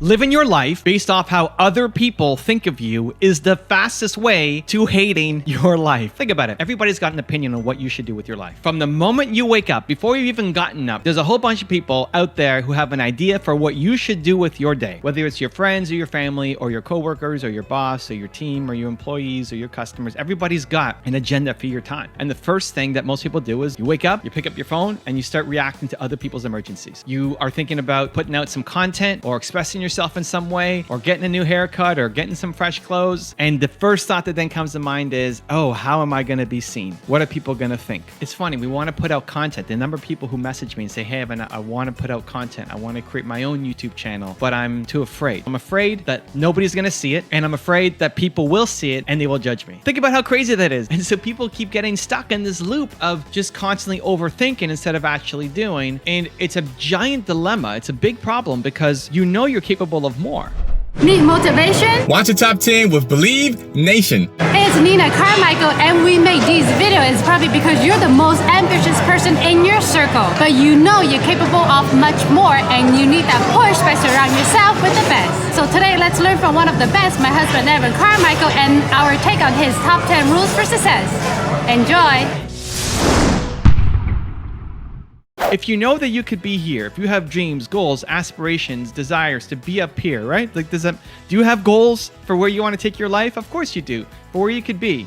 Living your life based off how other people think of you is the fastest way to hating your life. Think about it. Everybody's got an opinion on what you should do with your life. From the moment you wake up, before you've even gotten up, there's a whole bunch of people out there who have an idea for what you should do with your day. Whether it's your friends or your family or your coworkers or your boss or your team or your employees or your customers, everybody's got an agenda for your time. And the first thing that most people do is you wake up, you pick up your phone, and you start reacting to other people's emergencies. You are thinking about putting out some content or expressing yourself in some way, or getting a new haircut, or getting some fresh clothes. And the first thought that then comes to mind is, oh, how am I going to be seen? What are people going to think? It's funny. We want to put out content. The number of people who message me and say, hey, Evan, I want to put out content. I want to create my own YouTube channel, but I'm too afraid. I'm afraid that nobody's going to see it. And I'm afraid that people will see it and they will judge me. Think about how crazy that is. And so people keep getting stuck in this loop of just constantly overthinking instead of actually doing. And it's a giant dilemma. It's a big problem because you know you're capable of more. Need motivation? Watch the top 10 with Believe Nation. It's Nina Carmichael, and we make these videos probably because you're the most ambitious person in your circle. But you know you're capable of much more, and you need that push by surrounding yourself with the best. So today, let's learn from one of the best, my husband Evan Carmichael, and our take on his top 10 rules for success. Enjoy! If you know that you could be here, if you have dreams, goals, aspirations, desires to be up here, right? Like, do you have goals for where you want to take your life? Of course you do, for where you could be.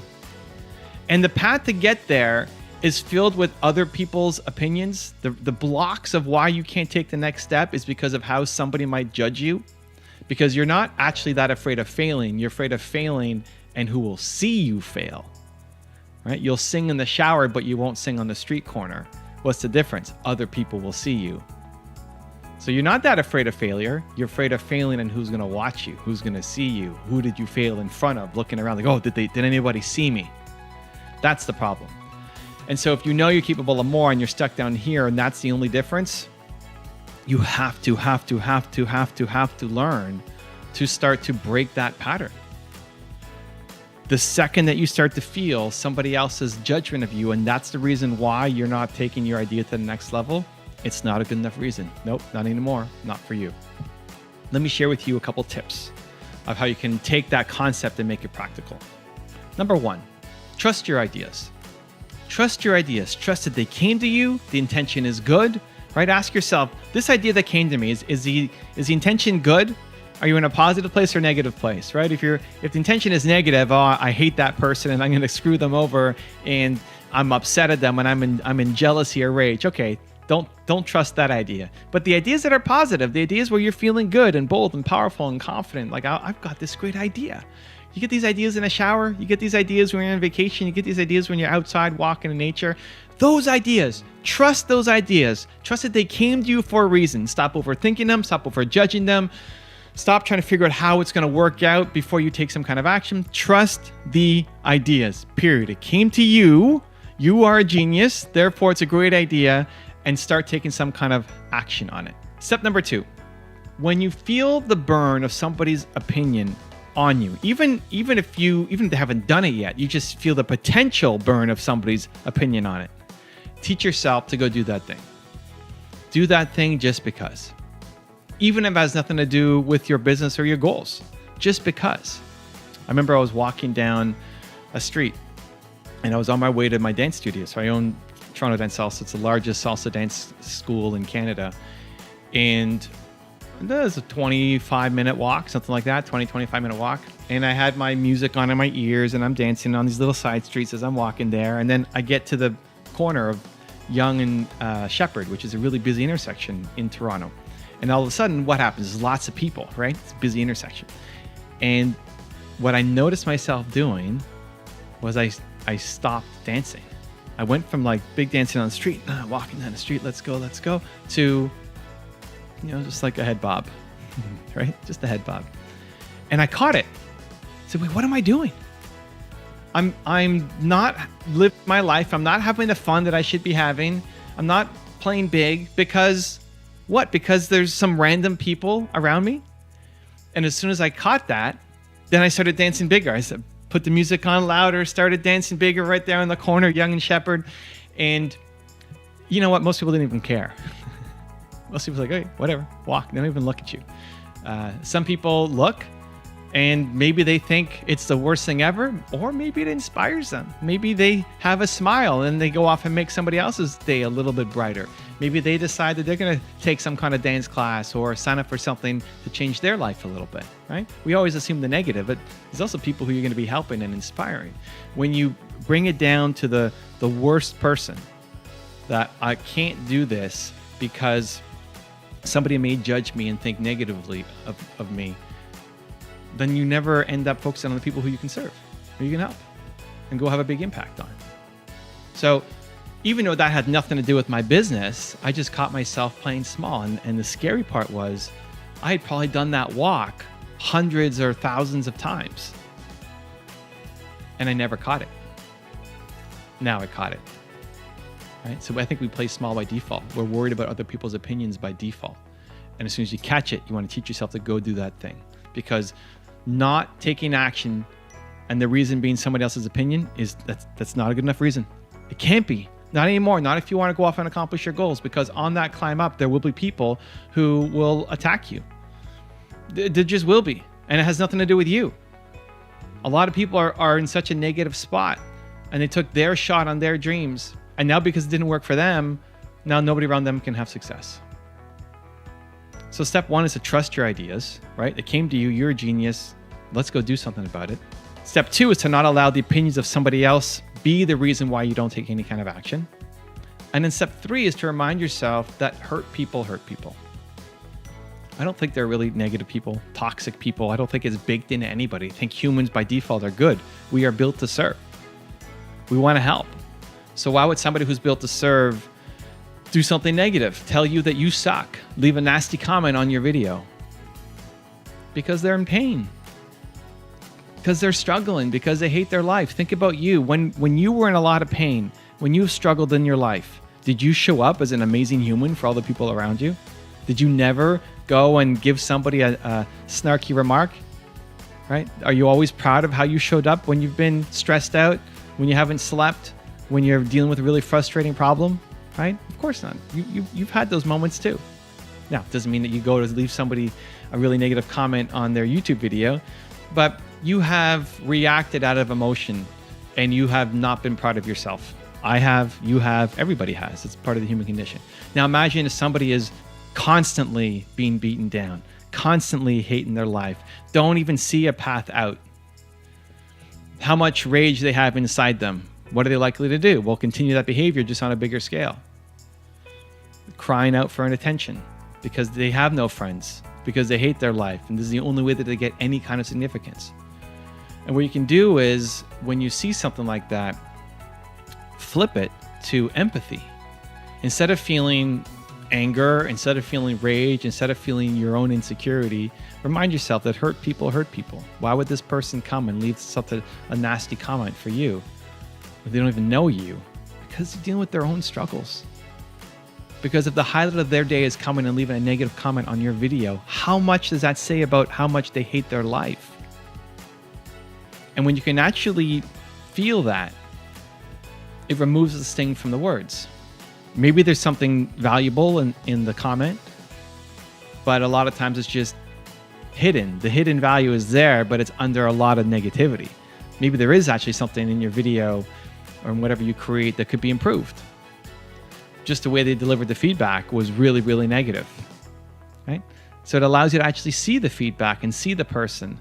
And the path to get there is filled with other people's opinions. The blocks of why you can't take the next step is because of how somebody might judge you. Because you're not actually that afraid of failing. You're afraid of failing and who will see you fail, right? You'll sing in the shower, but you won't sing on the street corner. What's the difference? Other people will see you. So you're not that afraid of failure. You're afraid of failing and who's going to watch you, who's going to see you, who did you fail in front of, looking around like, oh, did anybody see me? That's the problem. And so if you know you're capable of more and you're stuck down here and that's the only difference, you have to learn to start to break that pattern. The second that you start to feel somebody else's judgment of you, and that's the reason why you're not taking your idea to the next level, it's not a good enough reason. Nope, not anymore, not for you. Let me share with you a couple tips of how you can take that concept and make it practical. Number one, trust your ideas. Trust your ideas. Trust that they came to you, the intention is good, right? Ask yourself, this idea that came to me, is the intention good? Are you in a positive place or negative place, right? If the intention is negative, oh, I hate that person and I'm going to screw them over and I'm upset at them and I'm in jealousy or rage. Okay, don't trust that idea. But the ideas that are positive, the ideas where you're feeling good and bold and powerful and confident, like I've got this great idea. You get these ideas in a shower. You get these ideas when you're on vacation. You get these ideas when you're outside walking in nature. Those ideas, trust those ideas. Trust that they came to you for a reason. Stop overthinking them. Stop overjudging them. Stop trying to figure out how it's going to work out before you take some kind of action. Trust the ideas, period. It came to you. You are a genius. Therefore, it's a great idea. And start taking some kind of action on it. Step number 2. When you feel the burn of somebody's opinion on you, even if they haven't done it yet, you just feel the potential burn of somebody's opinion on it. Teach yourself to go do that thing. Do that thing just because. Even if it has nothing to do with your business or your goals, just because. I remember I was walking down a street and I was on my way to my dance studio. So I own Toronto Dance Salsa. It's the largest salsa dance school in Canada. And that was a 25-minute walk, something like that, 25-minute walk. And I had my music on in my ears and I'm dancing on these little side streets as I'm walking there. And then I get to the corner of Yonge and Shepherd, which is a really busy intersection in Toronto. And all of a sudden, what happens is lots of people, right? It's a busy intersection. And what I noticed myself doing was I stopped dancing. I went from like big dancing on the street, walking down the street, let's go, to, just like a head bob, right? Just a head bob. And I caught it. I said, wait, what am I doing? I'm not living my life. I'm not having the fun that I should be having. I'm not playing big because... What? Because there's some random people around me? And as soon as I caught that, then I started dancing bigger. I said, put the music on louder, started dancing bigger right there in the corner, Yonge and Shepherd. And you know what? Most people didn't even care. Most people are like, hey, whatever, walk. They don't even look at you. Some people look and maybe they think it's the worst thing ever, or maybe it inspires them. Maybe they have a smile and they go off and make somebody else's day a little bit brighter. Maybe they decide that they're going to take some kind of dance class or sign up for something to change their life a little bit, right? We always assume the negative, but there's also people who you're going to be helping and inspiring. When you bring it down to the worst person, that I can't do this because somebody may judge me and think negatively of me, then you never end up focusing on the people who you can serve, who you can help, and go have a big impact on. So even though that had nothing to do with my business, I just caught myself playing small. And the scary part was I had probably done that walk hundreds or thousands of times, and I never caught it. Now I caught it. Right? So I think we play small by default. We're worried about other people's opinions by default. And as soon as you catch it, you want to teach yourself to go do that thing. Because not taking action, and the reason being somebody else's opinion, is that's not a good enough reason. It can't be. Not anymore. Not if you want to go off and accomplish your goals. Because on that climb up, there will be people who will attack you. There just will be. And it has nothing to do with you. A lot of people are in such a negative spot, and they took their shot on their dreams. And now because it didn't work for them, now nobody around them can have success. So step one is to trust your ideas, right? It came to you, you're a genius. Let's go do something about it. Step two is to not allow the opinions of somebody else be the reason why you don't take any kind of action. And then step three is to remind yourself that hurt people hurt people. I don't think they're really negative people, toxic people. I don't think it's baked into anybody. I think humans by default are good. We are built to serve. We want to help. So why would somebody who's built to serve do something negative, tell you that you suck, leave a nasty comment on your video? Because they're in pain, because they're struggling, because they hate their life. Think about you. When you were in a lot of pain, when you've struggled in your life, did you show up as an amazing human for all the people around you? Did you never go and give somebody a snarky remark, right? Are you always proud of how you showed up when you've been stressed out, when you haven't slept, when you're dealing with a really frustrating problem, right? Of course not. You've had those moments too. Now, it doesn't mean that you go to leave somebody a really negative comment on their YouTube video, but you have reacted out of emotion and you have not been proud of yourself. I have, you have, everybody has. It's part of the human condition. Now imagine if somebody is constantly being beaten down, constantly hating their life, don't even see a path out. How much rage they have inside them. What are they likely to do? Well, continue that behavior just on a bigger scale. Crying out for an attention because they have no friends, because they hate their life, and this is the only way that they get any kind of significance. And what you can do is, when you see something like that, flip it to empathy. Instead of feeling anger, instead of feeling rage, instead of feeling your own insecurity, remind yourself that hurt people hurt people. Why would this person come and leave such a nasty comment for you? They don't even know you, because they're dealing with their own struggles. Because if the highlight of their day is coming and leaving a negative comment on your video, how much does that say about how much they hate their life? And when you can actually feel that, it removes the sting from the words. Maybe there's something valuable in the comment, but a lot of times it's just hidden. The hidden value is there, but it's under a lot of negativity. Maybe there is actually something in your video or in whatever you create that could be improved. Just the way they delivered the feedback was really, really negative, right? So it allows you to actually see the feedback and see the person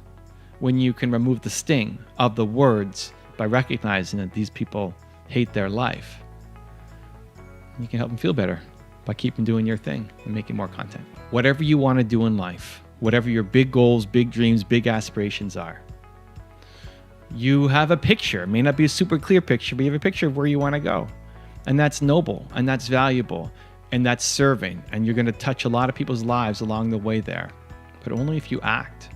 when you can remove the sting of the words by recognizing that these people hate their life. You can help them feel better by keeping doing your thing and making more content. Whatever you want to do in life, whatever your big goals, big dreams, big aspirations are, you have a picture. It may not be a super clear picture, but you have a picture of where you want to go. And that's noble, and that's valuable, and that's serving. And you're going to touch a lot of people's lives along the way there. But only if you act,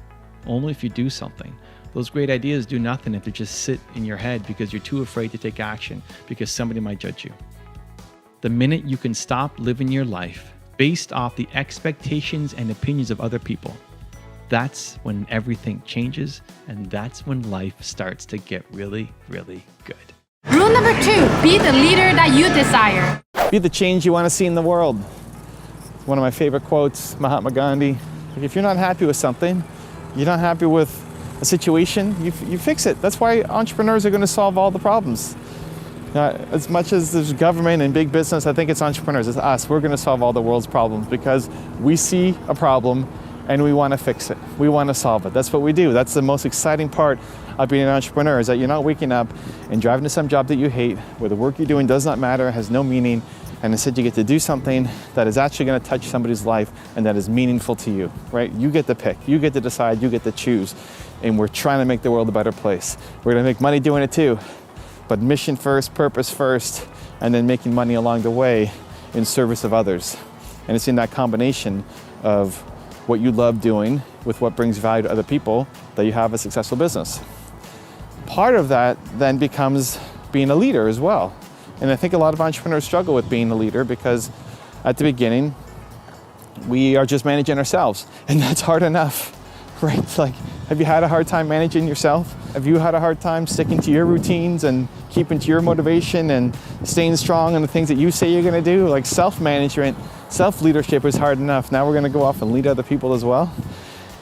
only if you do something. Those great ideas do nothing if they just sit in your head because you're too afraid to take action because somebody might judge you. The minute you can stop living your life based off the expectations and opinions of other people, that's when everything changes, and that's when life starts to get really, really good. Rule number 2, be the leader that you desire. Be the change you want to see in the world. One of my favorite quotes, Mahatma Gandhi. Like if you're not happy with something, you're not happy with a situation, you fix it. That's why entrepreneurs are going to solve all the problems. As much as there's government and big business, I think it's entrepreneurs, it's us. We're going to solve all the world's problems because we see a problem and we want to fix it. We want to solve it. That's what we do. That's the most exciting part of being an entrepreneur, is that you're not waking up and driving to some job that you hate, where the work you're doing does not matter, has no meaning, and instead you get to do something that is actually going to touch somebody's life and that is meaningful to you, right? You get to pick, you get to decide, you get to choose, and we're trying to make the world a better place. We're going to make money doing it too, but mission first, purpose first, and then making money along the way in service of others. And it's in that combination of what you love doing with what brings value to other people that you have a successful business. Part of that then becomes being a leader as well. And I think a lot of entrepreneurs struggle with being a leader because at the beginning, we are just managing ourselves, and that's hard enough, right? Like, have you had a hard time managing yourself? Have you had a hard time sticking to your routines and keeping to your motivation and staying strong on the things that you say you're gonna do? Like self-management, self-leadership is hard enough. Now we're gonna go off and lead other people as well.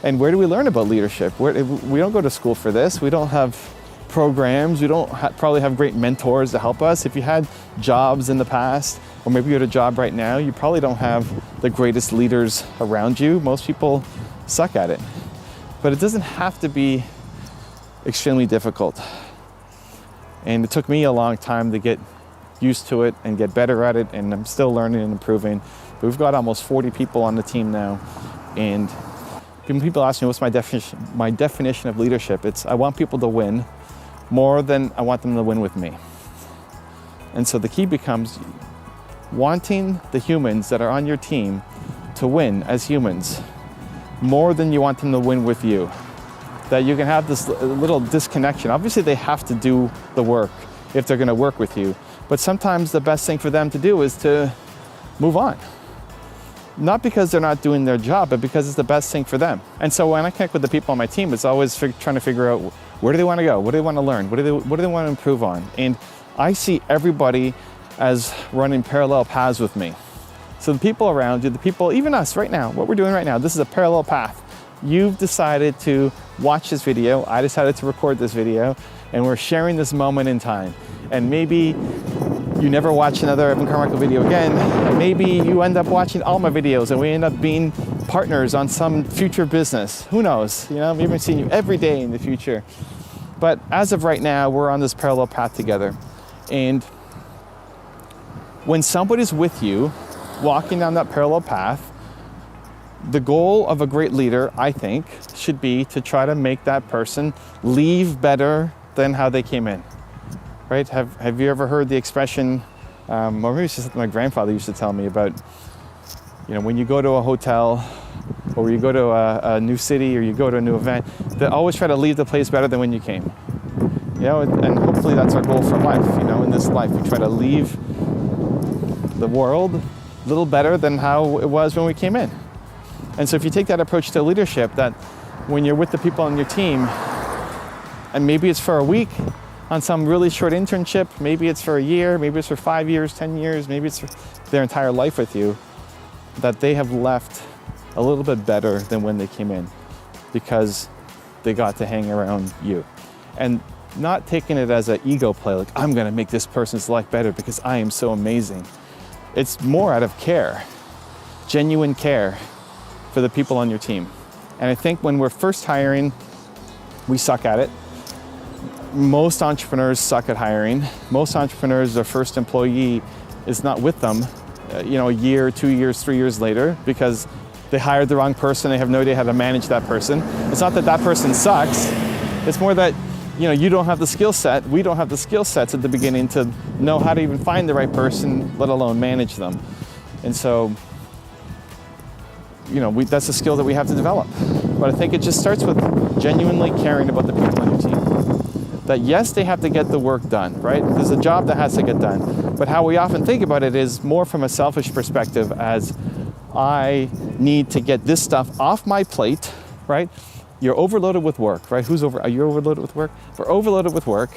And where do we learn about leadership? We don't go to school for this. We don't have programs. We don't probably have great mentors to help us. If you had jobs in the past, or maybe you're at a job right now, you probably don't have the greatest leaders around you. Most people suck at it. But it doesn't have to be extremely difficult. And it took me a long time to get used to it and get better at it, and I'm still learning and improving. But we've got almost 40 people on the team now, and when people ask me what's my definition of leadership, it's I want people to win more than I want them to win with me. And so the key becomes wanting the humans that are on your team to win as humans more than you want them to win with you. That you can have this little disconnection. Obviously they have to do the work if they're going to work with you, but sometimes the best thing for them to do is to move on. Not because they're not doing their job, but because it's the best thing for them. And so when I connect with the people on my team, it's always trying to figure out where do they want to go? What do they want to learn? What do they want to improve on? And I see everybody as running parallel paths with me. So the people around you, the people, even us right now, what we're doing right now, this is a parallel path. You've decided to watch this video. I decided to record this video, and we're sharing this moment in time. And maybe you never watch another Evan Carmichael video again. And maybe you end up watching all my videos and we end up being partners on some future business. Who knows? You know, we haven't seen you every day in the future. But as of right now, we're on this parallel path together. And when somebody's with you, walking down that parallel path, the goal of a great leader, I think, should be to try to make that person leave better than how they came in. Right? Have you ever heard the expression, or maybe it's just something my grandfather used to tell me about, you know, when you go to a hotel or you go to a new city or you go to a new event, they always try to leave the place better than when you came. You know, and hopefully that's our goal for life. You know, in this life, we try to leave the world a little better than how it was when we came in. And so if you take that approach to leadership, that when you're with the people on your team, and maybe it's for a week, on some really short internship, maybe it's for a year, maybe it's for 5 years, 10 years, maybe it's for their entire life with you, that they have left a little bit better than when they came in because they got to hang around you. And not taking it as an ego play, like I'm gonna make this person's life better because I am so amazing. It's more out of care, genuine care for the people on your team. And I think when we're first hiring, we suck at it. Most entrepreneurs suck at hiring. Most entrepreneurs, their first employee is not with them, a year, 2 years, 3 years later, because they hired the wrong person. They have no idea how to manage that person. It's not that that person sucks. It's more that, you don't have the skill set. We don't have the skill sets at the beginning to know how to even find the right person, let alone manage them. And so, that's a skill that we have to develop. But I think it just starts with genuinely caring about the people on your team. That yes, they have to get the work done, right? There's a job that has to get done. But how we often think about it is more from a selfish perspective, as I need to get this stuff off my plate, right? You're overloaded with work, right? Are you overloaded with work? We're overloaded with work.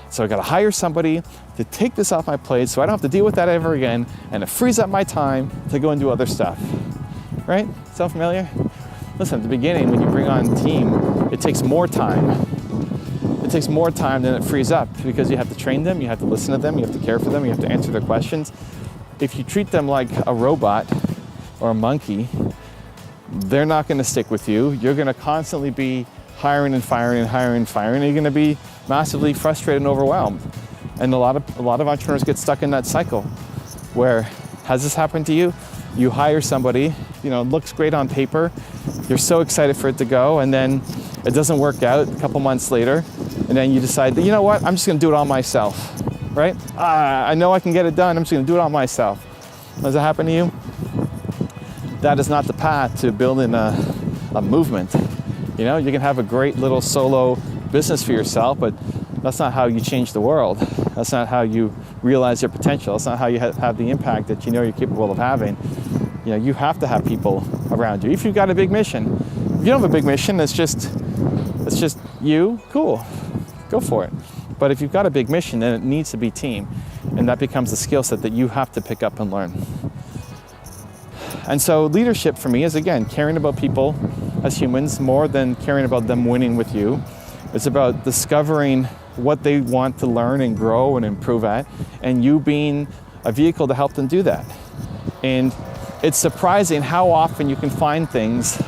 So I gotta hire somebody to take this off my plate so I don't have to deal with that ever again, and it frees up my time to go and do other stuff, right? Sound familiar? listen, at the beginning, when you bring on a team, it takes more time. It takes more time than it frees up because you have to train them, you have to listen to them, you have to care for them, you have to answer their questions. If you treat them like a robot or a monkey, they're not going to stick with you. You're going to constantly be hiring and firing and hiring and firing. And you're going to be massively frustrated and overwhelmed. And a lot of entrepreneurs get stuck in that cycle where, has this happened to you? You hire somebody, it looks great on paper. You're so excited for it to go, and then it doesn't work out a couple months later. And then you decide that, you know what, I'm just going to do it all myself, right? I know I can get it done. I'm just going to do it all myself. Does that happen to you? That is not the path to building a movement. You can have a great little solo business for yourself, but that's not how you change the world. That's not how you realize your potential. That's not how you have the impact that you're capable of having. You have to have people around you. If you've got a big mission, if you don't have a big mission, it's just you, cool, go for it. But if you've got a big mission, then it needs to be team, and that becomes a skill set that you have to pick up and learn. And so leadership for me is, again, caring about people as humans more than caring about them winning with you. It's about discovering what they want to learn and grow and improve at, and you being a vehicle to help them do that. And it's surprising how often you can find things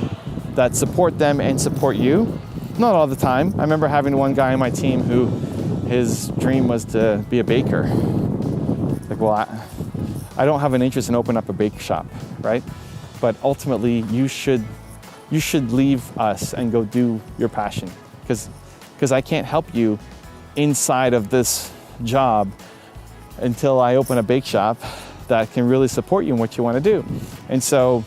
that support them and support you. Not all the time. I remember having one guy on my team who his dream was to be a baker. Like, well, I don't have an interest in opening up a bake shop, right? But ultimately, you should leave us and go do your passion, because I can't help you inside of this job until I open a bake shop that can really support you in what you want to do. And so,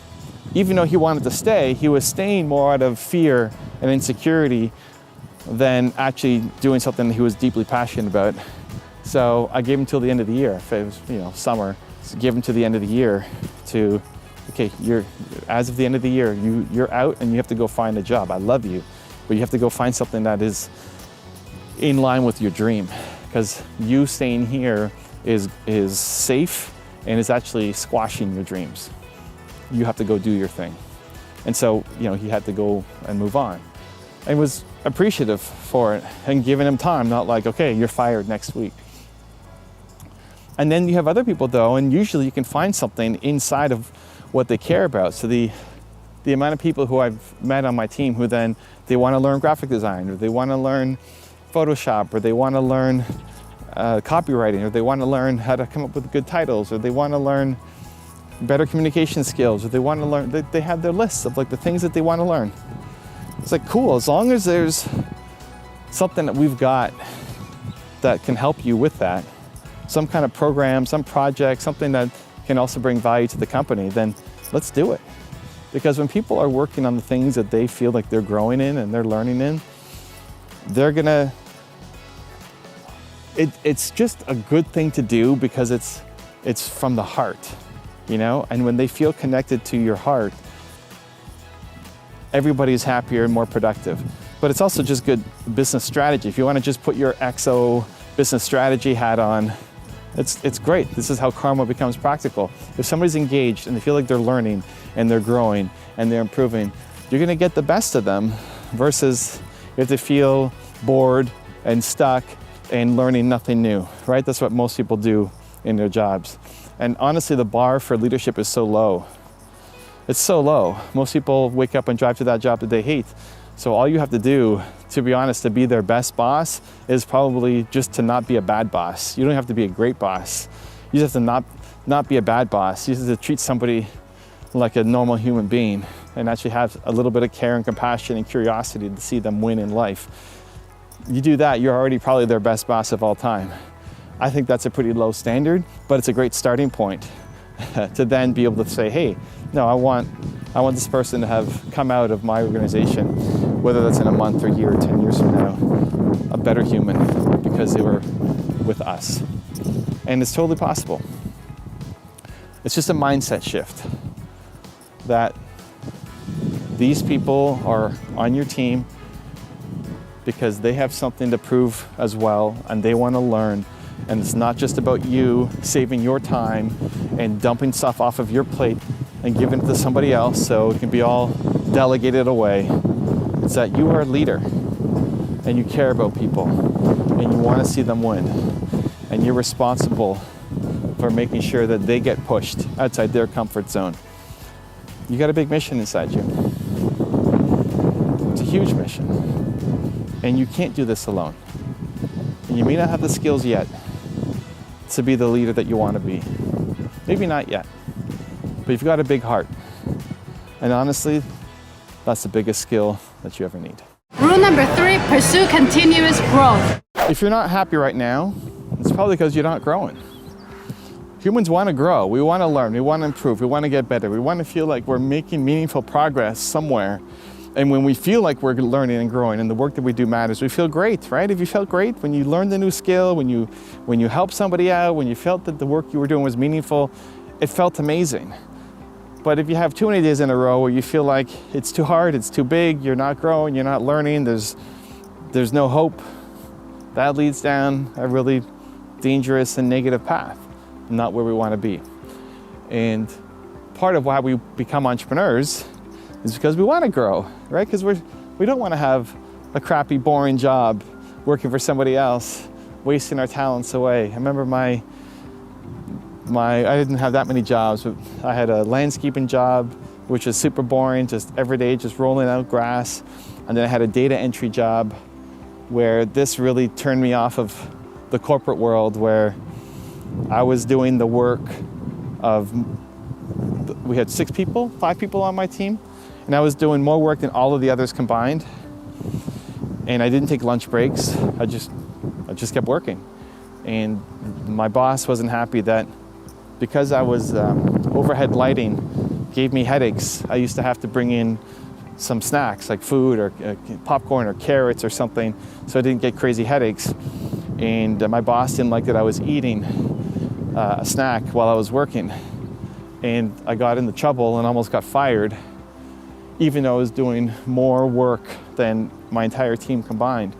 even though he wanted to stay, he was staying more out of fear and insecurity than actually doing something that he was deeply passionate about. So I gave him till the end of the year. If it was, summer, so give him to the end of the year to, okay, as of the end of the year, you're out and you have to go find a job. I love you, but you have to go find something that is in line with your dream, because you staying here is safe and is actually squashing your dreams. You have to go do your thing. And so, he had to go and move on, and was appreciative for it and giving him time, not like, okay, you're fired next week. And then you have other people though, and usually you can find something inside of what they care about. So the amount of people who I've met on my team who then they want to learn graphic design, or they want to learn Photoshop, or they want to learn copywriting, or they want to learn how to come up with good titles, or they want to learn better communication skills, or they want to learn, they have their lists of like the things that they want to learn. It's like, cool, as long as there's something that we've got that can help you with that, some kind of program, some project, something that can also bring value to the company, then let's do it. Because when people are working on the things that they feel like they're growing in and they're learning in, they're gonna, it's just a good thing to do because it's from the heart, and when they feel connected to your heart, everybody's happier and more productive. But it's also just good business strategy. If you want to just put your XO business strategy hat on, it's great. This is how karma becomes practical. If somebody's engaged and they feel like they're learning and they're growing and they're improving, you're going to get the best of them, versus you have to feel bored and stuck and learning nothing new, right? That's what most people do in their jobs. And honestly, the bar for leadership is so low. It's so low. Most people wake up and drive to that job that they hate. So all you have to do, to be honest, to be their best boss is probably just to not be a bad boss. You don't have to be a great boss. You just have to not be a bad boss. You just have to treat somebody like a normal human being and actually have a little bit of care and compassion and curiosity to see them win in life. You do that, you're already probably their best boss of all time. I think that's a pretty low standard, but it's a great starting point to then be able to say, hey, no, I want this person to have come out of my organization, whether that's in a month or a year or 10 years from now, a better human because they were with us. And it's totally possible. It's just a mindset shift that these people are on your team because they have something to prove as well, and they want to learn. And it's not just about you saving your time and dumping stuff off of your plate and giving it to somebody else so it can be all delegate it away. It's that you are a leader and you care about people and you want to see them win. And you're responsible for making sure that they get pushed outside their comfort zone. You got a big mission inside you. It's a huge mission. And you can't do this alone. And you may not have the skills yet to be the leader that you want to be. Maybe not yet. But you've got a big heart. And honestly, that's the biggest skill that you ever need. Rule number 3, pursue continuous growth. If you're not happy right now, it's probably because you're not growing. Humans want to grow. We want to learn. We want to improve. We want to get better. We want to feel like we're making meaningful progress somewhere. And when we feel like we're learning and growing and the work that we do matters, we feel great, right? If you felt great when you learned a new skill, when you helped somebody out, when you felt that the work you were doing was meaningful, it felt amazing. But if you have too many days in a row where you feel like it's too hard, it's too big, you're not growing, you're not learning, there's no hope, that leads down a really dangerous and negative path, not where we want to be. And part of why we become entrepreneurs is because we want to grow, right? Because we don't want to have a crappy, boring job working for somebody else, wasting our talents away. I remember I didn't have that many jobs, but I had a landscaping job, which was super boring, just every day, just rolling out grass. And then I had a data entry job where this really turned me off of the corporate world, where I was doing the work of, we had 5 people on my team, and I was doing more work than all of the others combined. And I didn't take lunch breaks. I just kept working. And my boss wasn't happy that because I was overhead lighting gave me headaches. I used to have to bring in some snacks like food or popcorn or carrots or something so I didn't get crazy headaches. And my boss didn't like that I was eating a snack while I was working. And I got into trouble and almost got fired, even though I was doing more work than my entire team combined.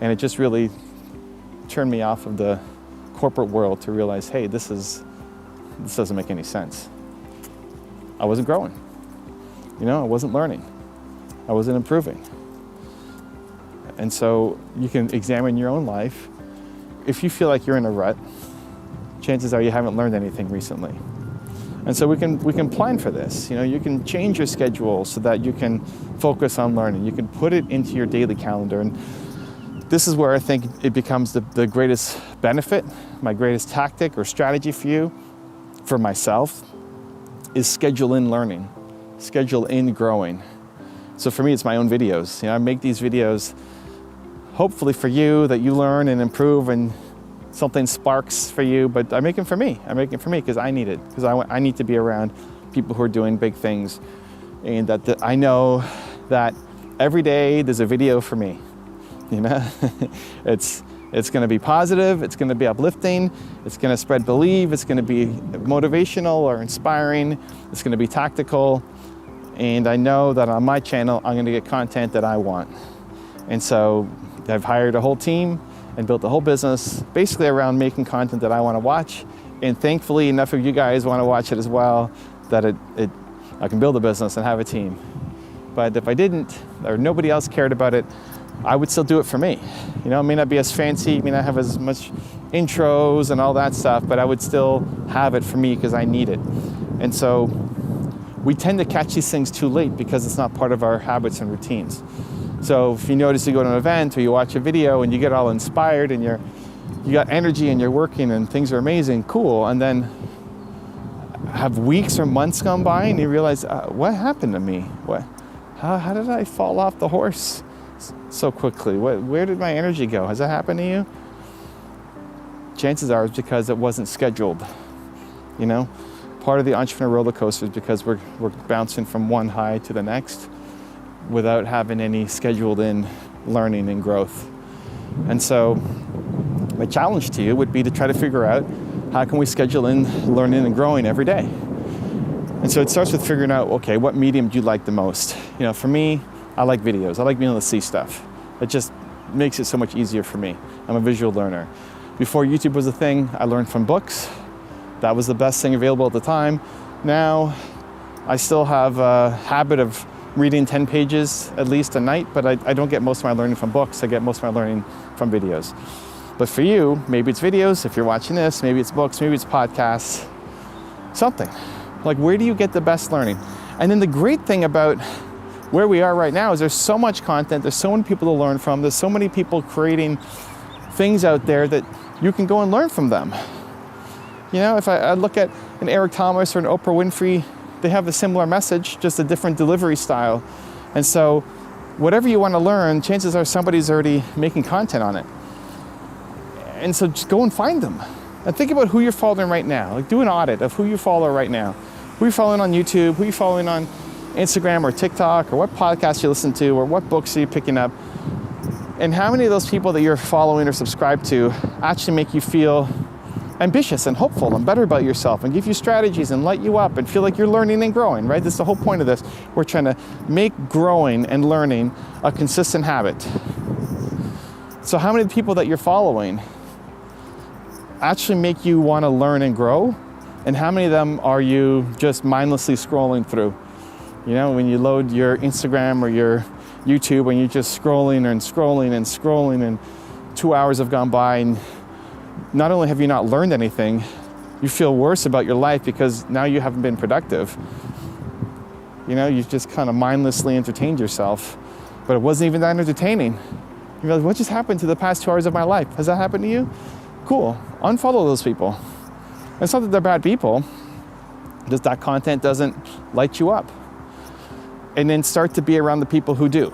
And it just really turned me off of the corporate world to realize, hey, this doesn't make any sense. I wasn't growing. I wasn't learning. I wasn't improving. And so you can examine your own life. If you feel like you're in a rut, chances are you haven't learned anything recently. And so we can plan for this. You can change your schedule so that you can focus on learning. You can put it into your daily calendar. And this is where I think it becomes the greatest benefit, my greatest tactic or strategy for you, for myself, is schedule in learning, schedule in growing. So for me, it's my own videos. I make these videos hopefully for you, that you learn and improve and something sparks for you, but I make them for me. I make them for me because I need it, because I need to be around people who are doing big things. And that I know that every day there's a video for me. It's going to be positive, it's going to be uplifting, it's going to spread belief, it's going to be motivational or inspiring, it's going to be tactical. And I know that on my channel, I'm going to get content that I want. And so I've hired a whole team and built a whole business basically around making content that I want to watch. And thankfully, enough of you guys want to watch it as well, that I can build a business and have a team. But if I didn't, or nobody else cared about it, I would still do it for me. It may not be as fancy, it may not have as much intros and all that stuff, but I would still have it for me because I need it. And so we tend to catch these things too late because it's not part of our habits and routines. So if you notice, you go to an event or you watch a video and you get all inspired and you got energy and you're working and things are amazing, cool, and then have weeks or months gone by and you realize, what happened to me? How did I fall off the horse so quickly? Where did my energy go? Has that happened to you? Chances are it's because it wasn't scheduled. Part of the entrepreneur roller coaster is because we're bouncing from one high to the next without having any scheduled in learning and growth. And so my challenge to you would be to try to figure out how can we schedule in learning and growing every day. And so it starts with figuring out, okay, what medium do you like the most? For me, I like videos. I like being able to see stuff. It just makes it so much easier for me. I'm a visual learner. Before YouTube was a thing, I learned from books. That was the best thing available at the time. Now, I still have a habit of reading 10 pages at least a night, but I don't get most of my learning from books. I get most of my learning from videos. But for you, maybe it's videos. If you're watching this, maybe it's books, maybe it's podcasts, something. Like, where do you get the best learning? And then the great thing about where we are right now is there's so much content, there's so many people to learn from, there's so many people creating things out there that you can go and learn from them. You know, if I look at an Eric Thomas or an Oprah Winfrey, they have a similar message, just a different delivery style. And so whatever you want to learn, chances are somebody's already making content on it. And so just go and find them. And think about who you're following right now. Like, do an audit of who you follow right now. Who are you following on YouTube? Who are you following on Instagram or TikTok? Or what podcasts you listen to? Or what books are you picking up? And how many of those people that you're following or subscribed to actually make you feel ambitious and hopeful and better about yourself and give you strategies and light you up and feel like you're learning and growing, right? This is the whole point of this. We're trying to make growing and learning a consistent habit. So how many people that you're following actually make you want to learn and grow? And how many of them are you just mindlessly scrolling through? You know, when you load your Instagram or your YouTube and you're just scrolling and scrolling and scrolling and 2 hours have gone by and not only have you not learned anything, you feel worse about your life because now you haven't been productive. You know, you've just kind of mindlessly entertained yourself, but it wasn't even that entertaining. You realize, what just happened to the past 2 hours of my life? Has that happened to you? Cool, unfollow those people. It's not that they're bad people, just that content doesn't light you up. And then start to be around the people who do.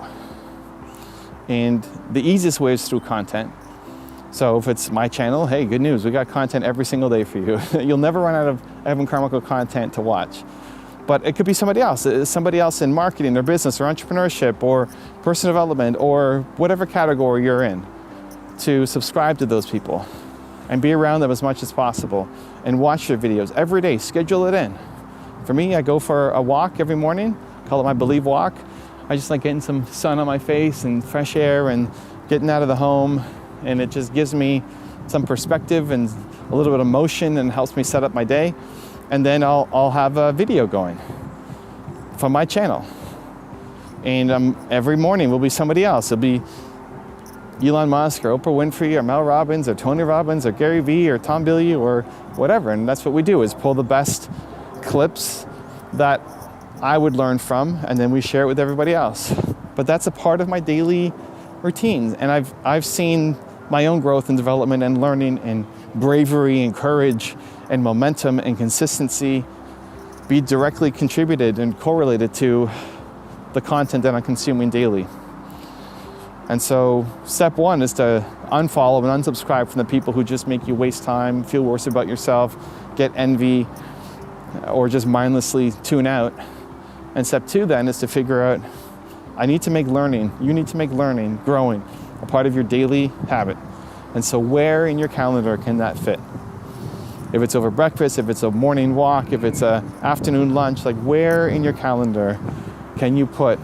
And the easiest way is through content. So if it's my channel, hey, good news, we got content every single day for you. You'll never run out of Evan Carmichael content to watch. But it could be somebody else in marketing or business or entrepreneurship or personal development or whatever category you're in, to subscribe to those people and be around them as much as possible and watch their videos every day, schedule it in. For me, I go for a walk every morning, call it my Believe Walk. I just like getting some sun on my face and fresh air and getting out of the home, and it just gives me some perspective and a little bit of motion and helps me set up my day. And then I'll have a video going from my channel. And every morning will be somebody else. It'll be Elon Musk or Oprah Winfrey or Mel Robbins or Tony Robbins or Gary Vee or Tom Bilyeu or whatever. And that's what we do, is pull the best clips that I would learn from, and then we share it with everybody else. But that's a part of my daily routine. And I've seen my own growth and development and learning and bravery and courage and momentum and consistency be directly contributed and correlated to the content that I'm consuming daily. And so step one is to unfollow and unsubscribe from the people who just make you waste time, feel worse about yourself, get envy, or just mindlessly tune out. And step two then is to figure out, I need to make learning, you need to make learning, growing, a part of your daily habit. And so where in your calendar can that fit? If it's over breakfast, if it's a morning walk, if it's an afternoon lunch, like where in your calendar can you put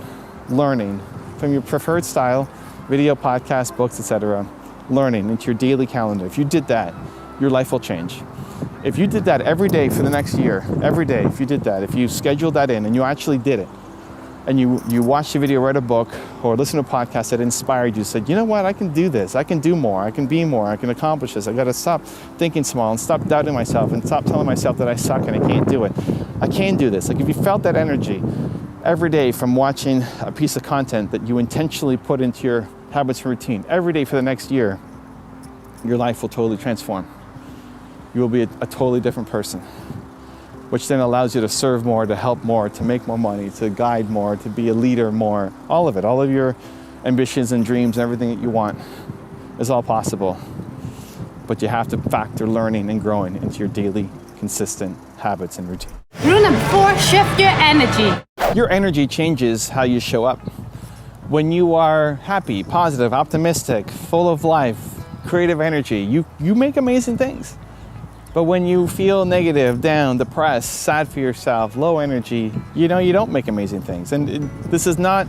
learning from your preferred style, video, podcast, books, etc., learning into your daily calendar? If you did that, your life will change. If you did that every day for the next year, every day, if you did that, if you scheduled that in and you actually did it, and you watched a video, read a book, or listened to a podcast that inspired you, said, you know what, I can do this, I can do more, I can be more, I can accomplish this, I gotta stop thinking small and stop doubting myself and stop telling myself that I suck and I can't do it. I can do this. Like, if you felt that energy every day from watching a piece of content that you intentionally put into your habits and routine, every day for the next year, your life will totally transform. You will be a totally different person, which then allows you to serve more, to help more, to make more money, to guide more, to be a leader more. All of it, all of your ambitions and dreams and everything that you want is all possible. But you have to factor learning and growing into your daily, consistent habits and routine. Rule number 4, shift your energy. Your energy changes how you show up. When you are happy, positive, optimistic, full of life, creative energy, you make amazing things. But when you feel negative, down, depressed, sad for yourself, low energy, you don't make amazing things. And this is not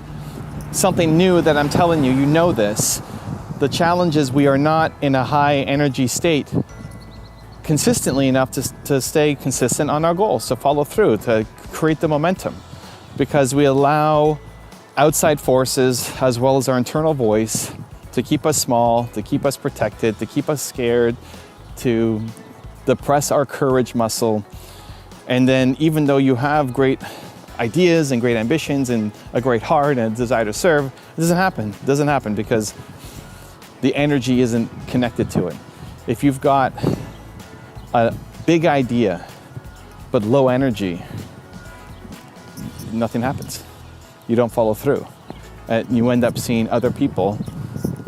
something new that I'm telling you, you know this. The challenge is we are not in a high energy state consistently enough to stay consistent on our goals, to follow through, to create the momentum. Because we allow outside forces as well as our internal voice to keep us small, to keep us protected, to keep us scared, to depress our courage muscle. And then even though you have great ideas and great ambitions and a great heart and a desire to serve, it doesn't happen. It doesn't happen because the energy isn't connected to it. If you've got a big idea but low energy, nothing happens. You don't follow through. And you end up seeing other people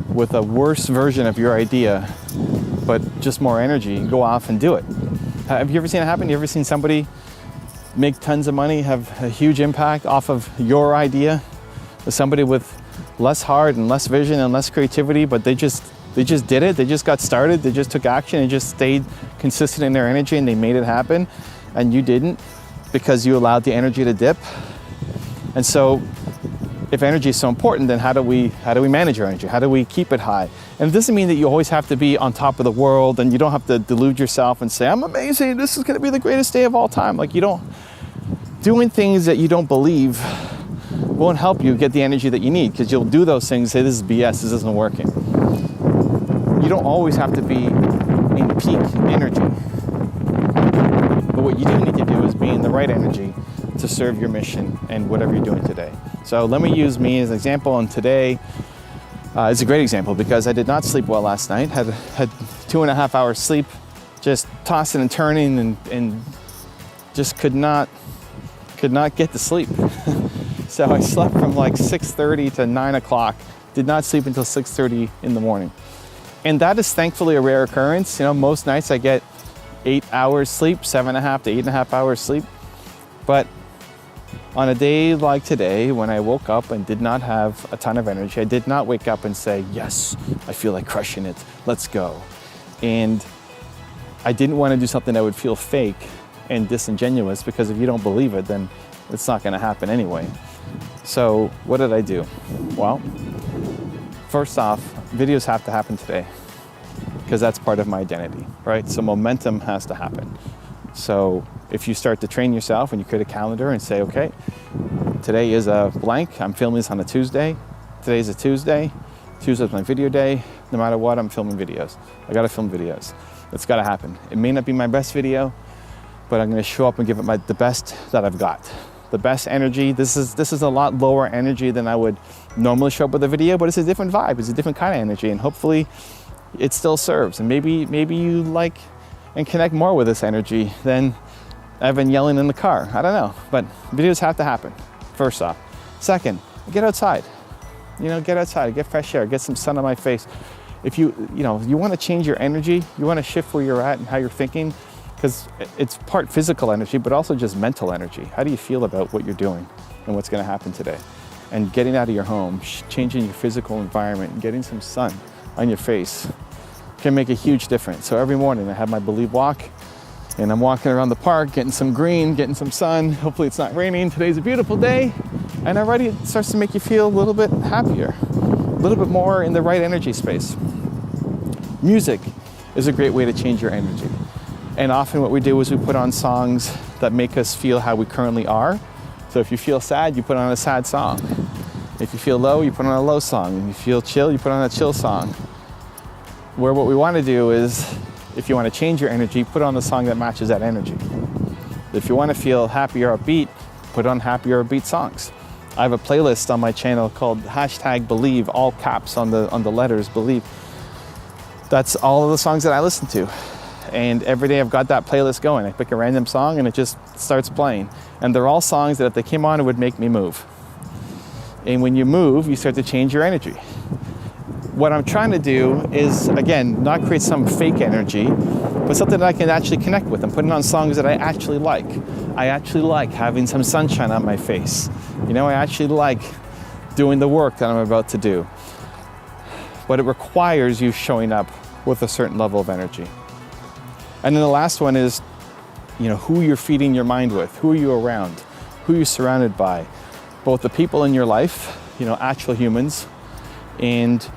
with a worse version of your idea, but just more energy, go off and do it. Have you ever seen it happen? You ever seen somebody make tons of money, have a huge impact off of your idea? With somebody with less heart and less vision and less creativity, but they just did it. They just got started. They just took action and just stayed consistent in their energy and they made it happen. And you didn't because you allowed the energy to dip. And so if energy is so important, then how do we manage our energy? How do we keep it high? And it doesn't mean that you always have to be on top of the world and you don't have to delude yourself and say, I'm amazing, this is gonna be the greatest day of all time. Like doing things that you don't believe won't help you get the energy that you need because you'll do those things and say, this is BS, this isn't working. You don't always have to be in peak energy. But what you do need to do is be in the right energy to serve your mission and whatever you're doing today. So let me use me as an example, and today is a great example because I did not sleep well last night, had 2.5 hours sleep, just tossing and turning and just could not get to sleep. So I slept from like 6:30 to 9 o'clock, did not sleep until 6:30 in the morning. And that is thankfully a rare occurrence. You know, most nights I get 8 hours sleep, 7.5 to 8.5 hours sleep. But on a day like today, when I woke up and did not have a ton of energy, I did not wake up and say, yes, I feel like crushing it, let's go. And I didn't want to do something that would feel fake and disingenuous because if you don't believe it, then it's not going to happen anyway. So what did I do? Well, first off, videos have to happen today because that's part of my identity, right? So momentum has to happen. So if you start to train yourself and you create a calendar and say, okay, today is a blank, I'm filming this on a Tuesday. Today's a Tuesday. Tuesday's my video day. No matter what, I'm filming videos. I gotta film videos. It's gotta happen. It may not be my best video, but I'm gonna show up and give it the best that I've got. The best energy. This is a lot lower energy than I would normally show up with a video, but it's a different vibe. It's a different kind of energy, and hopefully it still serves. And maybe you like and connect more with this energy than Evan yelling in the car. I don't know, but videos have to happen, first off. Second, get outside. Get outside, get fresh air, get some sun on my face. If you want to change your energy, you want to shift where you're at and how you're thinking, because it's part physical energy, but also just mental energy. How do you feel about what you're doing and what's going to happen today? And getting out of your home, changing your physical environment, and getting some sun on your face can make a huge difference. So every morning I have my Believe walk, and I'm walking around the park, getting some green, getting some sun. Hopefully it's not raining. Today's a beautiful day. And already it starts to make you feel a little bit happier, a little bit more in the right energy space. Music is a great way to change your energy. And often what we do is we put on songs that make us feel how we currently are. So if you feel sad, you put on a sad song. If you feel low, you put on a low song. If you feel chill, you put on a chill song. Where what we want to do is, if you want to change your energy, put on the song that matches that energy. If you want to feel happy or upbeat, put on happy or upbeat songs. I have a playlist on my channel called #Believe, all caps on the letters, Believe. That's all of the songs that I listen to. And every day I've got that playlist going. I pick a random song and it just starts playing. And they're all songs that if they came on, it would make me move. And when you move, you start to change your energy. What I'm trying to do is, again, not create some fake energy, but something that I can actually connect with. I'm putting on songs that I actually like. I actually like having some sunshine on my face. I actually like doing the work that I'm about to do. But it requires you showing up with a certain level of energy. And then the last one is, who you're feeding your mind with, who are you around, who you're surrounded by, both the people in your life, actual humans, and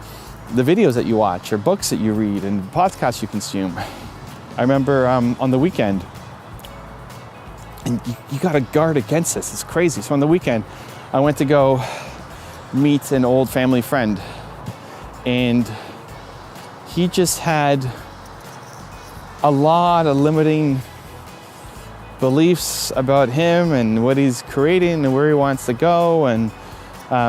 the videos that you watch or books that you read and podcasts you consume. I remember on the weekend, and you got to guard against this, it's crazy. So on the weekend, I went to go meet an old family friend, and he just had a lot of limiting beliefs about him and what he's creating and where he wants to go. And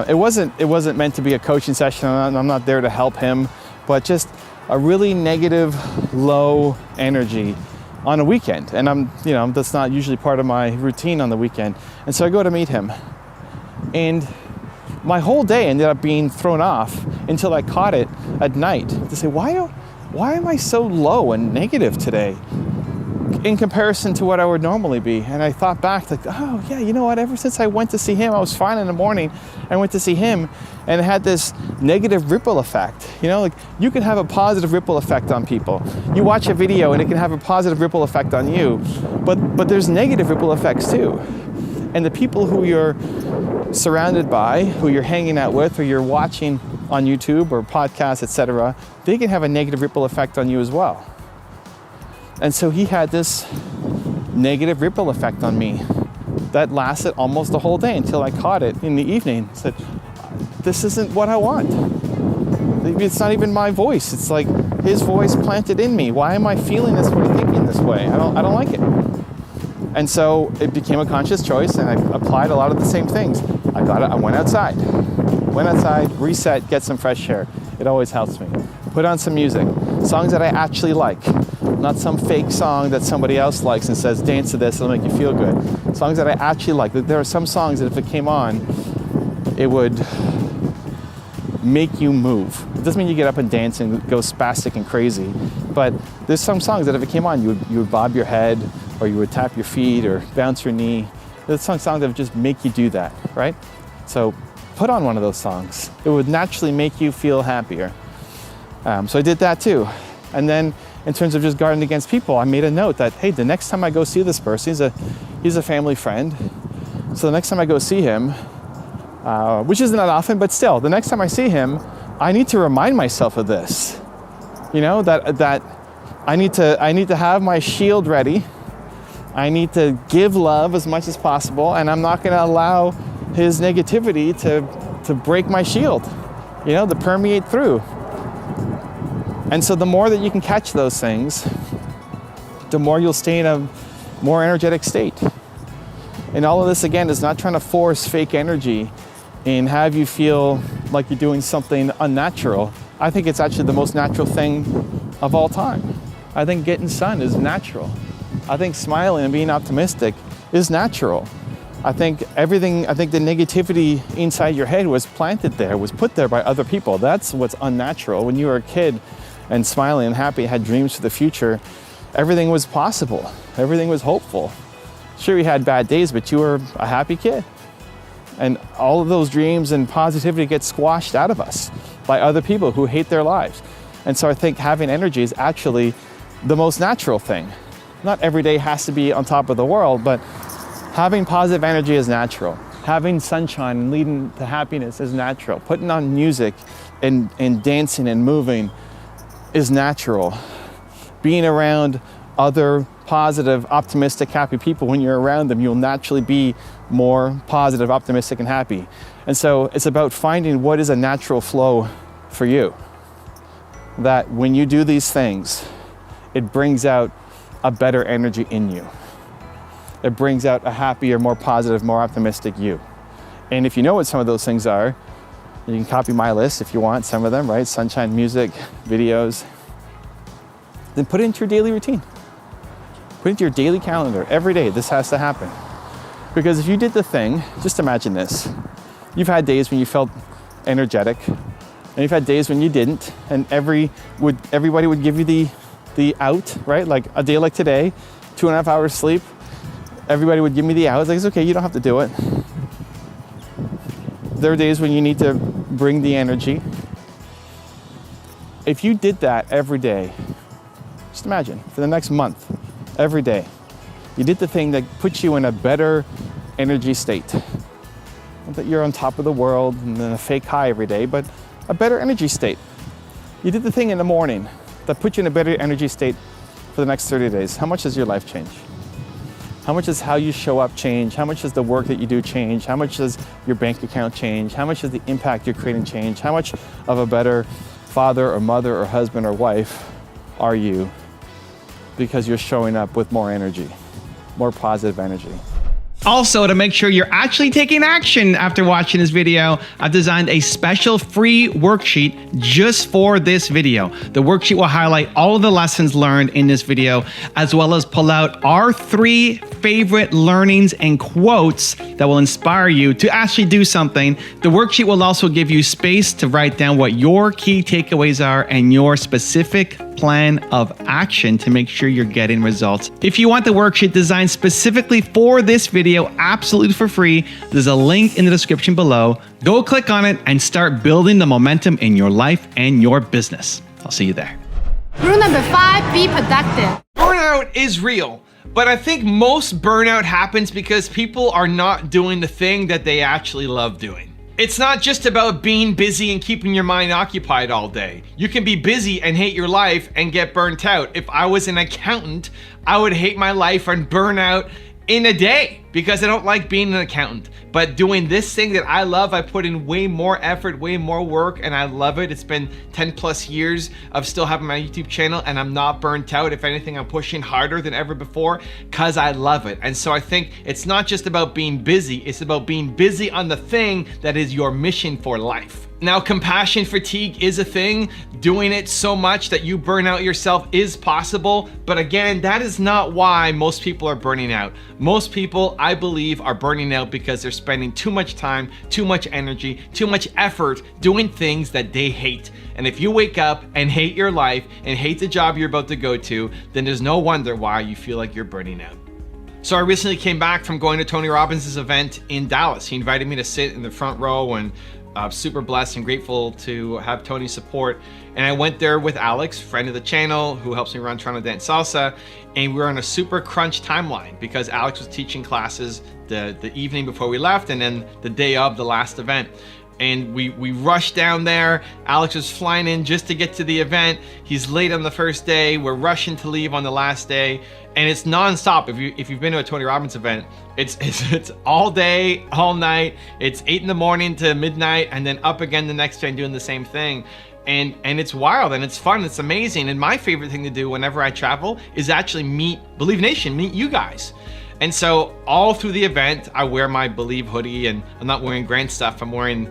it wasn't meant to be a coaching session. I'm not there to help him, but just a really negative, low energy on a weekend. And that's not usually part of my routine on the weekend. And so I go to meet him, and my whole day ended up being thrown off until I caught it at night to say, why am I so low and negative today in comparison to what I would normally be? And I thought back, like, oh yeah, you know what? Ever since I went to see him, I was fine in the morning. I went to see him, and it had this negative ripple effect. Like you can have a positive ripple effect on people. You watch a video and it can have a positive ripple effect on you, but there's negative ripple effects too. And the people who you're surrounded by, who you're hanging out with, or you're watching on YouTube or podcasts, etc., they can have a negative ripple effect on you as well. And so he had this negative ripple effect on me that lasted almost the whole day until I caught it in the evening. I said, this isn't what I want. It's not even my voice. It's like his voice planted in me. Why am I feeling this way, thinking this way? I don't like it. And so it became a conscious choice, and I applied a lot of the same things. I went outside, reset, get some fresh air. It always helps me. Put on some music, songs that I actually like, not some fake song that somebody else likes and says, dance to this, it'll make you feel good. Songs that I actually like. There are some songs that if it came on, it would make you move. It doesn't mean you get up and dance and go spastic and crazy, but there's some songs that if it came on, you would bob your head, or you would tap your feet or bounce your knee. There's some songs that would just make you do that, right? So put on one of those songs. It would naturally make you feel happier. So I did that too. And then in terms of just guarding against people, I made a note that, hey, the next time I go see this person, he's a family friend. So the next time I go see him, which isn't that often, but still, the next time I see him, I need to remind myself of this. That I need to have my shield ready. I need to give love as much as possible, and I'm not going to allow his negativity to break my shield, to permeate through. And so the more that you can catch those things, the more you'll stay in a more energetic state. And all of this, again, is not trying to force fake energy and have you feel like you're doing something unnatural. I think it's actually the most natural thing of all time. I think getting sun is natural. I think smiling and being optimistic is natural. I think the negativity inside your head was planted there, was put there by other people. That's what's unnatural. When you were a kid and smiling and happy, had dreams for the future, everything was possible. Everything was hopeful. Sure, you had bad days, but you were a happy kid. And all of those dreams and positivity get squashed out of us by other people who hate their lives. And so I think having energy is actually the most natural thing. Not every day has to be on top of the world, but having positive energy is natural. Having sunshine and leading to happiness is natural. Putting on music and dancing and moving is natural. Being around other positive, optimistic, happy people, when you're around them, you'll naturally be more positive, optimistic, and happy. And so it's about finding what is a natural flow for you. That when you do these things, it brings out a better energy in you. It brings out a happier, more positive, more optimistic you. And if you know what some of those things are, you can copy my list if you want, some of them, right? Sunshine, music, videos. Then put it into your daily routine. Put it into your daily calendar. Every day, this has to happen. Because if you did the thing, just imagine this. You've had days when you felt energetic, and you've had days when you didn't, and everybody would give you the out, right? Like a day like today, 2.5 hours sleep, everybody would give me the out. It's like, it's okay, you don't have to do it. There are days when you need to bring the energy. If you did that every day, just imagine, for the next month, every day, you did the thing that puts you in a better energy state. Not that you're on top of the world and in a fake high every day, but a better energy state. You did the thing in the morning that puts you in a better energy state for the next 30 days. How much does your life change? How much does how you show up change? How much does the work that you do change? How much does your bank account change? How much does the impact you're creating change? How much of a better father or mother or husband or wife are you because you're showing up with more energy, more positive energy? Also, to make sure you're actually taking action after watching this video, I've designed a special free worksheet just for this video. The worksheet will highlight all of the lessons learned in this video, as well as pull out our 3 favorite learnings and quotes that will inspire you to actually do something. The worksheet will also give you space to write down what your key takeaways are and your specific plan of action to make sure you're getting results. If you want the worksheet designed specifically for this video, absolutely for free, there's a link in the description below. Go click on it and start building the momentum in your life and your business. I'll see you there. Rule number 5, be productive. Burnout is real, but I think most burnout happens because people are not doing the thing that they actually love doing. It's not just about being busy and keeping your mind occupied all day. You can be busy and hate your life and get burnt out. If I was an accountant, I would hate my life and burn out in a day because I don't like being an accountant. But doing this thing that I love, I put in way more effort, way more work, and I love it. It's been 10 plus years of still having my YouTube channel and I'm not burnt out. If anything, I'm pushing harder than ever before because I love it. And so I think it's not just about being busy, it's about being busy on the thing that is your mission for life. Now, compassion fatigue is a thing. Doing it so much that you burn out yourself is possible. But again, that is not why most people are burning out. Most people, I believe, are burning out because they're spending too much time, too much energy, too much effort doing things that they hate. And if you wake up and hate your life and hate the job you're about to go to, then there's no wonder why you feel like you're burning out. So I recently came back from going to Tony Robbins' event in Dallas. He invited me to sit in the front row, and super blessed and grateful to have Tony's support. And I went there with Alex, friend of the channel, who helps me run Toronto Dance Salsa. And we were on a super crunch timeline because Alex was teaching classes the evening before we left and then the day of the last event. And we rushed down there. Alex was flying in just to get to the event. He's late on the first day. We're rushing to leave on the last day. And it's nonstop. If you've been to a Tony Robbins event, it's all day, all night. It's 8 in the morning to midnight and then up again the next day and doing the same thing. And it's wild and it's fun, it's amazing. And my favorite thing to do whenever I travel is actually meet Believe Nation, meet you guys. And so all through the event, I wear my Believe hoodie, and I'm not wearing Grant stuff. I'm wearing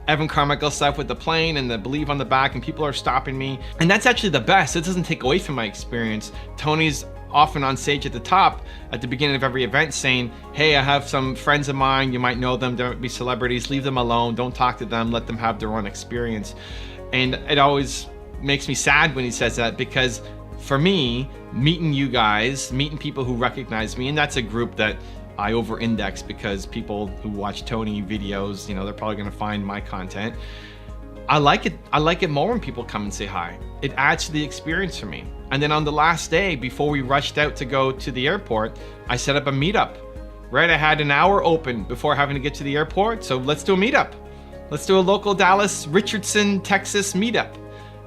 Evan Carmichael stuff with the plane and the Believe on the back, and people are stopping me. And that's actually the best. It doesn't take away from my experience. Tony's often on stage at the top at the beginning of every event saying, hey, I have some friends of mine, you might know them, they might be celebrities, leave them alone, don't talk to them, let them have their own experience. And it always makes me sad when he says that, because for me, meeting you guys, meeting people who recognize me, and that's a group that I over-index because people who watch Tony videos, you know, they're probably gonna find my content. I like it more when people come and say hi. It adds to the experience for me. And then on the last day, before we rushed out to go to the airport, I set up a meetup, right? I had an hour open before having to get to the airport, so let's do a meetup. Let's do a local Dallas, Richardson, Texas meetup,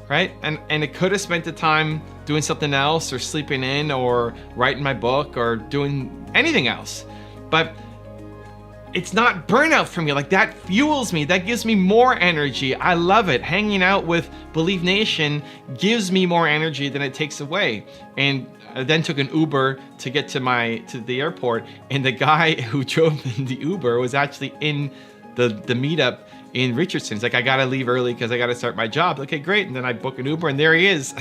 right? And it could have spent the time doing something else or sleeping in or writing my book or doing anything else. But it's not burnout for me. Like, that fuels me. That gives me more energy. I love it. Hanging out with Believe Nation gives me more energy than it takes away. And I then took an Uber to get to the airport, and the guy who drove the Uber was actually in the meetup in Richardson. He's like, I gotta leave early because I gotta start my job. Okay, great. And then I book an Uber, and there he is.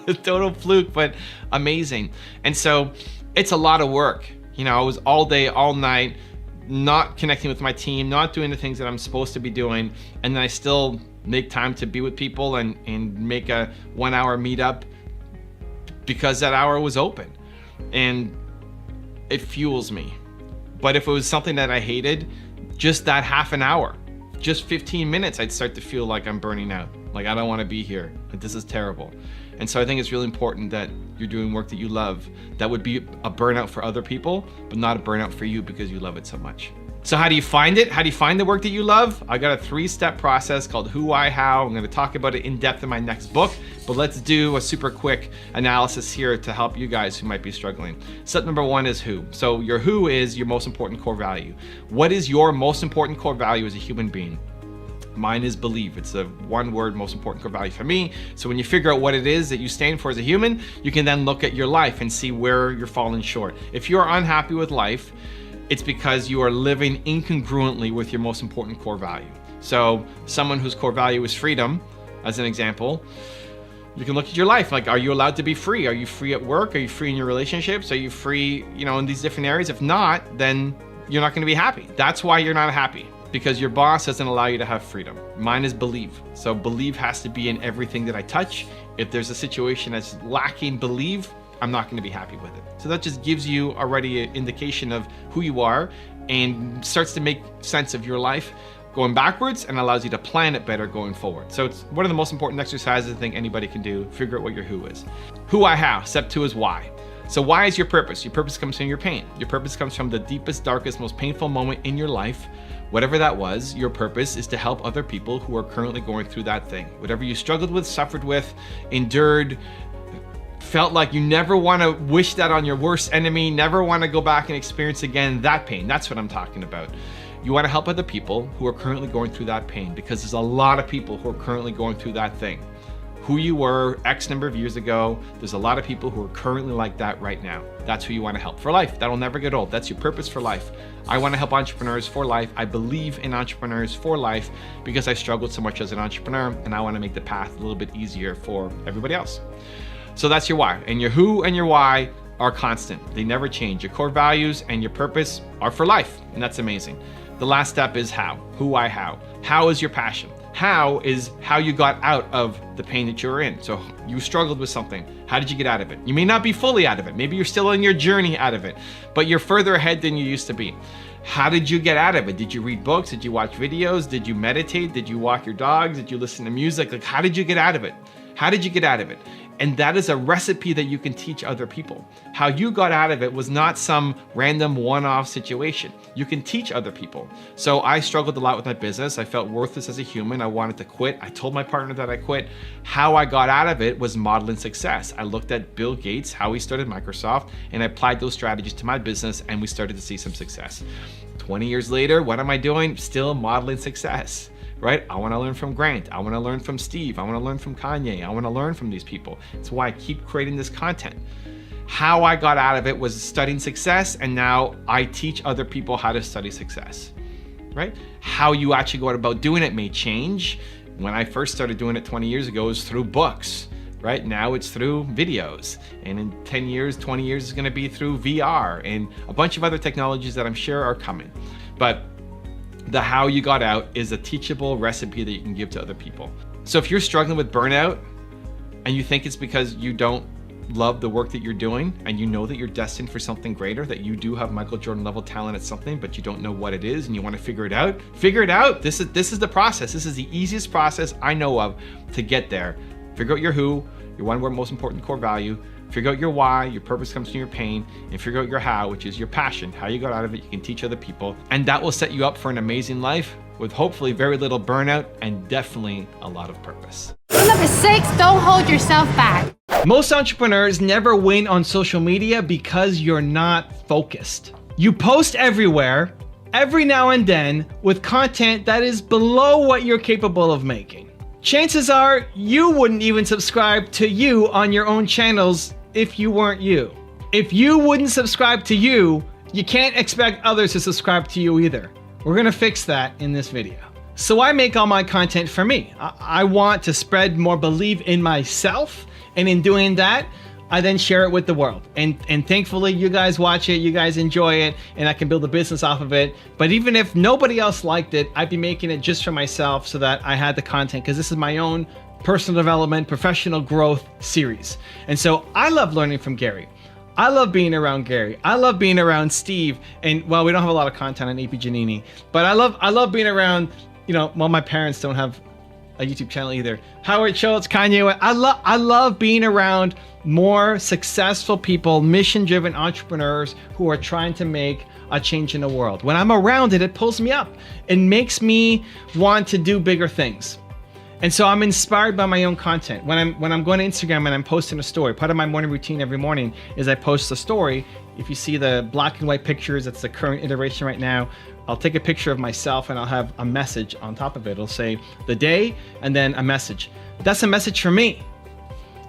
A total fluke, but amazing. And so it's a lot of work. You know, I was all day, all night, not connecting with my team, not doing the things that I'm supposed to be doing, and then I still make time to be with people and make a 1 hour meetup because that hour was open, and it fuels me. But if it was something that I hated, just that half an hour, just 15 minutes, I'd start to feel like I'm burning out. Like, I don't want to be here. Like, this is terrible. And so I think it's really important that you're doing work that you love. That would be a burnout for other people, but not a burnout for you because you love it so much. So how do you find it? How do you find the work that you love? I got a 3-step process called Who, Why, How. I'm going to talk about it in depth in my next book, but let's do a super quick analysis here to help you guys who might be struggling. Step number 1 is who. So your who is your most important core value. What is your most important core value as a human being? Mine is believe. It's a one-word most important core value for me. So when you figure out what it is that you stand for as a human, you can then look at your life and see where you're falling short. If you're unhappy with life, it's because you are living incongruently with your most important core value. So someone whose core value is freedom, as an example, you can look at your life. Like, are you allowed to be free? Are you free at work? Are you free in your relationships? Are you free, in these different areas? If not, then you're not going to be happy. That's why you're not happy, because your boss doesn't allow you to have freedom. Mine is believe. So believe has to be in everything that I touch. If there's a situation that's lacking believe, I'm not going to be happy with it. So that just gives you already an indication of who you are and starts to make sense of your life going backwards and allows you to plan it better going forward. So it's one of the most important exercises I think anybody can do. Figure out what your who is. Who, I, how. Step 2 is why. So why is your purpose? Your purpose comes from your pain. Your purpose comes from the deepest, darkest, most painful moment in your life. Whatever that was, your purpose is to help other people who are currently going through that thing. Whatever you struggled with, suffered with, endured, felt like you never want to wish that on your worst enemy, never want to go back and experience again that pain. That's what I'm talking about. You want to help other people who are currently going through that pain, because there's a lot of people who are currently going through that thing. Who you were X number of years ago, there's a lot of people who are currently like that right now. That's who you want to help for life. That'll never get old. That's your purpose for life. I want to help entrepreneurs for life. I believe in entrepreneurs for life because I struggled so much as an entrepreneur, and I want to make the path a little bit easier for everybody else. So that's your why. And your who and your why are constant. They never change. Your core values and your purpose are for life, and that's amazing. The last step is how. Who, why, how. How is your passion. How is how you got out of the pain that you're in. So you struggled with something. How did you get out of it? You may not be fully out of it. Maybe you're still on your journey out of it, but you're further ahead than you used to be. How did you get out of it? Did you read books? Did you watch videos? Did you meditate? Did you walk your dogs? Did you listen to music? Like, how did you get out of it? How did you get out of it? And that is a recipe that you can teach other people. How you got out of it was not some random one-off situation. You can teach other people. So I struggled a lot with my business. I felt worthless as a human. I wanted to quit. I told my partner that I quit. How I got out of it was modeling success. I looked at Bill Gates, how he started Microsoft, and I applied those strategies to my business, and we started to see some success. 20 years later, what am I doing? Still modeling success. Right? I want to learn from Grant. I want to learn from Steve. I want to learn from Kanye. I want to learn from these people. It's why I keep creating this content. How I got out of it was studying success, and now I teach other people how to study success. Right? How you actually go about doing it may change. When I first started doing it 20 years ago, it was through books. Right? Now it's through videos. And in 10 years, 20 years, it's going to be through VR and a bunch of other technologies that I'm sure are coming. But the how you got out is a teachable recipe that you can give to other people. So if you're struggling with burnout and you think it's because you don't love the work that you're doing, and you know that you're destined for something greater, that you do have Michael Jordan level talent at something, but you don't know what it is and you want to figure it out, figure it out. This is the process. This is the easiest process I know of to get there. Figure out your who, your one word most important core value. Figure out your why, your purpose comes from your pain, and figure out your how, which is your passion, how you got out of it. You can teach other people, and that will set you up for an amazing life with hopefully very little burnout and definitely a lot of purpose. Number 6, don't hold yourself back. Most entrepreneurs never win on social media because you're not focused. You post everywhere, every now and then, with content that is below what you're capable of making. Chances are you wouldn't even subscribe to you on your own channels if you weren't you. If you wouldn't subscribe to you, you can't expect others to subscribe to you either. We're gonna fix that in this video. So I make all my content for me. I want to spread more belief in myself, and in doing that, I then share it with the world. And thankfully you guys watch it, you guys enjoy it, and I can build a business off of it. But even if nobody else liked it, I'd be making it just for myself so that I had the content, because this is my own personal development, professional growth series. And so I love learning from Gary. I love being around Gary. I love being around Steve. And well, we don't have a lot of content on AP Giannini, but I love being around, well, my parents don't have a YouTube channel either. Howard Schultz, Kanye West. I love being around more successful people, mission-driven entrepreneurs who are trying to make a change in the world. When I'm around it, it pulls me up. It makes me want to do bigger things. And so I'm inspired by my own content. When I'm going to Instagram and I'm posting a story, part of my morning routine every morning is I post a story. If you see the black and white pictures, that's the current iteration right now. I'll take a picture of myself and I'll have a message on top of it. It'll say the day and then a message. That's a message for me.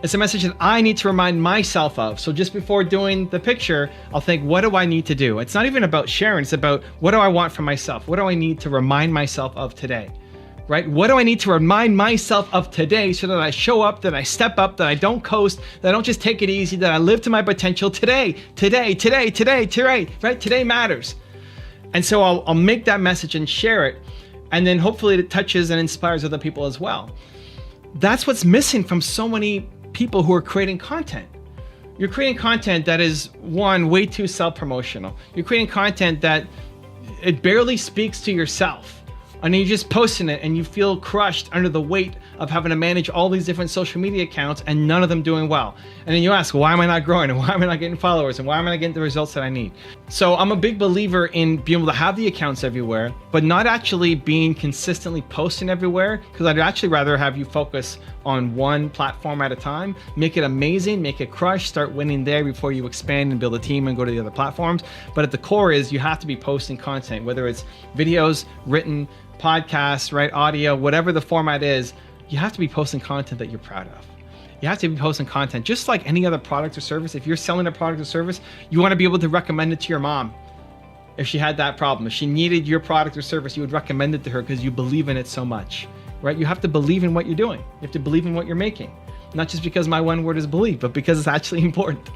It's a message that I need to remind myself of. So just before doing the picture, I'll think, what do I need to do? It's not even about sharing. It's about, what do I want from myself? What do I need to remind myself of today? Right? What do I need to remind myself of today so that I show up, that I step up, that I don't coast, that I don't just take it easy, that I live to my potential today, right? Today matters. And so I'll make that message and share it. And then hopefully it touches and inspires other people as well. That's what's missing from so many people who are creating content. You're creating content that is, one, way too self-promotional. You're creating content that it barely speaks to yourself. And you're just posting it and you feel crushed under the weight of having to manage all these different social media accounts and none of them doing well. And then you ask, why am I not growing? And why am I not getting followers? And why am I not getting the results that I need? So I'm a big believer in being able to have the accounts everywhere, but not actually being consistently posting everywhere, because I'd actually rather have you focus on one platform at a time, make it amazing, make it crush, start winning there before you expand and build a team and go to the other platforms. But at the core is you have to be posting content, whether it's videos, written, podcasts, right, audio, whatever the format is, you have to be posting content that you're proud of. You have to be posting content just like any other product or service. If you're selling a product or service, you want to be able to recommend it to your mom. If she had that problem, if she needed your product or service, you would recommend it to her because you believe in it so much, right? You have to believe in what you're doing. You have to believe in what you're making. Not just because my one word is believe, but because it's actually important.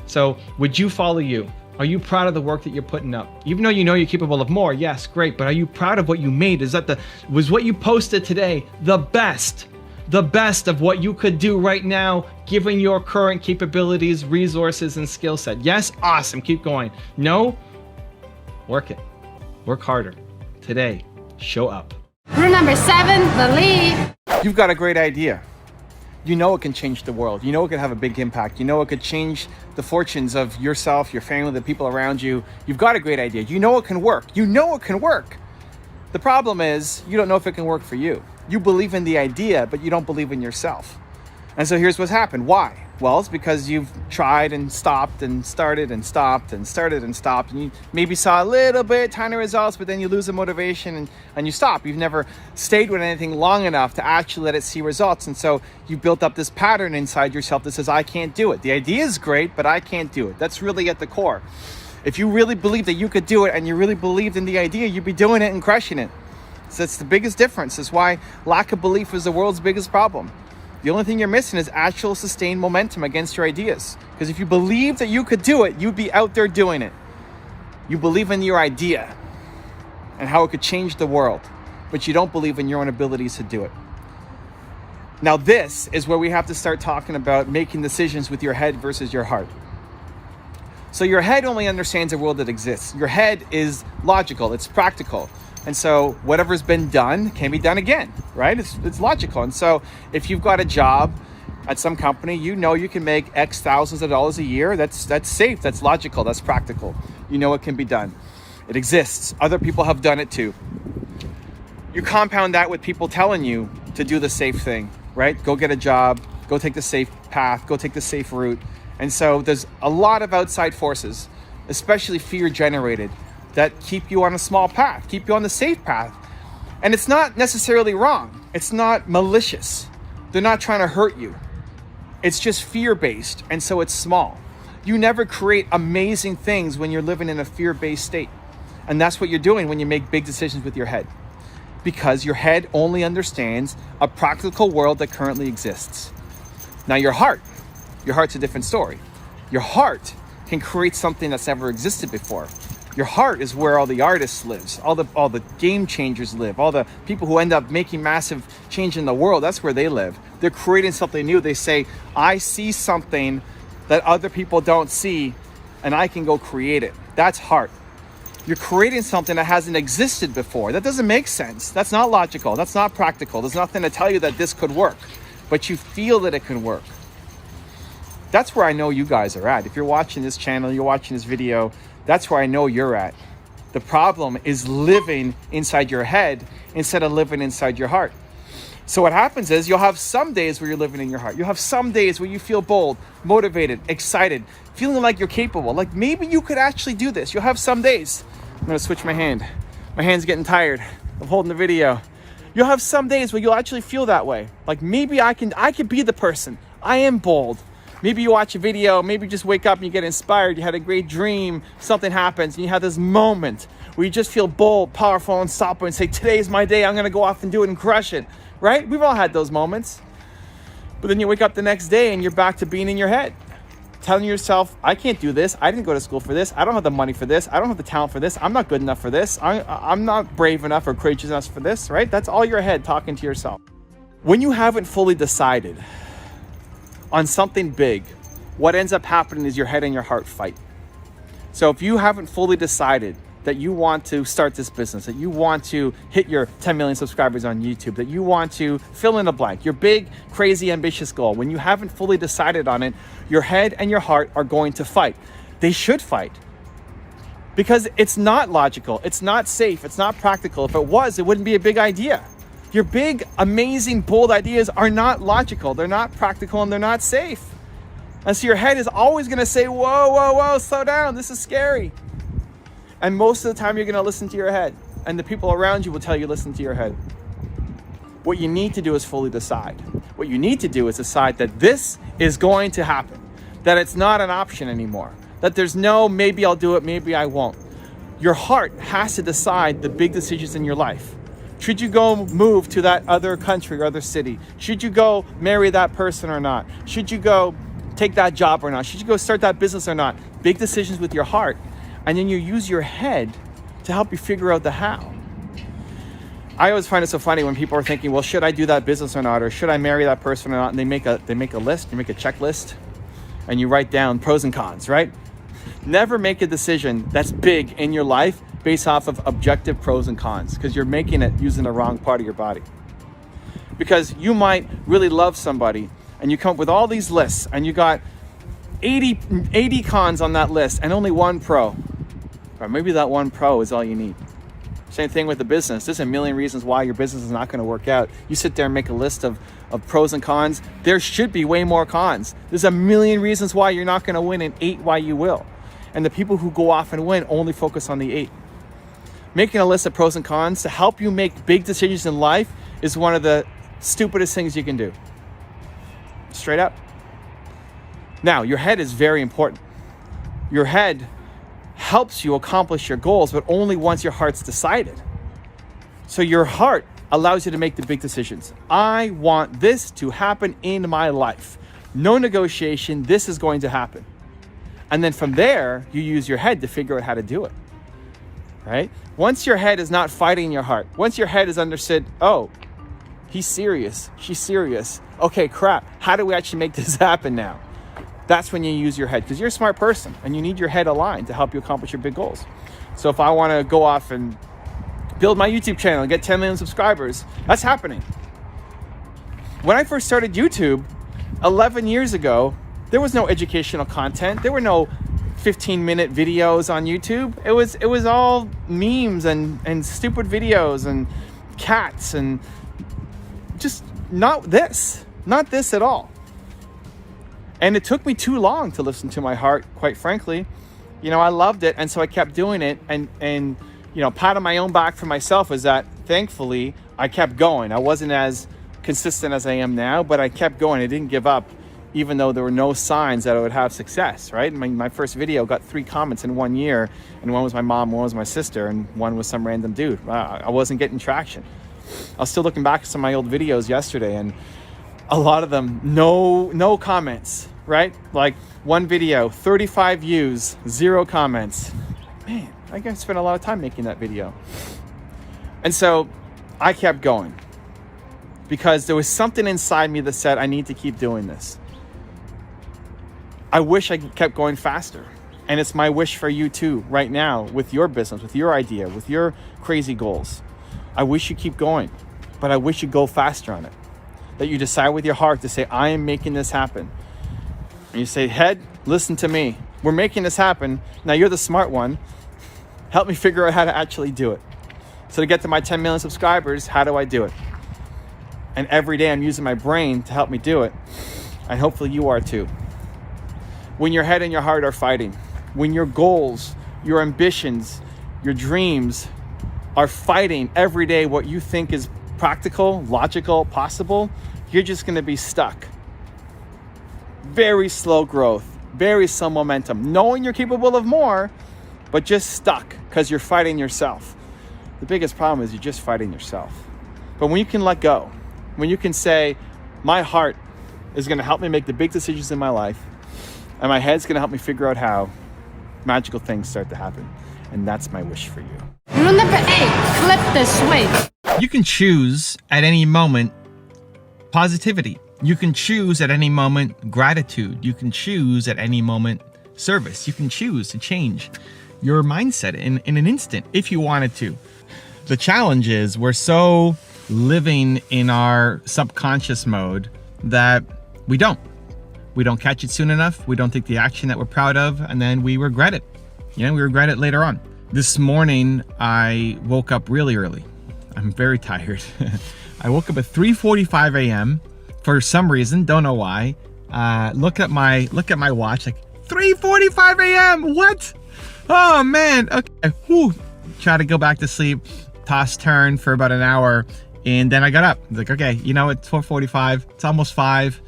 So would you follow you? Are you proud of the work that you're putting up? Even though you know you're capable of more, yes, great, but are you proud of what you made? Was what you posted today the best of what you could do right now, given your current capabilities, resources, and skill set? Yes, awesome, keep going. No, work it, work harder. Today, show up. Rule number 7, believe. You've got a great idea. You know it can change the world. You know it could have a big impact. You know it could change the fortunes of yourself, your family, the people around you. You've got a great idea. You know it can work. You know it can work. The problem is you don't know if it can work for you. You believe in the idea, but you don't believe in yourself. And so here's what's happened. Why? Well, it's because you've tried and stopped and started and stopped and started and stopped. And you maybe saw a little bit, tiny results, but then you lose the motivation and you stop. You've never stayed with anything long enough to actually let it see results. And so you built up this pattern inside yourself that says, I can't do it. The idea is great, but I can't do it. That's really at the core. If you really believe that you could do it and you really believed in the idea, you'd be doing it and crushing it. So that's the biggest difference. That's why lack of belief is the world's biggest problem. The only thing you're missing is actual sustained momentum against your ideas. Because if you believe that you could do it, you'd be out there doing it. You believe in your idea and how it could change the world, but you don't believe in your own abilities to do it. Now, this is where we have to start talking about making decisions with your head versus your heart. So your head only understands a world that exists. Your head is logical, it's practical. And so whatever's been done can be done again, right? It's logical. And so if you've got a job at some company, you know you can make X thousands of dollars a year. That's safe, that's logical, that's practical. You know it can be done. It exists. Other people have done it too. You compound that with people telling you to do the safe thing, right? Go get a job, go take the safe path, go take the safe route. And so there's a lot of outside forces, especially fear generated, that keep you on a small path, keep you on the safe path. And it's not necessarily wrong. It's not malicious. They're not trying to hurt you. It's just fear-based, and so it's small. You never create amazing things when you're living in a fear-based state. And that's what you're doing when you make big decisions with your head. Because your head only understands a practical world that currently exists. Now your heart's a different story. Your heart can create something that's never existed before. Your heart is where all the artists live, all the game changers live, all the people who end up making massive change in the world, that's where they live. They're creating something new. They say, I see something that other people don't see, and I can go create it. That's heart. You're creating something that hasn't existed before. That doesn't make sense. That's not logical. That's not practical. There's nothing to tell you that this could work, but you feel that it can work. That's where I know you guys are at. If you're watching this channel, you're watching this video, That's where I know you're at. The problem is living inside your head instead of living inside your heart. So what happens is you'll have some days where you're living in your heart. You'll have some days where you feel bold, motivated, excited, feeling like you're capable. Like maybe you could actually do this. You'll have some days. I'm gonna switch my hand. My hand's getting tired of holding the video. You'll have some days where you'll actually feel that way. Like maybe I could be the person. I am bold. Maybe you watch a video, maybe you just wake up and you get inspired, you had a great dream, something happens, and you have this moment where you just feel bold, powerful, unstoppable, and say, today's my day, I'm gonna go off and do it and crush it, right? We've all had those moments. But then you wake up the next day and you're back to being in your head, telling yourself, I can't do this, I didn't go to school for this, I don't have the money for this, I don't have the talent for this, I'm not good enough for this, I'm not brave enough or courageous enough for this, right? That's all your head talking to yourself. When you haven't fully decided on something big, what ends up happening is your head and your heart fight. So if you haven't fully decided that you want to start this business, that you want to hit your 10 million subscribers on YouTube, that you want to fill in a blank, your big, crazy, ambitious goal, when you haven't fully decided on it, your head and your heart are going to fight. They should fight. Because it's not logical, it's not safe, it's not practical. If it was, it wouldn't be a big idea. Your big, amazing, bold ideas are not logical, they're not practical, and they're not safe. And so your head is always gonna say, whoa, whoa, whoa, slow down, this is scary. And most of the time you're gonna listen to your head, and the people around you will tell you listen to your head. What you need to do is fully decide. What you need to do is decide that this is going to happen, that it's not an option anymore, that there's no maybe I'll do it, maybe I won't. Your heart has to decide the big decisions in your life. Should you go move to that other country or other city? Should you go marry that person or not? Should you go take that job or not? Should you go start that business or not? Big decisions with your heart. And then you use your head to help you figure out the how. I always find it so funny when people are thinking, well, should I do that business or not? Or should I marry that person or not? And they make a list, you make a checklist, and you write down pros and cons, right? Never make a decision that's big in your life based off of objective pros and cons, because you're making it using the wrong part of your body. Because you might really love somebody and you come up with all these lists and you got 80 cons on that list and only one pro. Or maybe that one pro is all you need. Same thing with the business. There's a million reasons why your business is not going to work out. You sit there and make a list of pros and cons. There should be way more cons. There's a million reasons why you're not going to win and 8 why you will. And the people who go off and win only focus on the 8. Making a list of pros and cons to help you make big decisions in life is one of the stupidest things you can do. Straight up. Now, your head is very important. Your head helps you accomplish your goals, but only once your heart's decided. So your heart allows you to make the big decisions. I want this to happen in my life. No negotiation, this is going to happen. And then from there, you use your head to figure out how to do it. Right? Once your head is not fighting your heart, once your head has understood, oh, he's serious, she's serious. Okay, crap, how do we actually make this happen now? That's when you use your head, because you're a smart person and you need your head aligned to help you accomplish your big goals. So if I want to go off and build my YouTube channel and get 10 million subscribers, that's happening. When I first started YouTube 11 years ago, there was no educational content. There were no 15-minute videos on YouTube. It was all memes and stupid videos and cats and just not this at all. And it took me too long to listen to my heart, quite frankly. You know, I loved it, and so I kept doing it. And you know, pat on my own back for myself is that thankfully I kept going. I wasn't as consistent as I am now, but I kept going. I didn't give up, even though there were no signs that I would have success, right? My first video got 3 comments in 1 year, and one was my mom, one was my sister, and one was some random dude. I wasn't getting traction. I was still looking back at some of my old videos yesterday, and a lot of them, no comments, right? Like one video, 35 views, 0 comments. Man, I guess I spent a lot of time making that video. And so I kept going because there was something inside me that said, I need to keep doing this. I wish I kept going faster. And it's my wish for you too, right now, with your business, with your idea, with your crazy goals. I wish you keep going, but I wish you go faster on it. That you decide with your heart to say, I am making this happen. And you say, head, listen to me. We're making this happen. Now you're the smart one. Help me figure out how to actually do it. So to get to my 10 million subscribers, how do I do it? And every day I'm using my brain to help me do it. And hopefully you are too. When your head and your heart are fighting, when your goals, your ambitions, your dreams are fighting every day what you think is practical, logical, possible, you're just gonna be stuck. Very slow growth, very slow momentum, knowing you're capable of more, but just stuck because you're fighting yourself. The biggest problem is you're just fighting yourself. But when you can let go, when you can say, my heart is gonna help me make the big decisions in my life, and my head's gonna help me figure out how, magical things start to happen. And that's my wish for you. Rule number 8, flip the switch. You can choose at any moment positivity. You can choose at any moment gratitude. You can choose at any moment service. You can choose to change your mindset in an instant if you wanted to. The challenge is we're so living in our subconscious mode that we don't catch it soon enough. We don't take the action that we're proud of, and then we regret it. We regret it later on. This morning, I woke up really early. I'm very tired. I woke up at 3:45 a.m. for some reason, don't know why. Look at my watch, like 3:45 a.m. What? Oh man. Okay. Whew. Try to go back to sleep. Toss turn for about an hour, and then I got up. I was like, okay, it's 4:45. It's almost 5.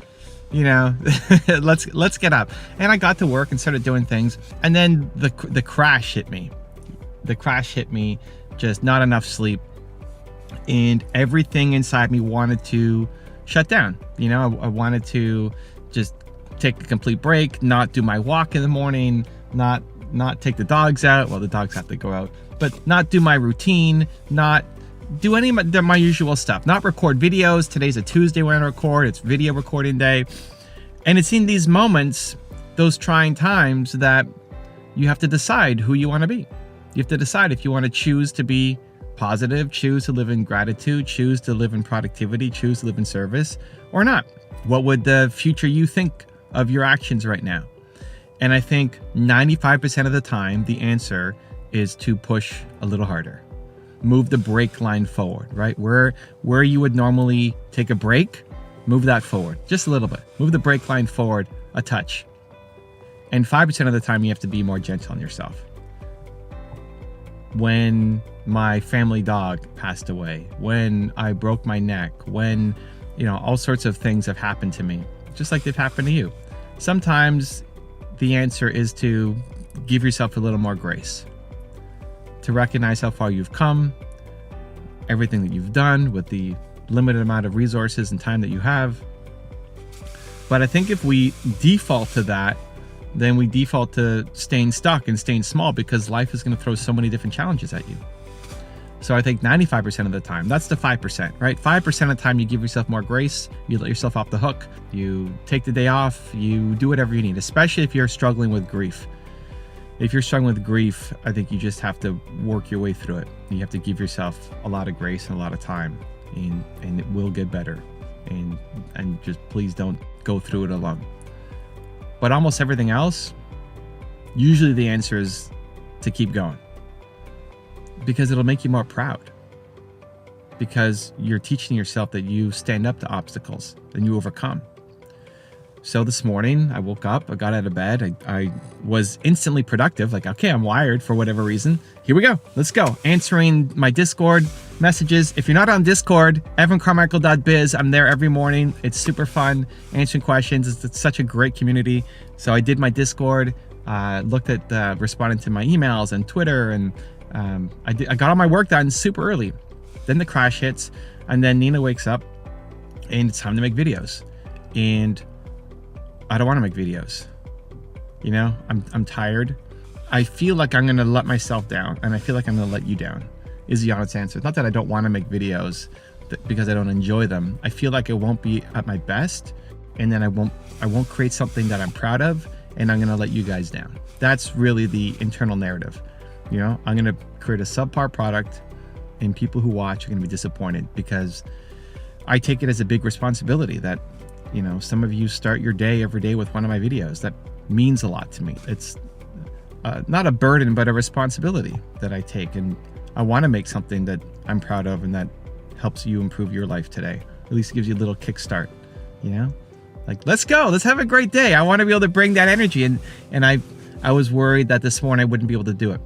Let's get up. And I got to work and started doing things. And then the crash hit me. The crash hit me, just not enough sleep. And everything inside me wanted to shut down. I wanted to just take a complete break, not do my walk in the morning, not take the dogs out. Well, the dogs have to go out, but not do my routine, not do any of my usual stuff, not record videos. Today's a Tuesday when I record, it's video recording day. And it's in these moments, those trying times, that you have to decide who you want to be. You have to decide if you want to choose to be positive, choose to live in gratitude, choose to live in productivity, choose to live in service, or not. What would the future you think of your actions right now? And I think 95% of the time, the answer is to push a little harder. Move the brake line forward, right? Where you would normally take a break, move that forward just a little bit. Move the brake line forward a touch. And 5% of the time, you have to be more gentle on yourself. When my family dog passed away, when I broke my neck, when, all sorts of things have happened to me, just like they've happened to you. Sometimes the answer is to give yourself a little more grace, to recognize how far you've come, everything that you've done with the limited amount of resources and time that you have. But I think if we default to that, then we default to staying stuck and staying small, because life is going to throw so many different challenges at you. So I think 95% of the time, that's the 5%, right? 5% of the time you give yourself more grace, you let yourself off the hook, you take the day off, you do whatever you need, especially if you're struggling with grief. If you're struggling with grief, I think you just have to work your way through it. You have to give yourself a lot of grace and a lot of time, and it will get better. And just please don't go through it alone. But almost everything else, usually the answer is to keep going, because it'll make you more proud, because you're teaching yourself that you stand up to obstacles and you overcome. So this morning I woke up, I got out of bed, I was instantly productive, like, okay, I'm wired for whatever reason. Here we go, let's go. Answering my Discord messages. If you're not on Discord, evancarmichael.biz, I'm there every morning. It's super fun, answering questions. It's such a great community. So I did my Discord, looked at responding to my emails and Twitter, and I got all my work done super early. Then the crash hits, and then Nina wakes up, and it's time to make videos. And I don't want to make videos. I'm tired. I feel like I'm going to let myself down, and I feel like I'm going to let you down, is the honest answer. Not that I don't want to make videos because I don't enjoy them. I feel like I won't be at my best, and then I won't create something that I'm proud of, and I'm going to let you guys down. That's really the internal narrative. I'm going to create a subpar product, and people who watch are going to be disappointed, because I take it as a big responsibility that, some of you start your day every day with one of my videos. That means a lot to me. It's not a burden, but a responsibility that I take. And I want to make something that I'm proud of and that helps you improve your life today. At least it gives you a little kickstart, you know? Like, let's go, let's have a great day. I want to be able to bring that energy. And I was worried that this morning I wouldn't be able to do it.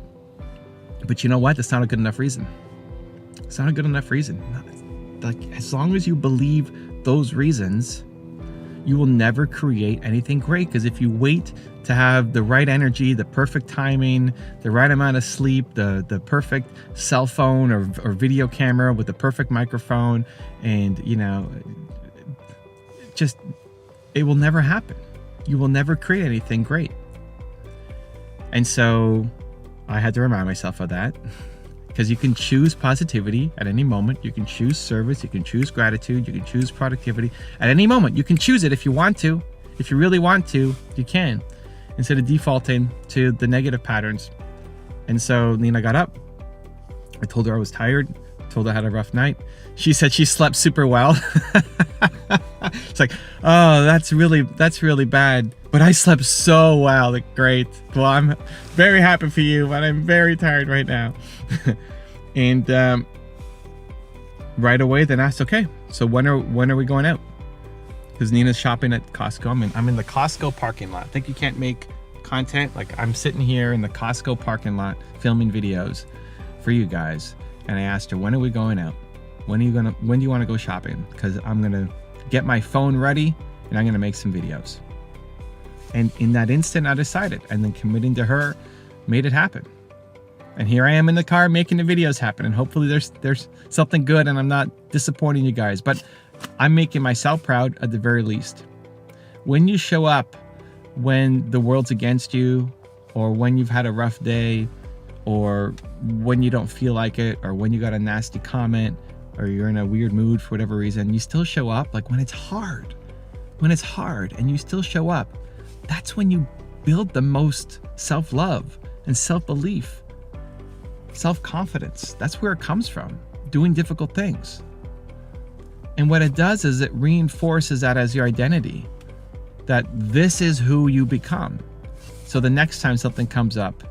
But you know what? That's not a good enough reason. It's not a good enough reason. Like, as long as you believe those reasons, you will never create anything great. Because if you wait to have the right energy, the perfect timing, the right amount of sleep, the perfect cell phone or video camera with the perfect microphone, and just, it will never happen. You will never create anything great. And so I had to remind myself of that, because you can choose positivity at any moment. You can choose service. You can choose gratitude. You can choose productivity at any moment. You can choose it if you want to. If you really want to, you can, instead of defaulting to the negative patterns. And so Nina got up. I told her I was tired. Told her I had a rough night. She said she slept super well. It's like, oh, that's really bad. But I slept so well. Like, great. Well, I'm very happy for you, but I'm very tired right now. And right away, then asked, okay, so when are we going out? Because Nina's shopping at Costco. I'm in the Costco parking lot. I think you can't make content. Like, I'm sitting here in the Costco parking lot filming videos for you guys. And I asked her, when are we going out? When do you want to go shopping? Because I'm gonna get my phone ready and I'm gonna make some videos. And in that instant, I decided, and then committing to her made it happen. And here I am in the car making the videos happen. And hopefully there's something good and I'm not disappointing you guys, but I'm making myself proud at the very least. When you show up when the world's against you, or when you've had a rough day, or when you don't feel like it, or when you got a nasty comment, or you're in a weird mood for whatever reason, you still show up. Like, when it's hard and you still show up, that's when you build the most self-love and self-belief, self-confidence. That's where it comes from, doing difficult things. And what it does is it reinforces that as your identity, that this is who you become. So the next time something comes up,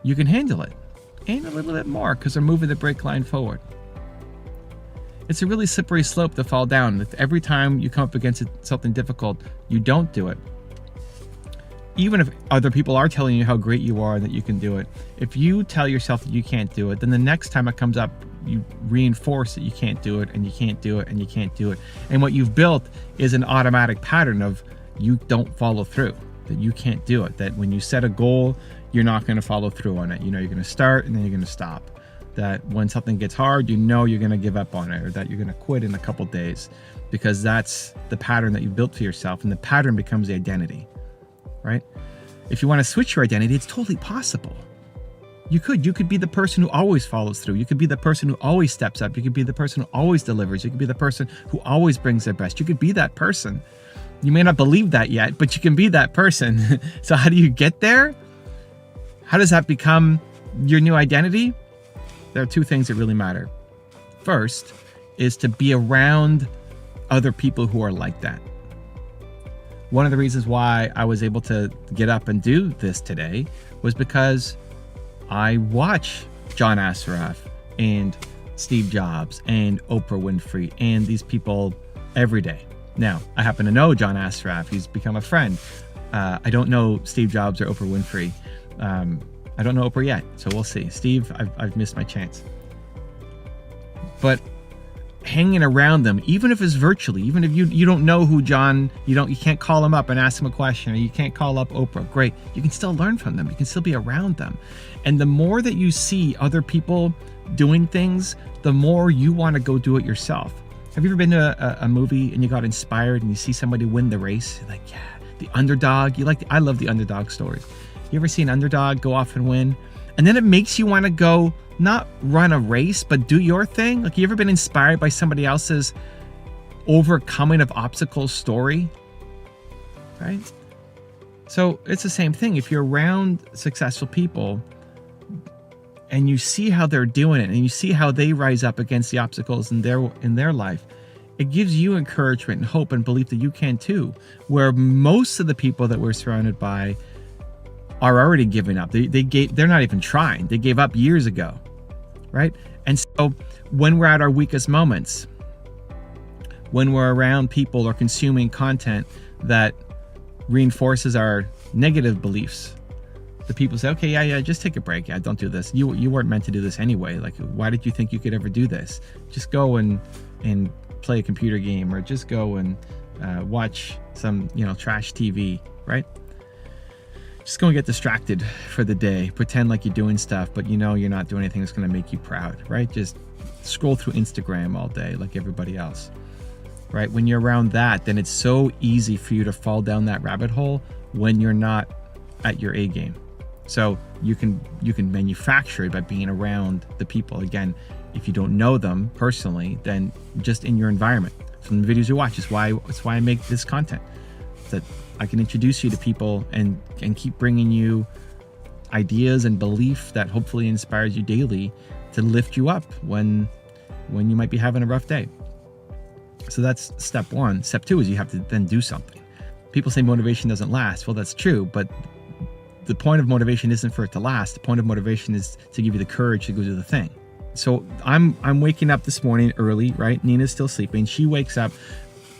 you can handle it, and a little bit more, because they're moving the brake line forward. It's a really slippery slope to fall down. If every time you come up against something difficult, you don't do it. Even if other people are telling you how great you are and that you can do it, if you tell yourself that you can't do it, then the next time it comes up, you reinforce that you can't do it, and you can't do it, and you can't do it. And what you've built is an automatic pattern of you don't follow through, that you can't do it, that when you set a goal, you're not going to follow through on it. You know, you're going to start and then you're going to stop. That when something gets hard, you know you're going to give up on it, or that you're going to quit in a couple days, because that's the pattern that you built for yourself, and the pattern becomes the identity, right? If you want to switch your identity, it's totally possible. You could be the person who always follows through. You could be the person who always steps up. You could be the person who always delivers. You could be the person who always brings their best. You could be that person. You may not believe that yet, but you can be that person. So how do you get there? How does that become your new identity? There are two things that really matter. First is to be around other people who are like that. One of the reasons why I was able to get up and do this today was because I watch John Assaraf and Steve Jobs and Oprah Winfrey and these people every day. Now, I happen to know John Assaraf. He's become a friend. I don't know Steve Jobs or Oprah Winfrey. I don't know Oprah yet, so we'll see. Steve, I've missed my chance. But hanging around them, even if it's virtually, even if you don't know who John, you can't call him up and ask him a question, or you can't call up Oprah, great. You can still learn from them. You can still be around them. And the more that you see other people doing things, the more you want to go do it yourself. Have you ever been to a movie and you got inspired and you see somebody win the race? You're like, yeah, the underdog. I love the underdog stories. You ever see an underdog go off and win? And then it makes you want to go, not run a race, but do your thing. Like, you ever been inspired by somebody else's overcoming of obstacles story? Right? So it's the same thing. If you're around successful people and you see how they're doing it, and you see how they rise up against the obstacles in their life, it gives you encouragement and hope and belief that you can too. Where most of the people that we're surrounded by are already giving up. They're not even trying. They gave up years ago, right? And so when we're at our weakest moments, when we're around people or consuming content that reinforces our negative beliefs, the people say, okay, yeah, just take a break. Yeah, don't do this. You weren't meant to do this anyway. Like, why did you think you could ever do this? Just go and play a computer game, or just go and watch some, trash TV, right? Just go and get distracted for the day. Pretend like you're doing stuff, but you're not doing anything that's going to make you proud, right? Just scroll through Instagram all day like everybody else, right? When you're around that, then it's so easy for you to fall down that rabbit hole when you're not at your A game. So you can manufacture it by being around the people. Again, if you don't know them personally, then just in your environment, from the videos you watch. It's why I make this content, that I can introduce you to people and keep bringing you ideas and belief that hopefully inspires you daily to lift you up when you might be having a rough day. So that's step one. Step two is you have to then do something. People say motivation doesn't last. Well, that's true, but the point of motivation isn't for it to last. The point of motivation is to give you the courage to go do the thing. So I'm waking up this morning early, right? Nina's still sleeping. She wakes up.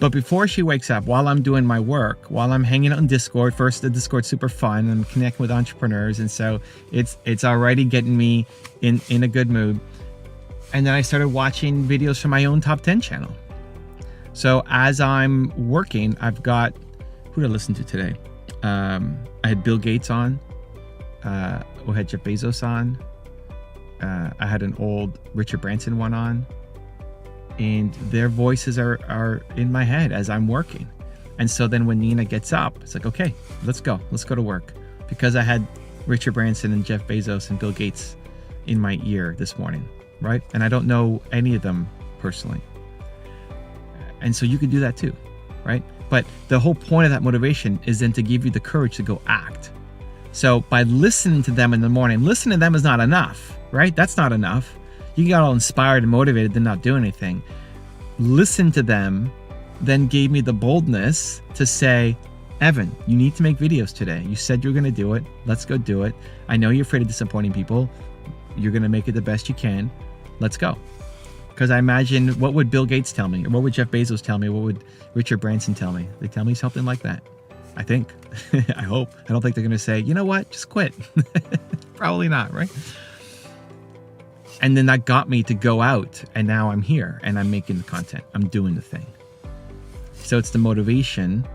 But before she wakes up, while I'm doing my work, while I'm hanging out in Discord, first the Discord's super fun. I'm connecting with entrepreneurs. And so it's already getting me in a good mood. And then I started watching videos from my own top 10 channel. So as I'm working, I've got, who did I listen to today? I had Bill Gates on. We had Jeff Bezos on. I had an old Richard Branson one on. And their voices are in my head as I'm working. And so then when Nina gets up, it's like, okay, let's go to work. Because I had Richard Branson and Jeff Bezos and Bill Gates in my ear this morning, right? And I don't know any of them personally. And so you can do that too, right? But the whole point of that motivation is then to give you the courage to go act. So by listening to them in the morning, listening to them is not enough, right? That's not enough. You got all inspired and motivated to not do anything. Listen to them then gave me the boldness to say, Evan, you need to make videos today. You said you're going to do it. Let's go do it. I know you're afraid of disappointing people. You're going to make it the best you can. Let's go. Because I imagine, what would Bill Gates tell me? Or what would Jeff Bezos tell me? What would Richard Branson tell me? They tell me something like that. I think. I hope. I don't think they're going to say, you know what? Just quit. Probably not, right? And then that got me to go out. And now I'm here and I'm making the content. I'm doing the thing. So it's the motivation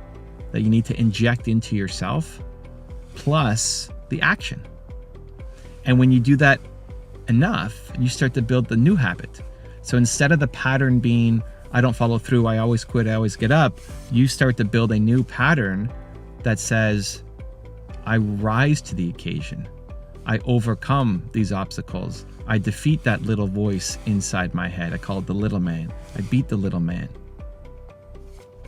that you need to inject into yourself plus the action. And when you do that enough, you start to build the new habit. So instead of the pattern being, I don't follow through, I always quit, I always get up, you start to build a new pattern that says, I rise to the occasion. I overcome these obstacles. I defeat that little voice inside my head. I call it the little man. I beat the little man.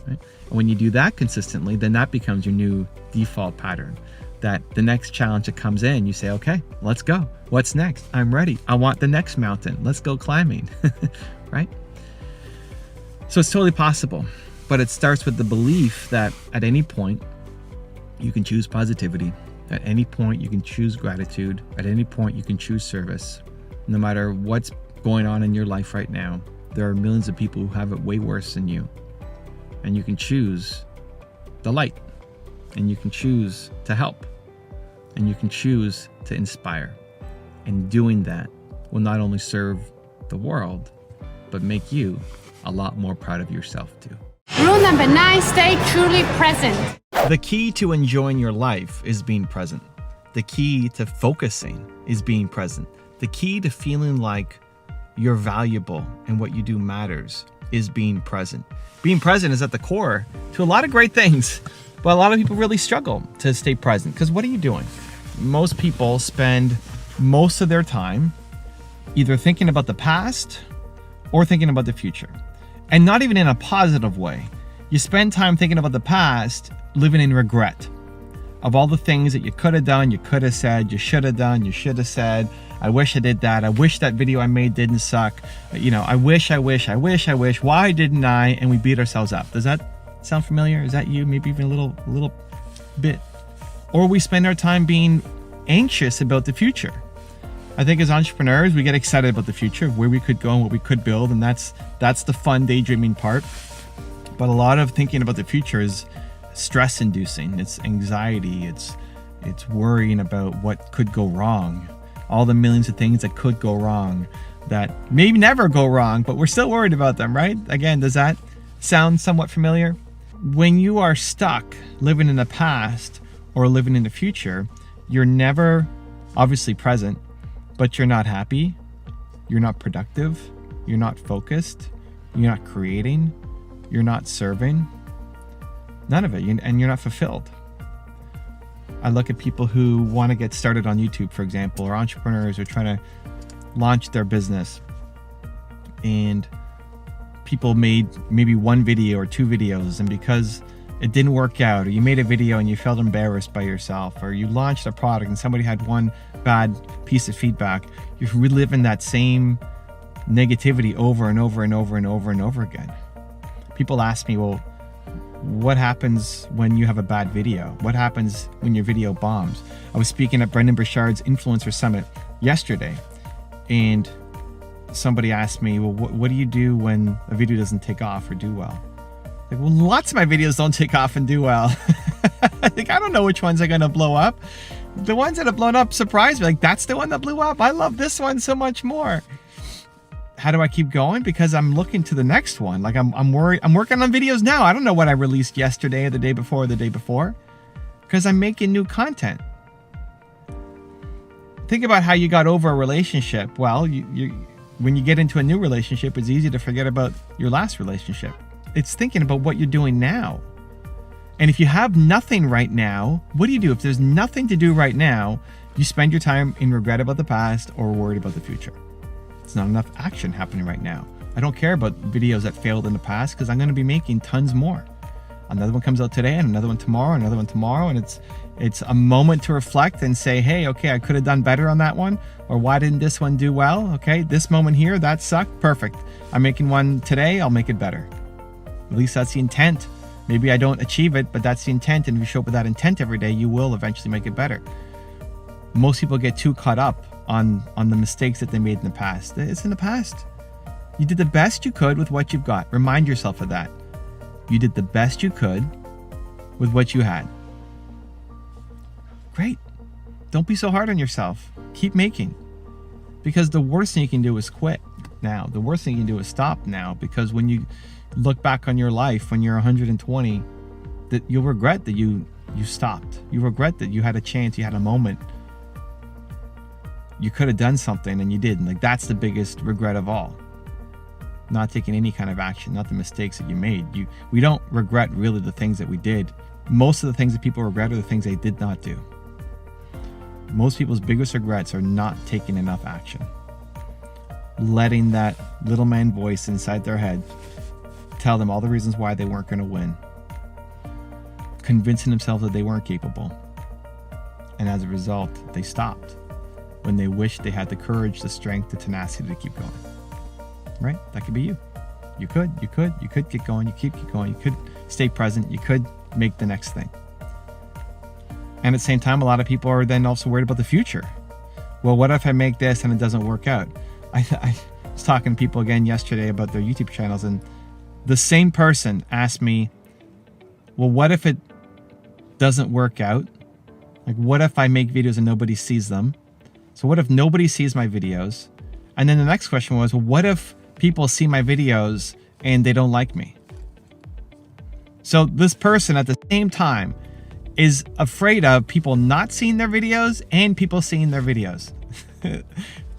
Right? And when you do that consistently, then that becomes your new default pattern. That the next challenge that comes in, you say, okay, let's go. What's next? I'm ready. I want the next mountain. Let's go climbing, right? So it's totally possible, but it starts with the belief that at any point you can choose positivity. At any point you can choose gratitude. At any point you can choose service. No matter what's going on in your life right now, there are millions of people who have it way worse than you. And you can choose the light, and you can choose to help, and you can choose to inspire. And doing that will not only serve the world, but make you a lot more proud of yourself too. Rule number 9, stay truly present. The key to enjoying your life is being present. The key to focusing is being present. The key to feeling like you're valuable and what you do matters is being present. Being present is at the core to a lot of great things, but a lot of people really struggle to stay present because what are you doing? Most people spend most of their time either thinking about the past or thinking about the future, and not even in a positive way. You spend time thinking about the past, living in regret of all the things that you could have done, you could have said, you should have done, you should have said. I wish I did that. I wish that video I made didn't suck. I wish. Why didn't I? And we beat ourselves up. Does that sound familiar? Is that you? Maybe even a little bit. or we spend our time being anxious about the future. I think as entrepreneurs, we get excited about the future, where we could go and what we could build, and that's the fun daydreaming part. But a lot of thinking about the future is stress-inducing. It's anxiety. It's worrying about what could go wrong, all the millions of things that could go wrong, that may never go wrong, but we're still worried about them, right? Again, does that sound somewhat familiar? When you are stuck living in the past or living in the future, you're never obviously present, but you're not happy, you're not productive, you're not focused, you're not creating, you're not serving, none of it, and you're not fulfilled. I look at people who want to get started on YouTube, for example, or entrepreneurs who are trying to launch their business, and people made maybe one video or two videos, and because it didn't work out, or you made a video and you felt embarrassed by yourself, or you launched a product and somebody had one bad piece of feedback, you're reliving that same negativity over and over and over and over and over again. People ask me, well, what happens when you have a bad video? What happens when your video bombs? I was speaking at Brendan Burchard's Influencer Summit yesterday, and somebody asked me, well, what do you do when a video doesn't take off or do well? Like, well, lots of my videos don't take off and do well. I don't know which ones are going to blow up. The ones that have blown up surprise me. Like, that's the one that blew up. I love this one so much more. How do I keep going? Because I'm looking to the next one. Like, I'm worried. I'm working on videos now. I don't know what I released yesterday or the day before or the day before, because I'm making new content. Think about how you got over a relationship. Well, when you get into a new relationship, it's easy to forget about your last relationship. It's thinking about what you're doing now. And if you have nothing right now, what do you do? If there's nothing to do right now, you spend your time in regret about the past or worried about the future. It's not enough action happening right now. I don't care about videos that failed in the past, because I'm going to be making tons more. Another one comes out today, and another one tomorrow, and it's a moment to reflect and say, hey, okay, I could have done better on that one, or why didn't this one do well? Okay, this moment here, that sucked, perfect. I'm making one today, I'll make it better. At least that's the intent. Maybe I don't achieve it, but that's the intent, and if you show up with that intent every day, you will eventually make it better. Most people get too caught up on the mistakes that they made in the past. It's in the past. You did the best you could with what you've got. Remind yourself of that. You did the best you could with what you had. Great. Don't be so hard on yourself. Keep making. Because the worst thing you can do is quit now. The worst thing you can do is stop now. Because when you look back on your life when you're 120, that you'll regret that you stopped. You regret that you had a chance, you had a moment. You could have done something and you didn't. Like, that's the biggest regret of all. Not taking any kind of action, not the mistakes that you made. We don't regret really the things that we did. Most of the things that people regret are the things they did not do. Most people's biggest regrets are not taking enough action. Letting that little man voice inside their head tell them all the reasons why they weren't going to win. Convincing themselves that they weren't capable. And as a result, they stopped when they wished they had the courage, the strength, the tenacity to keep going. Right? That could be you. You could get going. You keep going. You could stay present. You could make the next thing. And at the same time, a lot of people are then also worried about the future. Well, what if I make this and it doesn't work out? I was talking to people again yesterday about their YouTube channels, and the same person asked me, well, what if it doesn't work out? Like, what if I make videos and nobody sees them? So what if nobody sees my videos? And then the next question was, well, what if people see my videos and they don't like me? So this person at the same time is afraid of people not seeing their videos and people seeing their videos.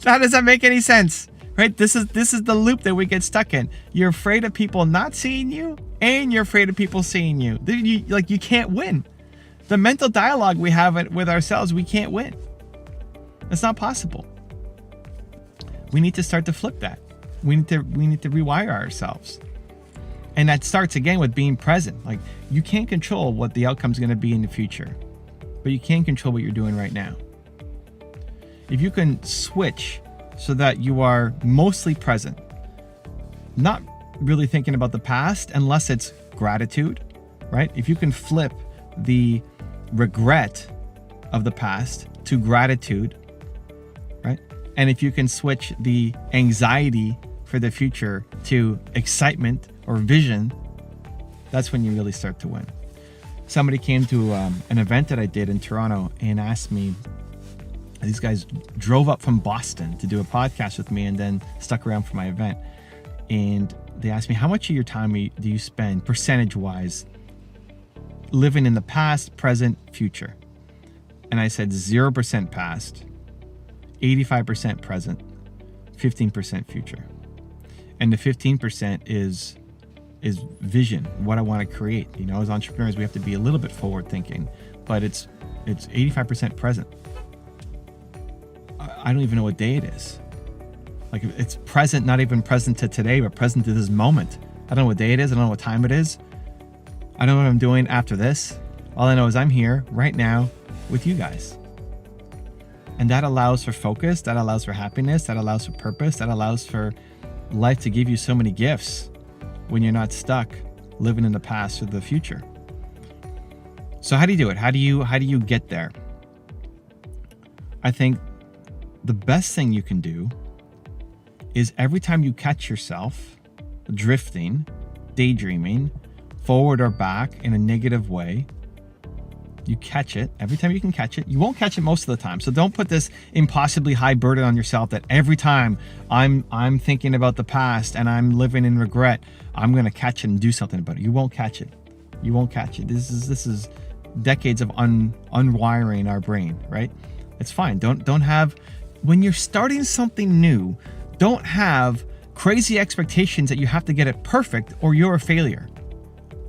How does that make any sense? Right? This is the loop that we get stuck in. You're afraid of people not seeing you, and you're afraid of people seeing you. You can't win. The mental dialogue we have with ourselves, we can't win. It's not possible. We need to start to flip that. We need to rewire ourselves. And that starts again with being present. Like, you can't control what the outcome is going to be in the future, but you can control what you're doing right now. If you can switch so that you are mostly present, not really thinking about the past unless it's gratitude, right? If you can flip the regret of the past to gratitude, right? And if you can switch the anxiety for the future to excitement or vision, that's when you really start to win. Somebody came to an event that I did in Toronto and asked me, these guys drove up from Boston to do a podcast with me and then stuck around for my event. And they asked me, how much of your time do you spend percentage-wise living in the past, present, future? And I said 0% past, 85% present, 15% future. And the 15% is vision, what I want to create. You know, as entrepreneurs, we have to be a little bit forward thinking, but it's 85% present. I don't even know what day it is. Like, it's present, not even present to today, but present to this moment. I don't know what day it is. I don't know what time it is. I don't know what I'm doing after this. All I know is I'm here right now with you guys. And that allows for focus. That allows for happiness. That allows for purpose. That allows for life to give you so many gifts when you're not stuck living in the past or the future. So how do you do it? How do you get there? I think the best thing you can do is every time you catch yourself drifting, daydreaming, forward or back in a negative way, you catch it. Every time you can catch it, you won't catch it most of the time. So don't put this impossibly high burden on yourself that every time I'm thinking about the past and I'm living in regret, I'm going to catch it and do something about it. You won't catch it. You won't catch it. This is decades of unwiring our brain, right? It's fine. Don't have, when you're starting something new, don't have crazy expectations that you have to get it perfect or you're a failure.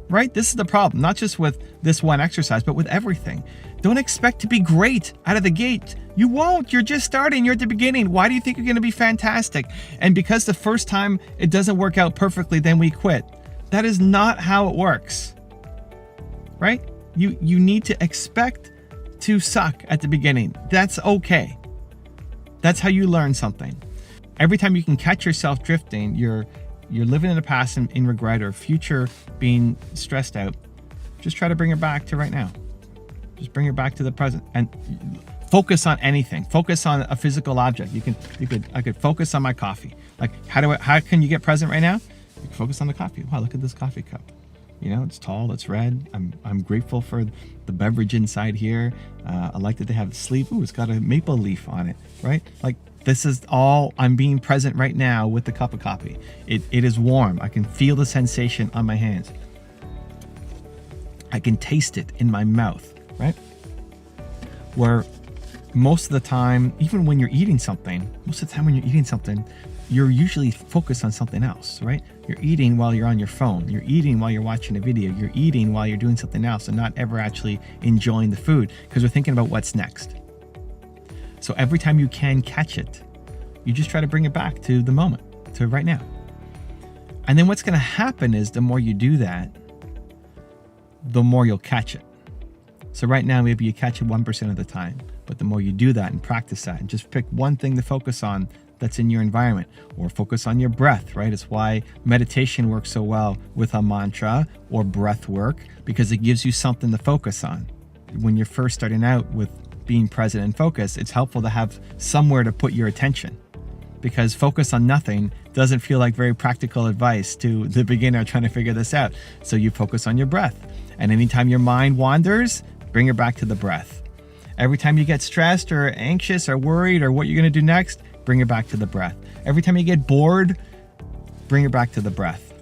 Right? This is the problem, not just with this one exercise, but with everything. Don't expect to be great out of the gate. You won't. You're just starting. You're at the beginning. Why do you think you're going to be fantastic? And because the first time it doesn't work out perfectly, then we quit. That is not how it works. Right? You need to expect to suck at the beginning. That's okay. That's how you learn something. Every time you can catch yourself drifting, you're living in the past in regret or future being stressed out, just try to bring it back to right now. Just bring it back to the present and focus on anything. Focus on a physical object. I could focus on my coffee. Like, how can you get present right now? You can focus on the coffee. Wow, look at this coffee cup. You know, it's tall, it's red. I'm grateful for the beverage inside here. I like that they have the sleeve. Ooh, it's got a maple leaf on it, right? Like, this is all, I'm being present right now with the cup of coffee. It is warm. I can feel the sensation on my hands. I can taste it in my mouth, right? Where most of the time, even when you're eating something, you're usually focused on something else, right? You're eating while you're on your phone. You're eating while you're watching a video. You're eating while you're doing something else and not ever actually enjoying the food because we're thinking about what's next. So every time you can catch it, you just try to bring it back to the moment, to right now. And then what's going to happen is the more you do that, the more you'll catch it. So right now, maybe you catch it 1% of the time, but the more you do that and practice that and just pick one thing to focus on that's in your environment, or focus on your breath, right? It's why meditation works so well with a mantra or breath work, because it gives you something to focus on. When you're first starting out with being present and focused, it's helpful to have somewhere to put your attention, because focus on nothing doesn't feel like very practical advice to the beginner trying to figure this out. So you focus on your breath. And anytime your mind wanders, bring it back to the breath. Every time you get stressed or anxious or worried or what you're going to do next, bring it back to the breath. Every time you get bored, bring it back to the breath,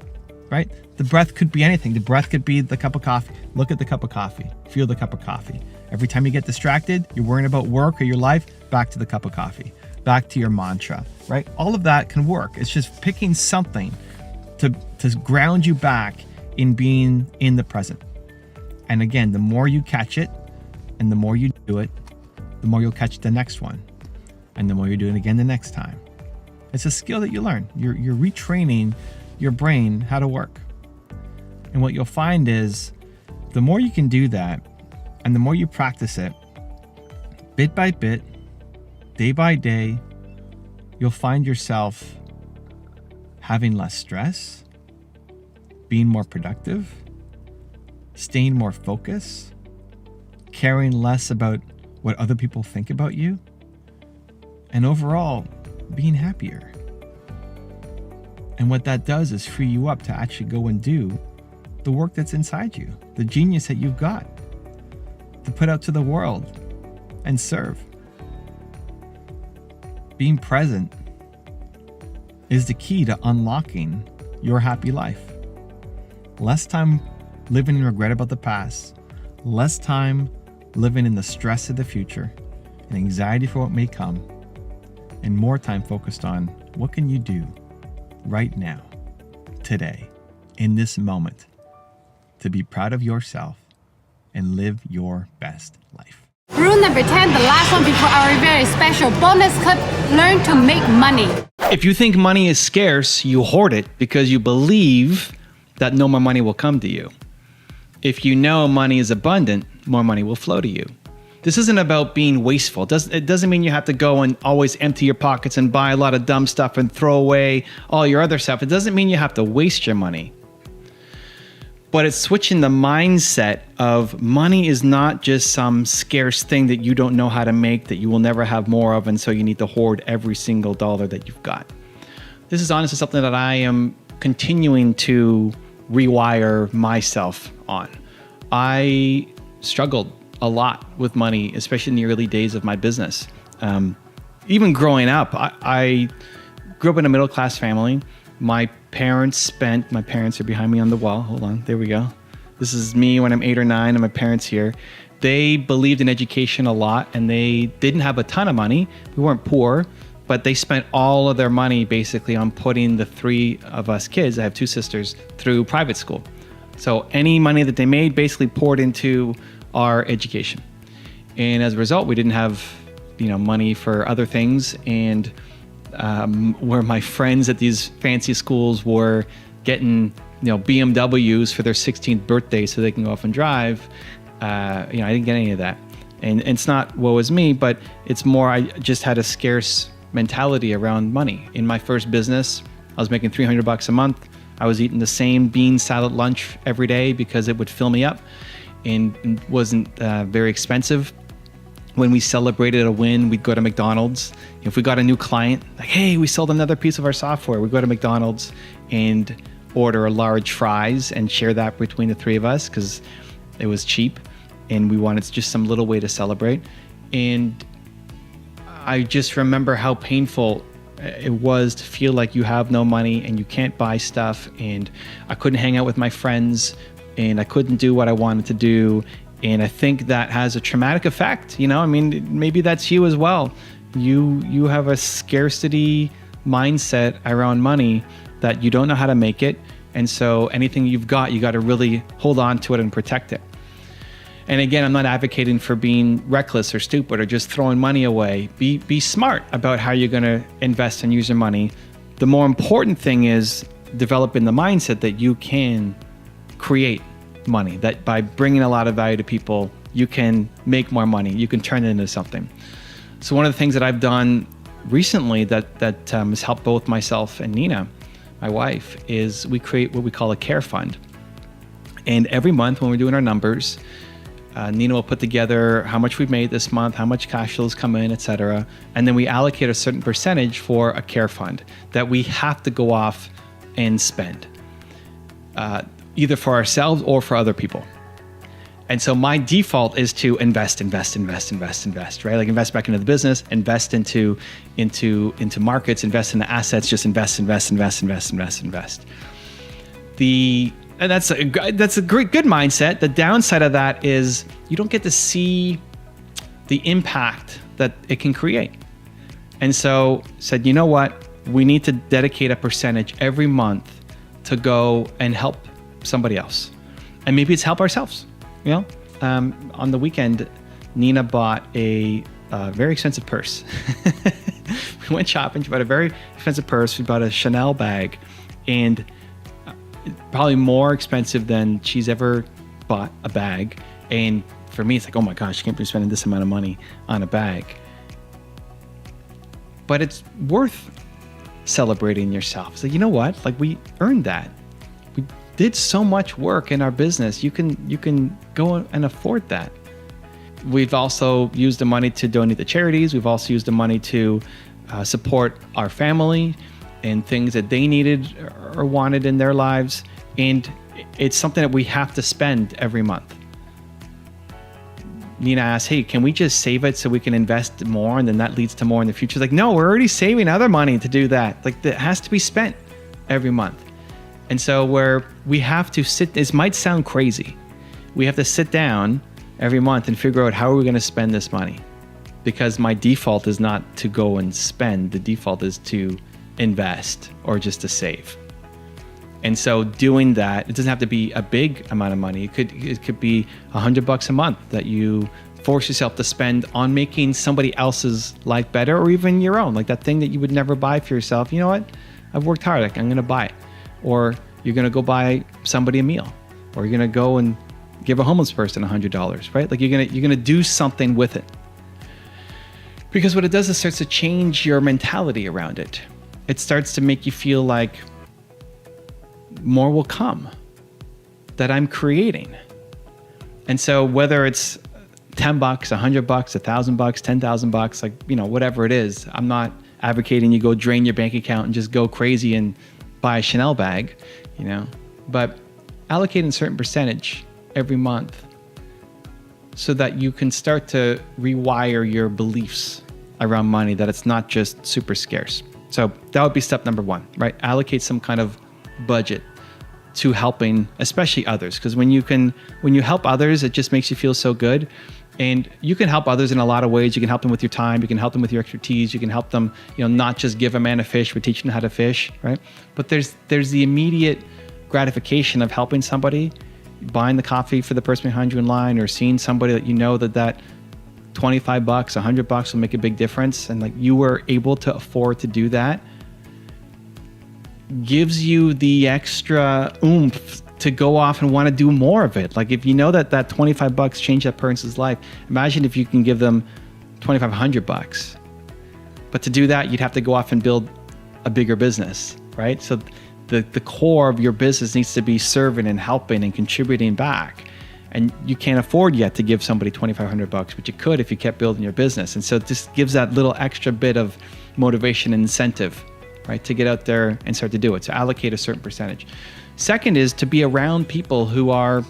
right? The breath could be anything. The breath could be the cup of coffee. Look at the cup of coffee. Feel the cup of coffee. Every time you get distracted, you're worrying about work or your life, back to the cup of coffee, back to your mantra, right? All of that can work. It's just picking something to ground you back in being in the present. And again, the more you catch it and the more you do it, the more you'll catch the next one. And the more you do it again the next time. It's a skill that you learn. You're retraining your brain how to work. And what you'll find is the more you can do that and the more you practice it, bit by bit, day by day, you'll find yourself having less stress, being more productive, staying more focused, caring less about what other people think about you, and overall being happier. And what that does is free you up to actually go and do the work that's inside you, the genius that you've got to put out to the world and serve. Being present is the key to unlocking your happy life. Less time living in regret about the past, less time living in the stress of the future and anxiety for what may come, and more time focused on what can you do right now, today, in this moment, to be proud of yourself and live your best life. Rule number 10, the last one before our very special bonus clip, learn to make money. If you think money is scarce, you hoard it because you believe that no more money will come to you. If you know money is abundant, more money will flow to you. This isn't about being wasteful. It doesn't mean you have to go and always empty your pockets and buy a lot of dumb stuff and throw away all your other stuff. It doesn't mean you have to waste your money. But it's switching the mindset of money is not just some scarce thing that you don't know how to make, that you will never have more of, and so you need to hoard every single dollar that you've got. This is honestly something that I am continuing to rewire myself on. I struggled a lot with money, especially in the early days of my business. Even growing up, I grew up in a middle-class family. My parents are behind me on the wall. Hold on, there we go. This is me when I'm 8 or 9 and my parents here. They believed in education a lot and they didn't have a ton of money. We weren't poor, but they spent all of their money basically on putting the 3 of us kids, I have 2 sisters, through private school. So any money that they made basically poured into our education. And as a result, we didn't have, money for other things. And where my friends at these fancy schools were getting, BMWs for their 16th birthday so they can go off and drive, I didn't get any of that. And it's not woe is me, but it's more I just had a scarce mentality around money. In my first business, I was making $300 a month. I was eating the same bean salad lunch every day because it would fill me up and wasn't very expensive. When we celebrated a win, we'd go to McDonald's. If we got a new client, like, hey, we sold another piece of our software, we'd go to McDonald's and order a large fries and share that between the 3 of us because it was cheap and we wanted just some little way to celebrate. And I just remember how painful it was to feel like you have no money and you can't buy stuff, and I couldn't hang out with my friends and I couldn't do what I wanted to do. And I think that has a traumatic effect. Maybe that's you as well. You have a scarcity mindset around money that you don't know how to make it. And so anything you've got, you got to really hold on to it and protect it. And again, I'm not advocating for being reckless or stupid or just throwing money away. Be smart about how you're going to invest and use your money. The more important thing is developing the mindset that you can create money, that by bringing a lot of value to people, you can make more money, you can turn it into something. So one of the things that I've done recently that has helped both myself and Nina, my wife, is we create what we call a care fund. And every month when we're doing our numbers, Nina will put together how much we've made this month, how much cash flows come in, etc. And then we allocate a certain percentage for a care fund that we have to go off and spend. Either for ourselves or for other people. And so my default is to invest, right? Like invest back into the business, invest into markets, invest in the assets, just invest. And that's a great, good mindset. The downside of that is you don't get to see the impact that it can create. And so said, you know what? We need to dedicate a percentage every month to go and help somebody else. And maybe it's help ourselves. On the weekend, Nina bought a very expensive purse. We went shopping. She bought a very expensive purse. We bought a Chanel bag, and probably more expensive than she's ever bought a bag. And for me, it's like, oh my gosh, I can't be spending this amount of money on a bag. But it's worth celebrating yourself. So you know what? Like, we earned that. We did so much work in our business. You can go and afford that. We've also used the money to donate to charities. We've also used the money to support our family and things that they needed or wanted in their lives. And it's something that we have to spend every month. Nina asked, hey, can we just save it so we can invest more and then that leads to more in the future? Like, no, we're already saving other money to do that. Like, that has to be spent every month. And so where we have to sit, this might sound crazy. We have to sit down every month and figure out how are we going to spend this money? Because my default is not to go and spend. The default is to invest or just to save. And so doing that, it doesn't have to be a big amount of money. It could be $100 a month that you force yourself to spend on making somebody else's life better, or even your own, like that thing that you would never buy for yourself. You know what? I've worked hard, like I'm going to buy it. Or you're going to go buy somebody a meal, or you're going to go and give a homeless person $100, right? Like you're going to do something with it. Because what it does is starts to change your mentality around it. It starts to make you feel like more will come that I'm creating. And so whether it's $10, $100, $1,000, $10,000, like, you know, whatever it is, I'm not advocating you go drain your bank account and just go crazy and buy a Chanel bag, you know, but allocating a certain percentage every month so that you can start to rewire your beliefs around money, that it's not just super scarce. So that would be step number one, right? Allocate some kind of budget to helping, especially others. Because when you help others, it just makes you feel so good. And you can help others in a lot of ways. You can help them with your time. You can help them with your expertise. You can help them, you know, not just give a man a fish, but teach them how to fish, right? But there's the immediate gratification of helping somebody, buying the coffee for the person behind you in line, or seeing somebody that you know that $25, $100 will make a big difference. And like you were able to afford to do that, gives you the extra oomph to go off and want to do more of it. Like if you know that $25 changed that person's life, imagine if you can give them $2,500. But to do that, you'd have to go off and build a bigger business, right? So the core of your business needs to be serving and helping and contributing back. And you can't afford yet to give somebody $2,500, but you could if you kept building your business. And so it just gives that little extra bit of motivation and incentive, right, to get out there and start to do it. So allocate a certain percentage. Second is to be around people who are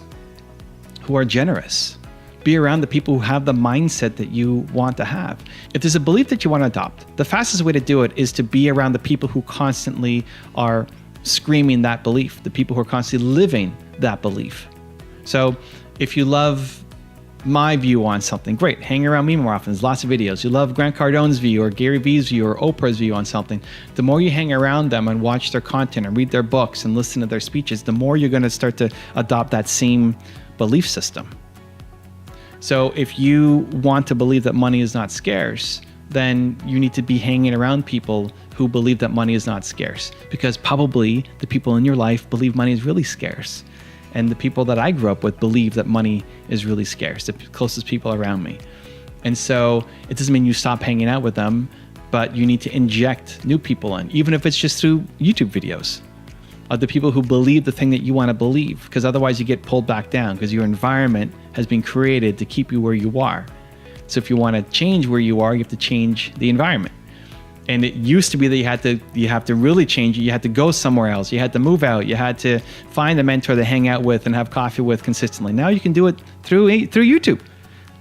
generous. Be around the people who have the mindset that you want to have. If there's a belief that you want to adopt, the fastest way to do it is to be around the people who constantly are screaming that belief, the people who are constantly living that belief. So if you love my view on something, great, hang around me more often. There's lots of videos. You love Grant Cardone's view or Gary Vee's view or Oprah's view on something. The more you hang around them and watch their content and read their books and listen to their speeches, the more you're going to start to adopt that same belief system. So if you want to believe that money is not scarce, then you need to be hanging around people who believe that money is not scarce, because probably the people in your life believe money is really scarce. And the people that I grew up with believe that money is really scarce, the closest people around me. And so it doesn't mean you stop hanging out with them, but you need to inject new people in, even if it's just through YouTube videos of the people who believe the thing that you want to believe, because otherwise you get pulled back down because your environment has been created to keep you where you are. So if you want to change where you are, you have to change the environment. And it used to be that you have to really change it. You had to go somewhere else. You had to move out. You had to find a mentor to hang out with and have coffee with consistently. Now you can do it through YouTube.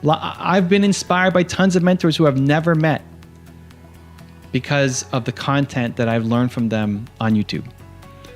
I've been inspired by tons of mentors who I've never met because of the content that I've learned from them on YouTube.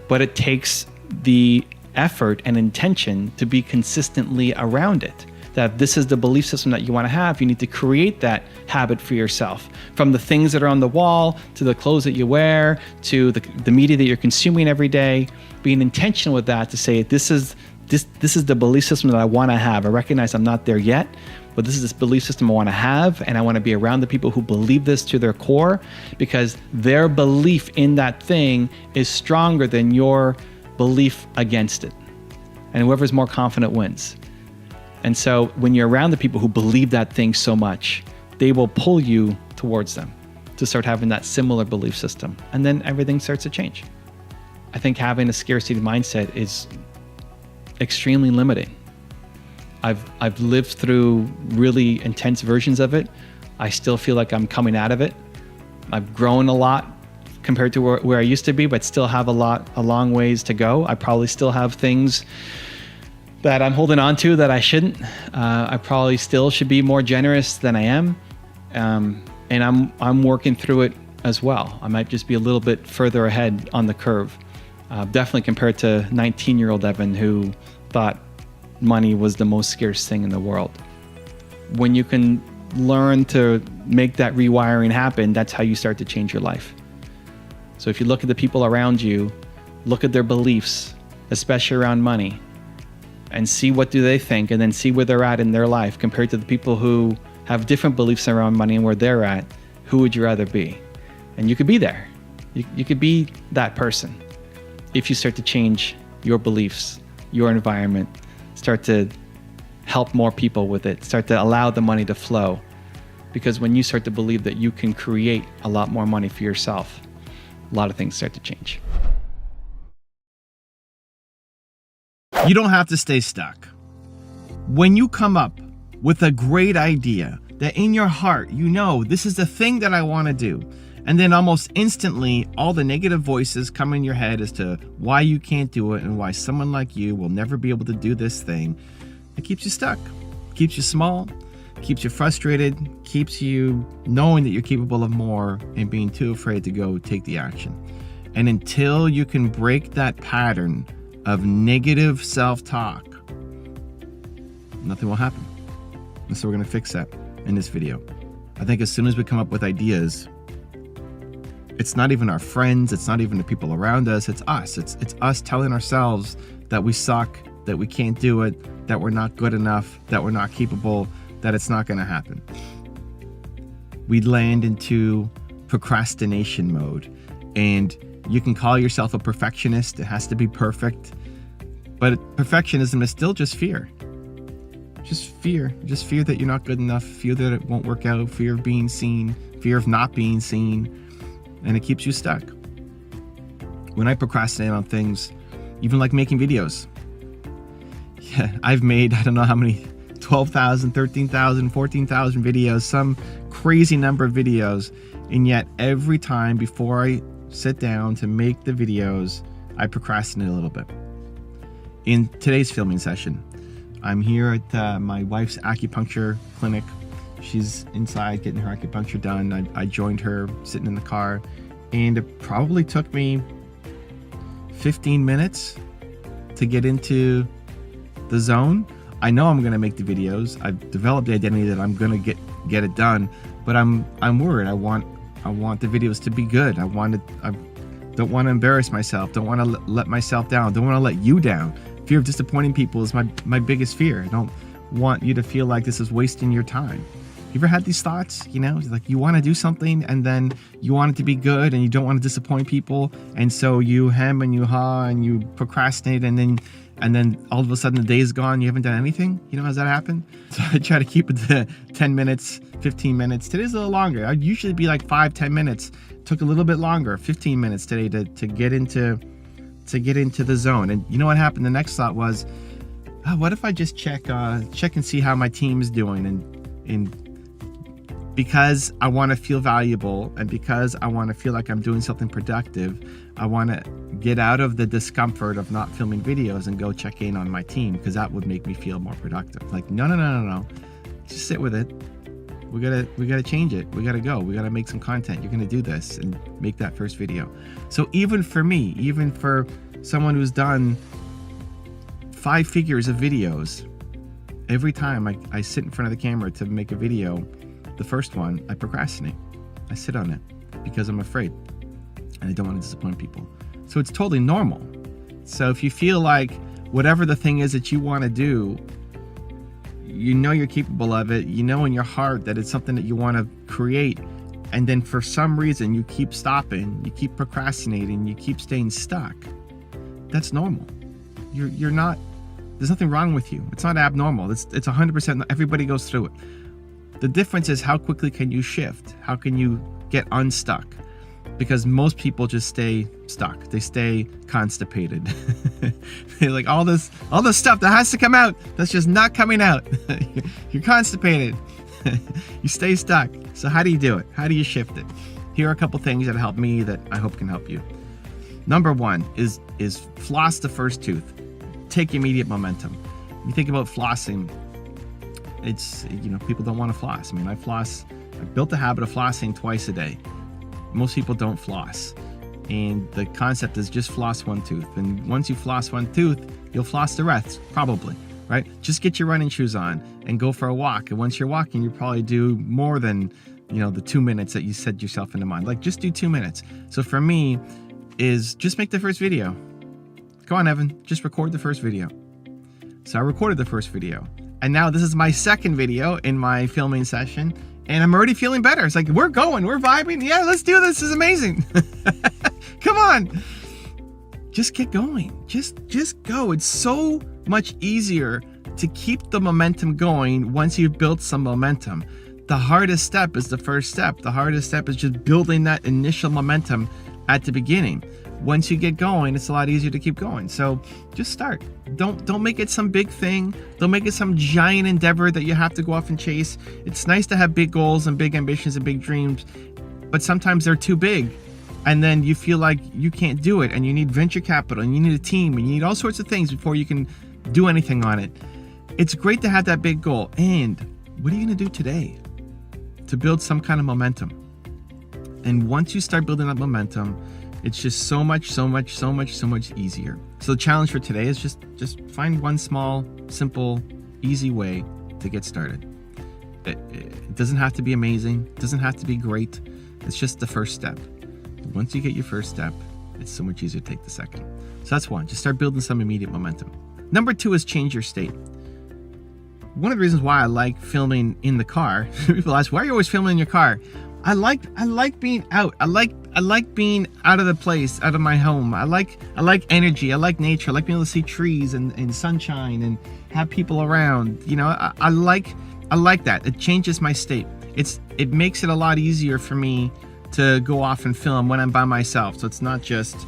But it takes the effort and intention to be consistently around it. That this is the belief system that you want to have, you need to create that habit for yourself. From the things that are on the wall, to the clothes that you wear, to the media that you're consuming every day, being intentional with that to say, this is the belief system that I want to have. I recognize I'm not there yet, but this is this belief system I want to have, and I want to be around the people who believe this to their core, because their belief in that thing is stronger than your belief against it. And whoever's more confident wins. And so when you're around the people who believe that thing so much, they will pull you towards them to start having that similar belief system. And then everything starts to change. I think having a scarcity mindset is extremely limiting. I've lived through really intense versions of it. I still feel like I'm coming out of it. I've grown a lot compared to where I used to be, but still have a long ways to go. I probably still have things that I'm holding on to that I shouldn't. I probably still should be more generous than I am. And I'm working through it as well. I might just be a little bit further ahead on the curve. Definitely compared to 19-year-old Evan, who thought money was the most scarce thing in the world. When you can learn to make that rewiring happen, that's how you start to change your life. So if you look at the people around you, look at their beliefs, especially around money, and see what do they think, and then see where they're at in their life compared to the people who have different beliefs around money and where they're at, who would you rather be? And you could be there. You could be that person if you start to change your beliefs, your environment, start to help more people with it, start to allow the money to flow. Because when you start to believe that you can create a lot more money for yourself, a lot of things start to change. You don't have to stay stuck. When you come up with a great idea that in your heart, you know, this is the thing that I want to do, and then almost instantly, all the negative voices come in your head as to why you can't do it and why someone like you will never be able to do this thing, it keeps you stuck, keeps you small, keeps you frustrated, keeps you knowing that you're capable of more and being too afraid to go take the action. And until you can break that pattern of negative self-talk, nothing will happen. And so we're going to fix that in this video. I think as soon as we come up with ideas, it's not even our friends, it's not even the people around us, it's us. It's us telling ourselves that we suck, that we can't do it, that we're not good enough, that we're not capable, that it's not going to happen. We land into procrastination mode, and you can call yourself a perfectionist. It has to be perfect, but perfectionism is still just fear. Just fear that you're not good enough, fear that it won't work out, fear of being seen, fear of not being seen, and it keeps you stuck. When I procrastinate on things, even like making videos, I've made, I don't know how many, 12,000, 13,000, 14,000 videos, some crazy number of videos, and yet every time before I sit down to make the videos, I procrastinate a little bit. In today's filming session, I'm here at my wife's acupuncture clinic. She's inside getting her acupuncture done. I joined her sitting in the car, and it probably took me 15 minutes to get into the zone. I know I'm gonna make the videos. I've developed the identity that I'm gonna get it done, but I'm worried. I want the videos to be good. I don't want to embarrass myself. Don't want to let myself down. Don't want to let you down. Fear of disappointing people is my biggest fear. I don't want you to feel like this is wasting your time. You ever had these thoughts? You know, like you want to do something and then you want it to be good and you don't want to disappoint people, and so you hem and you haw and you procrastinate, and then all of a sudden the day is gone. You haven't done anything. You know, has that happened? So I try to keep it to 10 minutes, 15 minutes. Today's a little longer. I'd usually be like 5-10 minutes. Took a little bit longer, 15 minutes today to get into the zone. And you know what happened? The next thought was, what if I just check and see how my team's doing, and because I want to feel valuable and because I want to feel like I'm doing something productive, I want to get out of the discomfort of not filming videos and go check in on my team, because that would make me feel more productive. Like, no. Just sit with it. We gotta change it. We gotta go. We gotta make some content. You're gonna do this and make that first video. So even for me, even for someone who's done 5 figures of videos, every time I sit in front of the camera to make a video, the first one, I procrastinate. I sit on it because I'm afraid and I don't want to disappoint people. So it's totally normal. So if you feel like whatever the thing is that you want to do, you know you're capable of it, you know in your heart that it's something that you want to create, and then for some reason you keep stopping, you keep procrastinating, you keep staying stuck, that's normal. You're not, there's nothing wrong with you. It's not abnormal. It's 100%, everybody goes through it. The difference is how quickly can you shift? How can you get unstuck? because most people just stay stuck. They stay constipated. They're like, all this stuff that has to come out, that's just not coming out. You're constipated. You stay stuck. So how do you do it? How do you shift it? Here are a couple things that help me that I hope can help you. Number one is floss the first tooth. Take immediate momentum. You think about flossing, it's, people don't want to floss. I mean, I've built the habit of flossing twice a day. Most people don't floss. And the concept is just floss one tooth. And once you floss one tooth, you'll floss the rest, probably, right? Just get your running shoes on and go for a walk. And once you're walking, you probably do more than, the 2 minutes that you set yourself into mind. Like, just do 2 minutes. So for me, is just make the first video. Go on, Evan, just record the first video. So I recorded the first video. And now this is my second video in my filming session. And I'm already feeling better. It's like, we're going, we're vibing. Yeah, let's do this. This is amazing. Come on. Just get going. Just go. It's so much easier to keep the momentum going once you've built some momentum. The hardest step is the first step. The hardest step is just building that initial momentum at the beginning. Once you get going, it's a lot easier to keep going. So just start. Don't make it some big thing. Don't make it some giant endeavor that you have to go off and chase. It's nice to have big goals and big ambitions and big dreams, but sometimes they're too big. And then you feel like you can't do it, and you need venture capital, and you need a team, and you need all sorts of things before you can do anything on it. It's great to have that big goal. And what are you going to do today to build some kind of momentum? And once you start building that momentum, it's just so much easier. So the challenge for today is just find one small, simple, easy way to get started. It doesn't have to be amazing. It doesn't have to be great. It's just the first step. Once you get your first step, it's so much easier to take the second. So that's one. Just start building some immediate momentum. Number two is change your state. One of the reasons why I like filming in the car, people ask, why are you always filming in your car? I like being out. I like being out of the place, out of my home. I like energy. I like nature. I like being able to see trees and sunshine and have people around. I like that. It changes my state. It makes it a lot easier for me to go off and film when I'm by myself. So it's not just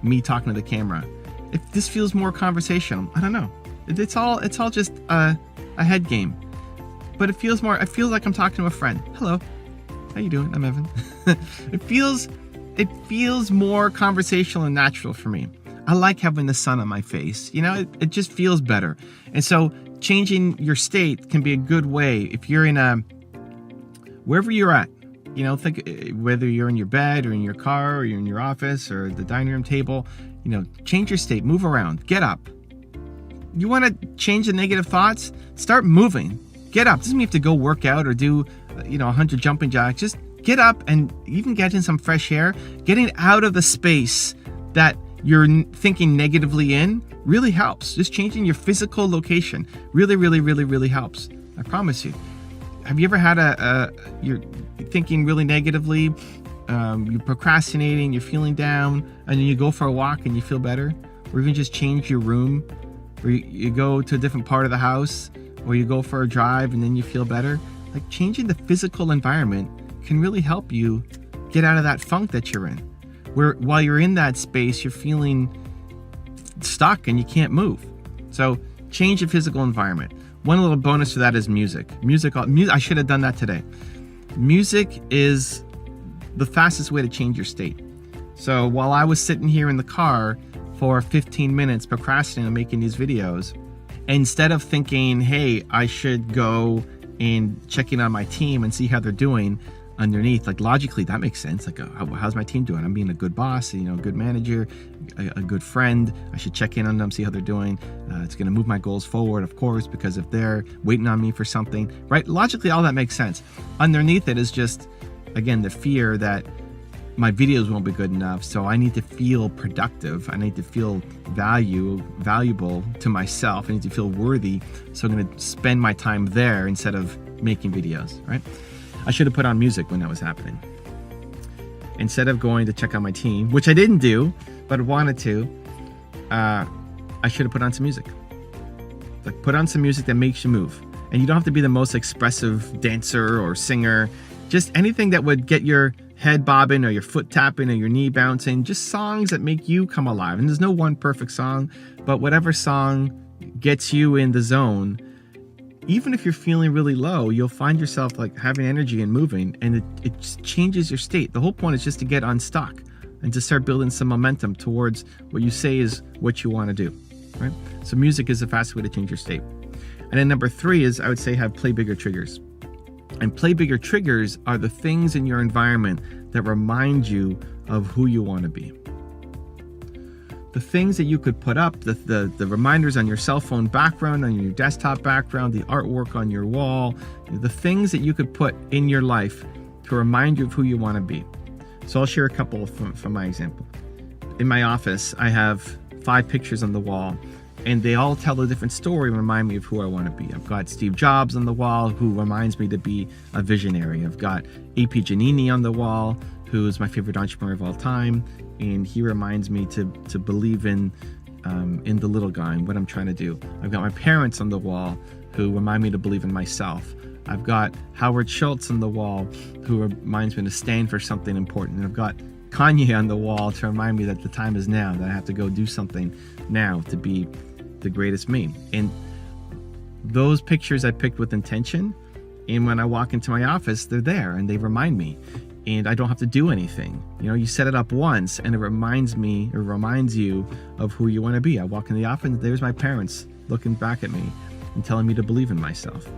me talking to the camera. If this feels more conversational, I don't know. It's all just a head game. But it feels like I'm talking to a friend. Hello, how you doing? I'm Evan. It feels more conversational and natural for me. I like having the sun on my face. It just feels better. And so changing your state can be a good way. If you're in wherever you're at, think whether you're in your bed or in your car or you're in your office or the dining room table, change your state, move around, get up. You want to change the negative thoughts? Start moving. Get up. Doesn't mean you have to go work out or do, 100 jumping jacks. Just get up and even get in some fresh air. Getting out of the space that you're thinking negatively in really helps. Just changing your physical location really helps. I promise you. Have you ever had you're thinking really negatively, you're procrastinating, you're feeling down, and then you go for a walk and you feel better? Or even just change your room, or you go to a different part of the house, or you go for a drive and then you feel better. Like, changing the physical environment can really help you get out of that funk that you're in, where while you're in that space, you're feeling stuck and you can't move. So change your physical environment. One little bonus to that is music. I should have done that today. Music is the fastest way to change your state. So while I was sitting here in the car for 15 minutes procrastinating on making these videos, instead of thinking, hey, I should go and check in on my team and see how they're doing underneath, like, logically that makes sense. Like, how's my team doing? I'm being a good boss, a good manager, a good friend. I should check in on them, see how they're doing. It's going to move my goals forward, of course, because if they're waiting on me for something, right? Logically, all that makes sense. Underneath it is just, again, the fear that my videos won't be good enough, so I need to feel productive. I need to feel valuable to myself. I need to feel worthy, so I'm going to spend my time there instead of making videos, right? I should have put on music when that was happening. Instead of going to check on my team, which I didn't do, but wanted to, I should have put on some music. Like, put on some music that makes you move. And you don't have to be the most expressive dancer or singer. Just anything that would get your head bobbing or your foot tapping or your knee bouncing, just songs that make you come alive. And there's no one perfect song, but whatever song gets you in the zone, even if you're feeling really low, you'll find yourself like having energy and moving, and it just changes your state. The whole point is just to get unstuck and to start building some momentum towards what you say is what you want to do, right? So music is the fastest way to change your state. And then number 3 is, I would say, have play bigger triggers. And play bigger triggers are the things in your environment that remind you of who you want to be. The things that you could put up, the reminders on your cell phone background, on your desktop background, the artwork on your wall, the things that you could put in your life to remind you of who you want to be. So I'll share a couple from my example. In my office, I have 5 pictures on the wall, and they all tell a different story and remind me of who I want to be. I've got Steve Jobs on the wall, who reminds me to be a visionary. I've got A.P. Giannini on the wall, who is my favorite entrepreneur of all time, and he reminds me to believe in the little guy and what I'm trying to do. I've got my parents on the wall, who remind me to believe in myself. I've got Howard Schultz on the wall, who reminds me to stand for something important. And I've got Kanye on the wall to remind me that the time is now, that I have to go do something now to be the greatest me. And those pictures I picked with intention, and when I walk into my office, they're there and they remind me, and I don't have to do anything. You know, you set it up once and it reminds you of who you want to be. I walk in the office and there's my parents looking back at me and telling me to believe in myself.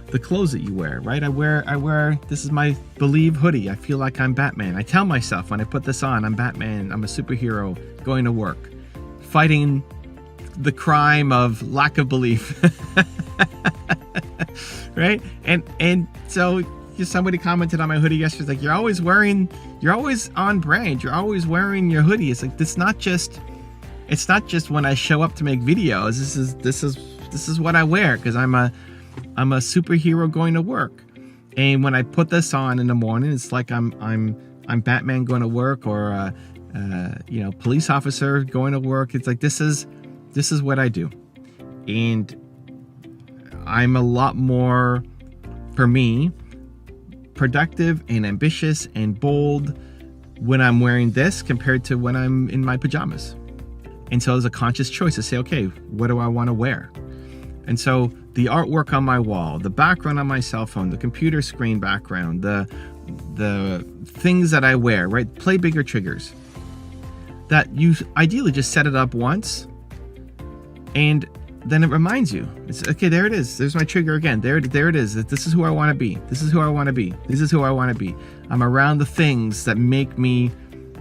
The clothes that you wear, right? I wear, this is my Believe hoodie. I feel like I'm Batman. I tell myself when I put this on, I'm Batman, I'm a superhero going to work, fighting the crime of lack of belief. Right? And so somebody commented on my hoodie yesterday, like, you're always on brand, you're always wearing your hoodie. It's like, it's not just when I show up to make videos. This is what I wear, because I'm a superhero going to work. And when I put this on in the morning, it's like I'm Batman going to work, or a police officer going to work. It's like, this is what I do. And I'm a lot more, for me, productive and ambitious and bold when I'm wearing this compared to when I'm in my pajamas. And so there's a conscious choice to say, okay, what do I want to wear? And so the artwork on my wall, the background on my cell phone, the computer screen background, the things that I wear, right? Play bigger triggers. That you ideally just set it up once, and then it reminds you. It's okay, there it is. There's my trigger again. There it is. This is who I want to be. This is who I want to be. This is who I want to be. I'm around the things that make me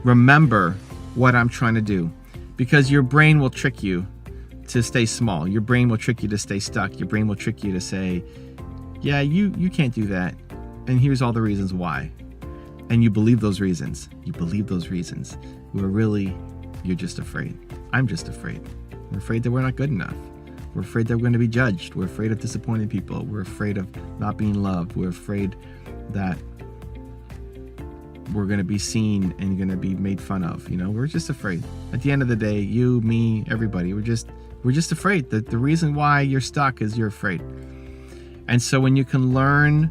remember what I'm trying to do. Because your brain will trick you to stay small. Your brain will trick you to stay stuck. Your brain will trick you to say, yeah, you can't do that. And here's all the reasons why. And you believe those reasons. You believe those reasons. Where really, you're just afraid. I'm just afraid. We're afraid that we're not good enough. We're afraid that we're going to be judged. We're afraid of disappointing people. We're afraid of not being loved. We're afraid that we're going to be seen and going to be made fun of. You know, we're just afraid. At the end of the day, you, me, everybody, we're just afraid. That the reason why you're stuck is you're afraid. And so when you can learn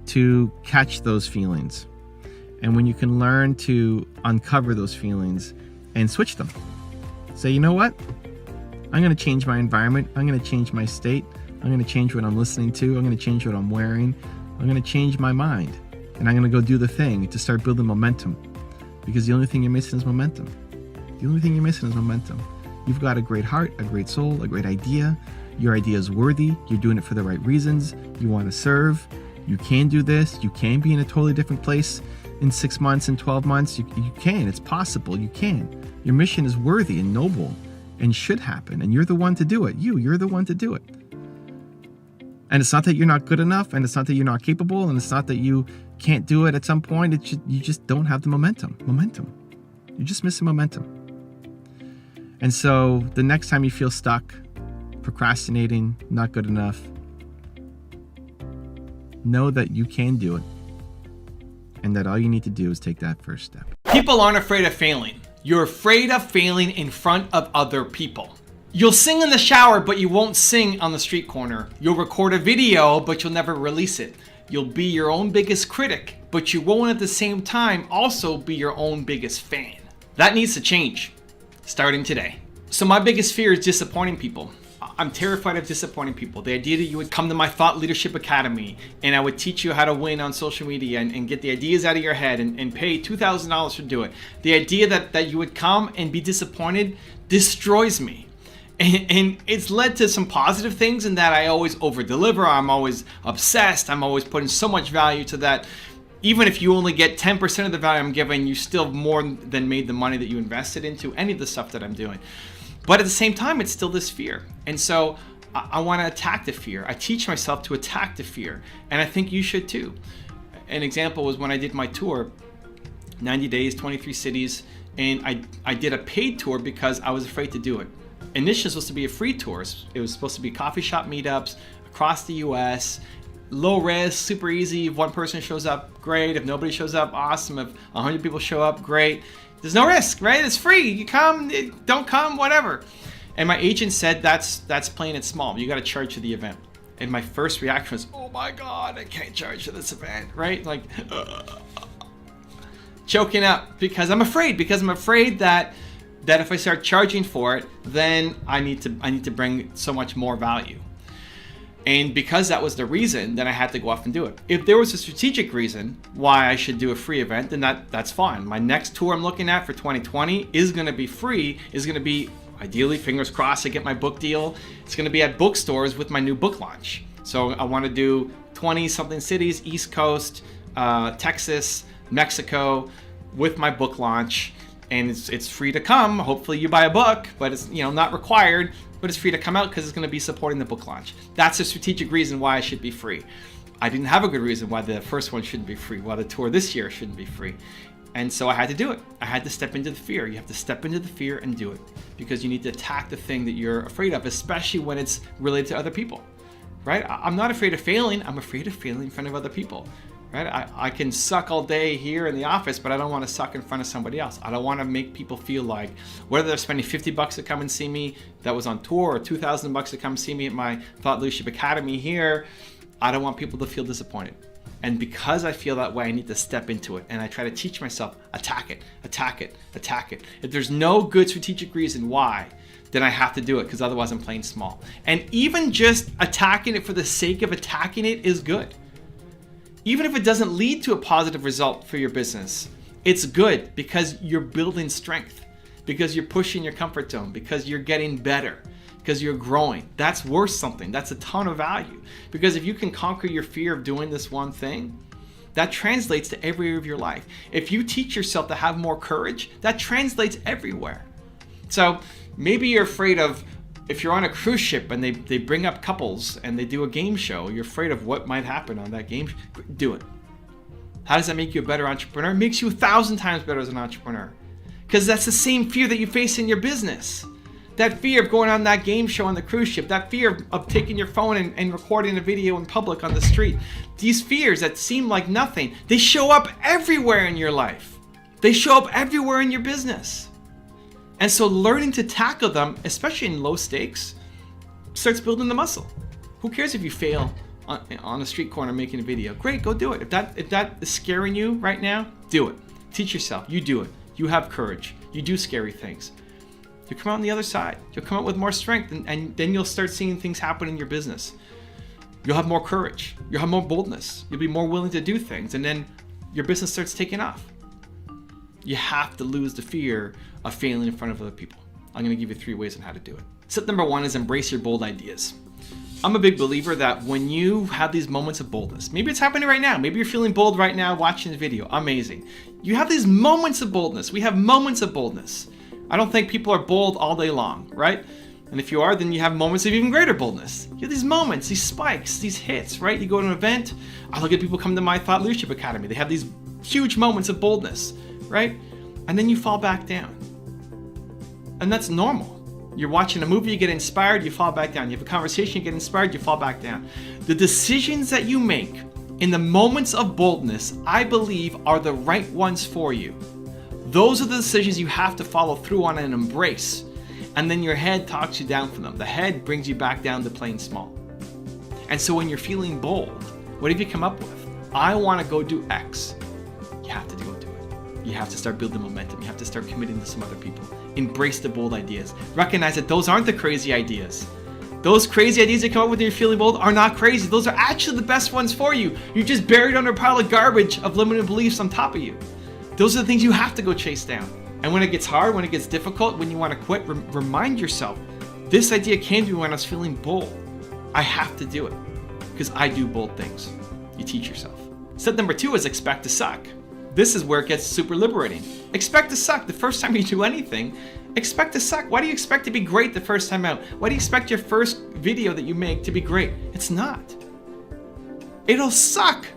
to catch those feelings, and when you can learn to uncover those feelings and switch them, say, you know what? I'm going to change my environment. I'm going to change my state. I'm going to change what I'm listening to. I'm going to change what I'm wearing. I'm going to change my mind. And I'm going to go do the thing to start building momentum. Because the only thing you're missing is momentum. The only thing you're missing is momentum. You've got a great heart, a great soul, a great idea. Your idea is worthy. You're doing it for the right reasons. You want to serve. You can do this. You can be in a totally different place in 6 months and 12 months. You can. It's possible. You can. Your mission is worthy and noble and should happen. And you're the one to do it. You're the one to do it. And it's not that you're not good enough, and it's not that you're not capable, and it's not that you can't do it at some point. You just don't have the momentum. You're just missing momentum. And so the next time you feel stuck, procrastinating, not good enough, know that you can do it, and that all you need to do is take that first step. People aren't afraid of failing. You're afraid of failing in front of other people. You'll sing in the shower, but you won't sing on the street corner. You'll record a video, but you'll never release it. You'll be your own biggest critic, but you won't at the same time also be your own biggest fan. That needs to change, starting today. So my biggest fear is disappointing people. I'm terrified of disappointing people. The idea that you would come to my Thought Leadership Academy and I would teach you how to win on social media and get the ideas out of your head and pay $2,000 to do it. The idea that you would come and be disappointed destroys me. And it's led to some positive things in that I always over-deliver. I'm always obsessed. I'm always putting so much value to that. Even if you only get 10% of the value I'm giving, you still more than made the money that you invested into any of the stuff that I'm doing. But at the same time, it's still this fear. And so I want to attack the fear. I teach myself to attack the fear. And I think you should too. An example was when I did my tour, 90 days, 23 cities, and I did a paid tour because I was afraid to do it. Initially, it was supposed to be a free tour. It was supposed to be coffee shop meetups across the US, low risk, super easy. If one person shows up, great. If nobody shows up, awesome. If 100 people show up, great. There's no risk, right? It's free. You come, don't come, whatever. And my agent said that's playing it small. You got to charge for the event. And my first reaction was, oh my God, I can't charge for this event, right? Like, choking up because I'm afraid that if I start charging for it, then I need to bring so much more value. And because that was the reason, then I had to go off and do it. If there was a strategic reason why I should do a free event, then that's fine. My next tour I'm looking at for 2020 is going to be free, is going to be, ideally, fingers crossed, I get my book deal. It's going to be at bookstores with my new book launch. So I want to do 20-something cities, East Coast, Texas, Mexico, with my book launch. And it's free to come. Hopefully you buy a book, but it's not required, but it's free to come out because it's going to be supporting the book launch. That's a strategic reason why I should be free. I didn't have a good reason why the first one shouldn't be free, why the tour this year shouldn't be free. And so I had to do it. I had to step into the fear. You have to step into the fear and do it because you need to attack the thing that you're afraid of, especially when it's related to other people, right? I'm not afraid of failing. I'm afraid of failing in front of other people. Right? I can suck all day here in the office, but I don't want to suck in front of somebody else. I don't want to make people feel like whether they're spending $50 to come and see me that was on tour or $2,000 to come see me at my Thought Leadership Academy here, I don't want people to feel disappointed. And because I feel that way, I need to step into it. And I try to teach myself, attack it, attack it, attack it. If there's no good strategic reason why, then I have to do it because otherwise I'm playing small. And even just attacking it for the sake of attacking it is good. Even if it doesn't lead to a positive result for your business, it's good because you're building strength, because you're pushing your comfort zone, because you're getting better, because you're growing. That's worth something. That's a ton of value. Because if you can conquer your fear of doing this one thing, that translates to every area of your life. If you teach yourself to have more courage, that translates everywhere. So maybe you're afraid of, if you're on a cruise ship and they bring up couples and they do a game show, you're afraid of what might happen on that game. Do it. How does that make you a better entrepreneur? It makes you 1,000 times better as an entrepreneur. Because that's the same fear that you face in your business. That fear of going on that game show on the cruise ship, that fear of taking your phone and recording a video in public on the street. These fears that seem like nothing, they show up everywhere in your life. They show up everywhere in your business. And so learning to tackle them, especially in low stakes, starts building the muscle. Who cares if you fail on a street corner making a video? Great, go do it. If that is scaring you right now, do it. Teach yourself. You do it. You have courage. You do scary things. You'll come out on the other side. You'll come out with more strength, and then you'll start seeing things happen in your business. You'll have more courage. You'll have more boldness. You'll be more willing to do things, and then your business starts taking off. You have to lose the fear of failing in front of other people. I'm going to give you 3 ways on how to do it. Step number 1 is embrace your bold ideas. I'm a big believer that when you have these moments of boldness, maybe it's happening right now, maybe you're feeling bold right now watching the video, amazing. You have these moments of boldness. We have moments of boldness. I don't think people are bold all day long, right? And if you are, then you have moments of even greater boldness. You have these moments, these spikes, these hits, right? You go to an event, I look at people come to my Thought Leadership Academy. They have these huge moments of boldness, right? And then you fall back down. And that's normal. You're watching a movie, you get inspired, you fall back down. You have a conversation, you get inspired, you fall back down. The decisions that you make in the moments of boldness, I believe, are the right ones for you. Those are the decisions you have to follow through on and embrace. And then your head talks you down from them. The head brings you back down to playing small. And so when you're feeling bold, What have you come up with? I want to go do X. You have to go do it. You have to start building momentum. You have to start committing to some other people. Embrace the bold ideas. Recognize that those aren't the crazy ideas. Those crazy ideas that come up with when you're feeling bold are not crazy. Those are actually the best ones for you. You're just buried under a pile of garbage of limited beliefs on top of you. Those are the things you have to go chase down. And when it gets hard, when it gets difficult, when you want to quit, remind yourself, this idea came to me when I was feeling bold. I have to do it because I do bold things. You teach yourself. Step number 2 is expect to suck. This is where it gets super liberating. Expect to suck. The first time you do anything, expect to suck. Why do you expect to be great the first time out? Why do you expect your first video that you make to be great? It's not. It'll suck.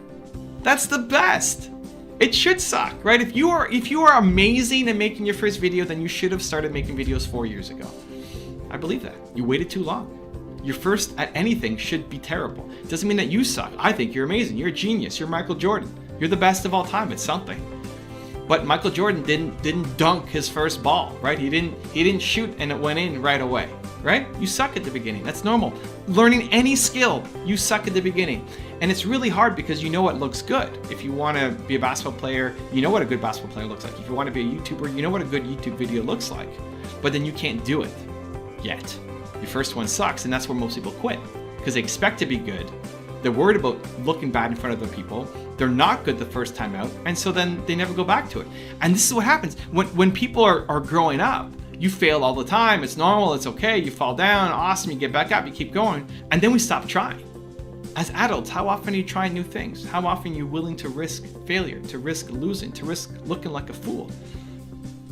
That's the best. It should suck, right? If you are amazing at making your first video, then you should have started making videos 4 years ago. I believe that. You waited too long. Your first at anything should be terrible. It doesn't mean that you suck. I think you're amazing. You're a genius. You're Michael Jordan. You're the best of all time at something. But Michael Jordan didn't dunk his first ball, right? He didn't shoot and it went in right away, right? You suck at the beginning. That's normal. Learning any skill, you suck at the beginning. And it's really hard because you know what looks good. If you want to be a basketball player, you know what a good basketball player looks like. If you want to be a YouTuber, you know what a good YouTube video looks like. But then you can't do it yet. Your first one sucks, and that's where most people quit because they expect to be good. They're worried about looking bad in front of other people. They're not good the first time out, and so then they never go back to it. And this is what happens when people are growing up. You fail all the time. It's normal. It's okay. You fall down. Awesome. You get back up. You keep going. And then we stop trying. As adults, how often are you trying new things? How often are you willing to risk failure, to risk losing, to risk looking like a fool?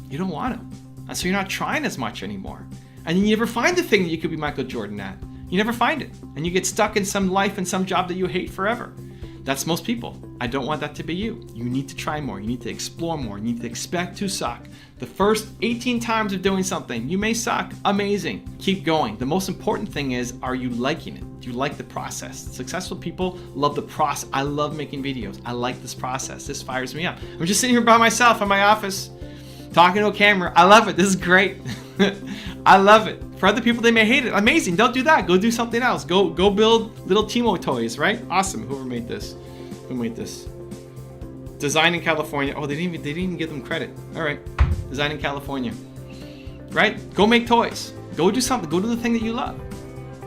You don't want to. And so you're not trying as much anymore. And you never find the thing that you could be Michael Jordan at. You never find it. And you get stuck in some life and some job that you hate forever. That's most people. I don't want that to be you. You need to try more. You need to explore more. You need to expect to suck. The first 18 times of doing something, you may suck. Amazing. Keep going. The most important thing is, are you liking it? Do you like the process? Successful people love the process. I love making videos. I like this process. This fires me up. I'm just sitting here by myself in my office, talking to a camera. I love it. This is great. I love it. For other people, they may hate it. Amazing. Don't do that. Go do something else. Go build little Timo toys, right? Awesome. Whoever made this. Who made this? Design in California. Oh, they didn't even give them credit. All right. Design in California. Right? Go make toys. Go do something. Go do the thing that you love.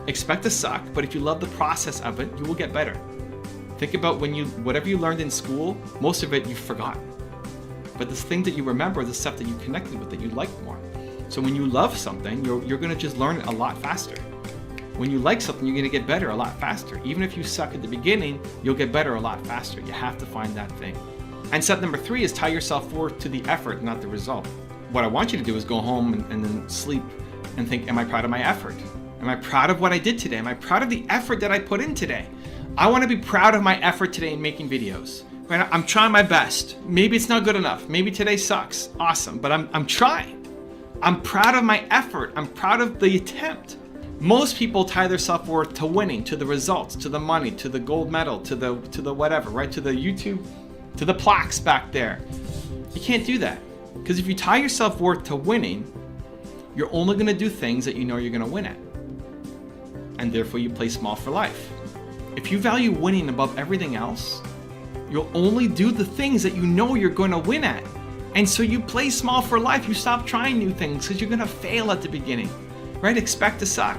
Expect to suck, but if you love the process of it, you will get better. Think about whatever you learned in school, most of it you've forgotten. But the thing that you remember is the stuff that you connected with, that you liked more. So when you love something, you're going to just learn it a lot faster. When you like something, you're going to get better a lot faster. Even if you suck at the beginning, you'll get better a lot faster. You have to find that thing. And step number 3 is tie your self-worth to the effort, not the result. What I want you to do is go home and then sleep and think, am I proud of my effort? Am I proud of what I did today? Am I proud of the effort that I put in today? I want to be proud of my effort today in making videos. Right? I'm trying my best. Maybe it's not good enough. Maybe today sucks. Awesome. But I'm trying. I'm proud of my effort. I'm proud of the attempt. Most people tie their self-worth to winning, to the results, to the money, to the gold medal, to the whatever, right? To the YouTube, to the plaques back there. You can't do that. Because if you tie your self-worth to winning, you're only going to do things that you know you're going to win at. And therefore you play small for life. If you value winning above everything else, you'll only do the things that you know you're going to win at. And so you play small for life. You stop trying new things because you're going to fail at the beginning, right? Expect to suck.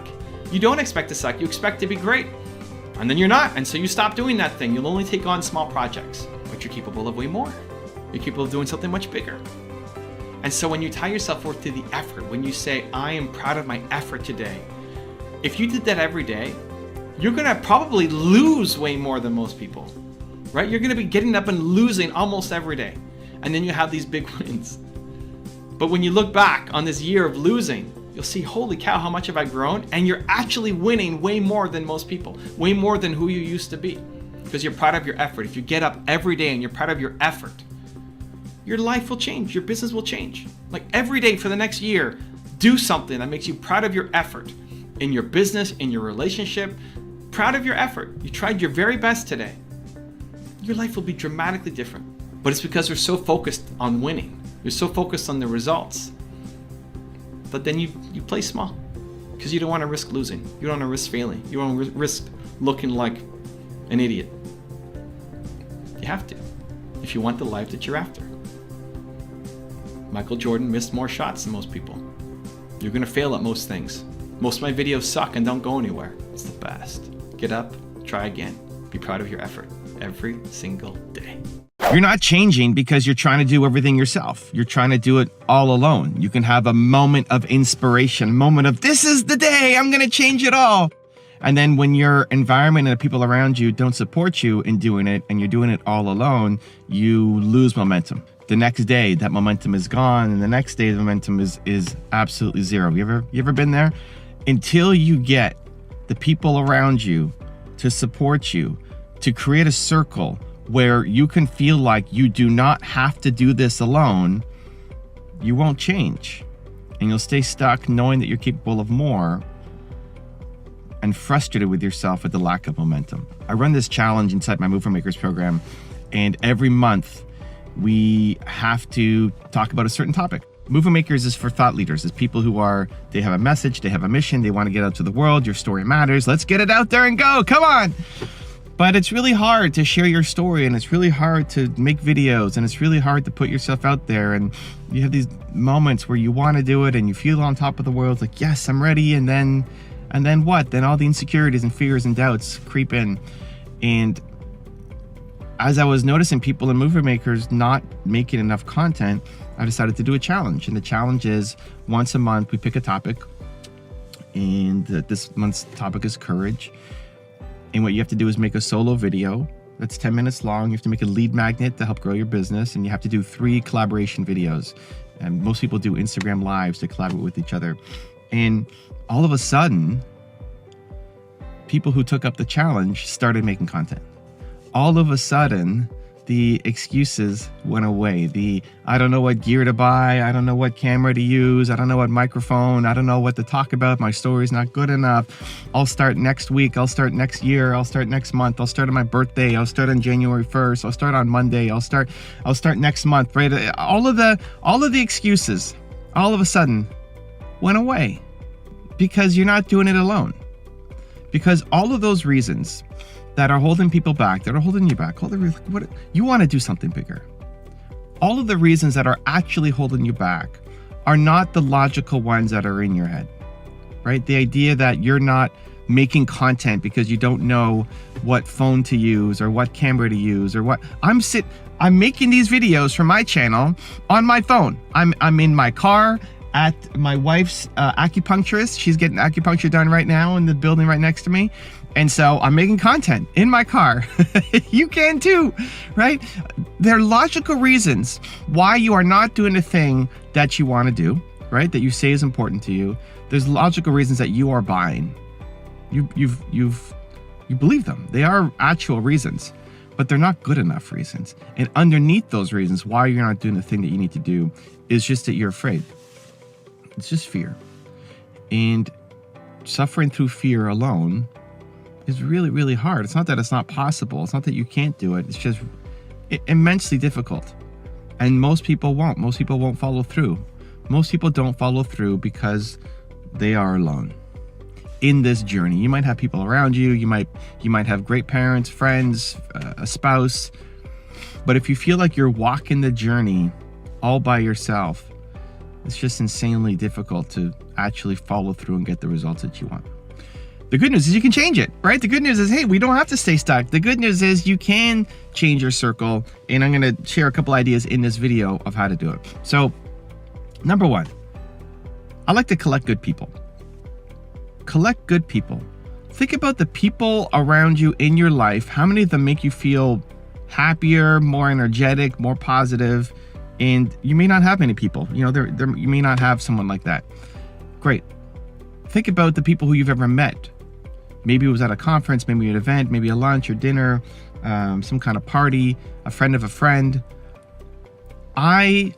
You don't expect to suck. You expect to be great. And then you're not. And so you stop doing that thing. You'll only take on small projects, but you're capable of way more. You're capable of doing something much bigger. And so when you tie your self-worth to the effort, when you say, I am proud of my effort today, if you did that every day, you're going to probably lose way more than most people, right? You're going to be getting up and losing almost every day. And then you have these big wins. But when you look back on this year of losing, you'll see, holy cow, how much have I grown? And you're actually winning way more than most people, way more than who you used to be, because you're proud of your effort. If you get up every day and you're proud of your effort, your life will change. Your business will change. Like every day for the next year, do something that makes you proud of your effort in your business, in your relationship, proud of your effort. You tried your very best today. Your life will be dramatically different. But it's because you're so focused on winning. You're so focused on the results. But then you play small because you don't want to risk losing. You don't want to risk failing. You don't want to risk looking like an idiot. You have to, if you want the life that you're after. Michael Jordan missed more shots than most people. You're gonna fail at most things. Most of my videos suck and don't go anywhere. It's the best. Get up, try again. Be proud of your effort every single day. You're not changing because you're trying to do everything yourself. You're trying to do it all alone. You can have a moment of inspiration, a moment of, this is the day, I'm gonna change it all. And then when your environment and the people around you don't support you in doing it, and you're doing it all alone, you lose momentum. The next day, that momentum is gone, and the next day, the momentum is absolutely zero. You ever been there? Until you get the people around you to support you, to create a circle where you can feel like you do not have to do this alone, you won't change. And you'll stay stuck knowing that you're capable of more and frustrated with yourself at the lack of momentum. I run this challenge inside my Mover Makers program, and every month we have to talk about a certain topic. Mover Makers is for thought leaders. It's people who they have a message, they have a mission, they want to get out to the world. Your story matters. Let's get it out there and go. Come on. But it's really hard to share your story, and it's really hard to make videos, and it's really hard to put yourself out there. And you have these moments where you want to do it and you feel on top of the world, like, yes, I'm ready. And then what? Then all the insecurities and fears and doubts creep in. And as I was noticing people in Mover Makers not making enough content, I decided to do a challenge. And the challenge is once a month, we pick a topic. And this month's topic is courage. And what you have to do is make a solo video that's 10 minutes long. You have to make a lead magnet to help grow your business. And you have to do 3 collaboration videos. And most people do Instagram lives to collaborate with each other. And all of a sudden, people who took up the challenge started making content. All of a sudden, the excuses went away. I don't know what gear to buy. I don't know what camera to use. I don't know what microphone. I don't know what to talk about. My story's not good enough. I'll start next week. I'll start next year. I'll start next month. I'll start on my birthday. I'll start on January 1st. I'll start on Monday. I'll start next month, right? All of the excuses all of a sudden went away because you're not doing it alone. Because all of those reasons that are holding people back, that are holding you back, what you want to do something bigger. All of the reasons that are actually holding you back are not the logical ones that are in your head, right? The idea that you're not making content because you don't know what phone to use or what camera to use or what. I'm making these videos for my channel on my phone. I'm in my car at my wife's acupuncturist. She's getting acupuncture done right now in the building right next to me. And so I'm making content in my car. You can too, right? There are logical reasons why you are not doing the thing that you want to do, right? That you say is important to you. There's logical reasons that you are buying. You believe them. They are actual reasons, but they're not good enough reasons. And underneath those reasons why you're not doing the thing that you need to do is just that you're afraid. It's just fear. And suffering through fear alone is really, really hard. It's not that it's not possible. It's not that you can't do it. It's just immensely difficult. And most people won't. Most people won't follow through. Most people don't follow through because they are alone in this journey. You might have people around you. You might have great parents, friends, a spouse. But if you feel like you're walking the journey all by yourself, it's just insanely difficult to actually follow through and get the results that you want. The good news is you can change it, right? The good news is, hey, we don't have to stay stuck. The good news is you can change your circle. And I'm going to share a couple ideas in this video of how to do it. So, number 1, I like to collect good people. Collect good people. Think about the people around you in your life. How many of them make you feel happier, more energetic, more positive? And you may not have many people. You may not have someone like that. Great. Think about the people who you've ever met. Maybe it was at a conference, maybe an event, maybe a lunch or dinner, some kind of party, a friend of a friend. I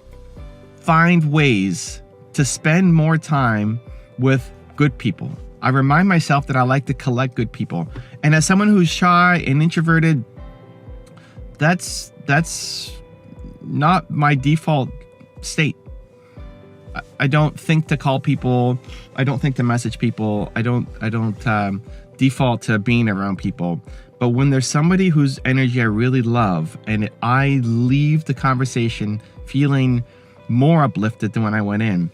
find ways to spend more time with good people. I remind myself that I like to collect good people. And as someone who's shy and introverted, that's not my default state. I don't think to call people. I don't think to message people. I don't default to being around people. But when there's somebody whose energy I really love and I leave the conversation feeling more uplifted than when I went in,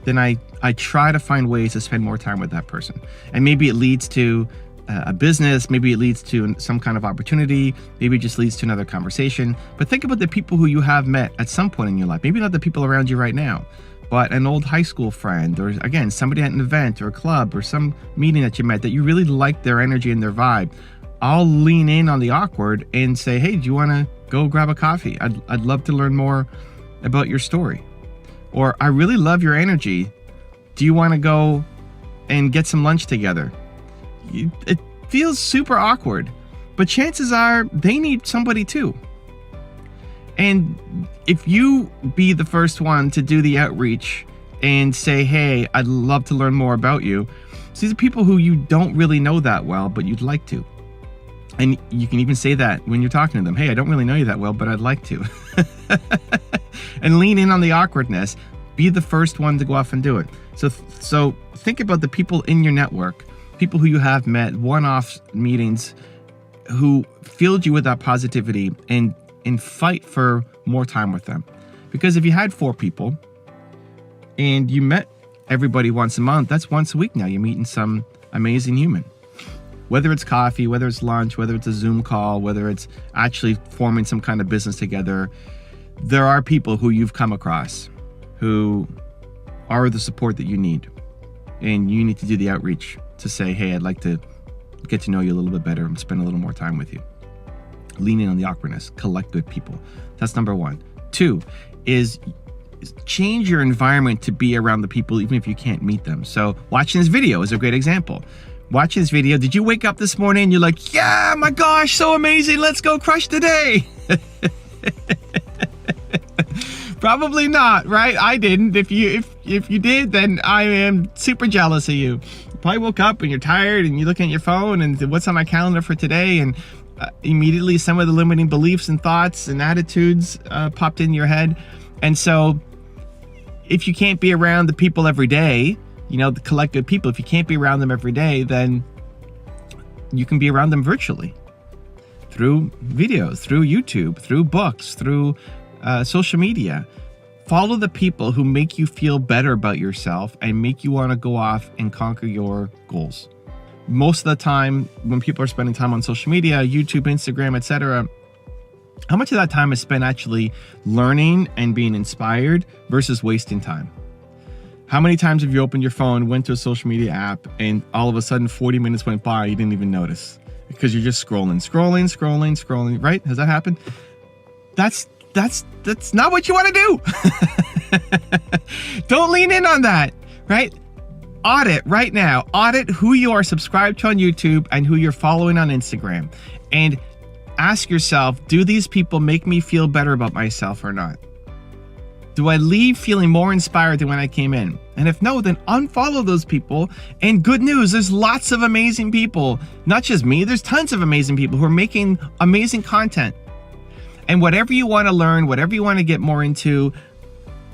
then I try to find ways to spend more time with that person. And maybe it leads to a business, maybe it leads to some kind of opportunity, maybe it just leads to another conversation. But think about the people who you have met at some point in your life. Maybe not the people around you right now, but an old high school friend, or again, somebody at an event or a club or some meeting that you met that you really liked their energy and their vibe. I'll lean in on the awkward and say, hey, do you want to go grab a coffee? I'd love to learn more about your story. Or I really love your energy. Do you want to go and get some lunch together? It feels super awkward, but chances are they need somebody too. And if you be the first one to do the outreach and say, hey, I'd love to learn more about you. So these are people who you don't really know that well, but you'd like to. And you can even say that when you're talking to them. Hey, I don't really know you that well, but I'd like to. And lean in on the awkwardness. Be the first one to go off and do it. So think about the people in your network, people who you have met, one-off meetings, who filled you with that positivity, and fight for more time with them. Because if you had 4 people and you met everybody once a month, that's once a week now. You're meeting some amazing human. Whether it's coffee, whether it's lunch, whether it's a Zoom call, whether it's actually forming some kind of business together, there are people who you've come across who are the support that you need. And you need to do the outreach to say, hey, I'd like to get to know you a little bit better and spend a little more time with you. Lean in on the awkwardness, collect good people. That's number 1. 2 is change your environment to be around the people even if you can't meet them. So watching this video is a great example. Watching this video, did you wake up this morning and you're like, yeah, my gosh, so amazing, let's go crush the day? Probably not, right? I didn't. If you did, then I am super jealous of you. You probably woke up and you're tired and you look at your phone and what's on my calendar for today, and immediately some of the limiting beliefs and thoughts and attitudes popped in your head. And so if you can't be around the people every day, the collect good people, if you can't be around them every day, then you can be around them virtually through videos, through YouTube, through books, through social media. Follow the people who make you feel better about yourself and make you want to go off and conquer your goals. Most of the time when people are spending time on social media, YouTube, Instagram, etc., how much of that time is spent actually learning and being inspired versus wasting time? How many times have you opened your phone, went to a social media app, and all of a sudden 40 minutes went by, you didn't even notice because you're just scrolling, right? Has that happened? That's not what you want to do. Don't lean in on that, right? Audit right now. Audit who you are subscribed to on YouTube and who you're following on Instagram. And ask yourself, do these people make me feel better about myself or not? Do I leave feeling more inspired than when I came in? And if no, then unfollow those people. And good news, there's lots of amazing people. Not just me, there's tons of amazing people who are making amazing content. And whatever you want to learn, whatever you want to get more into,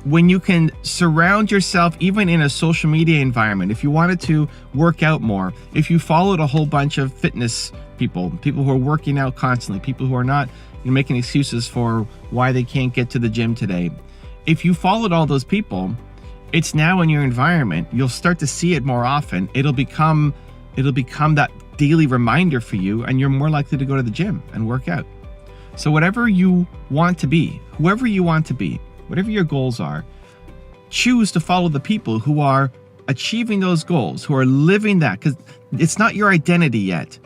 when you can surround yourself, even in a social media environment, if you wanted to work out more, if you followed a whole bunch of fitness people who are working out constantly, people who are not making excuses for why they can't get to the gym today. If you followed all those people, it's now in your environment. You'll start to see it more often. It'll become that daily reminder for you, and you're more likely to go to the gym and work out. So whatever you want to be, whoever you want to be, whatever your goals are, choose to follow the people who are achieving those goals, who are living that, because it's not your identity yet.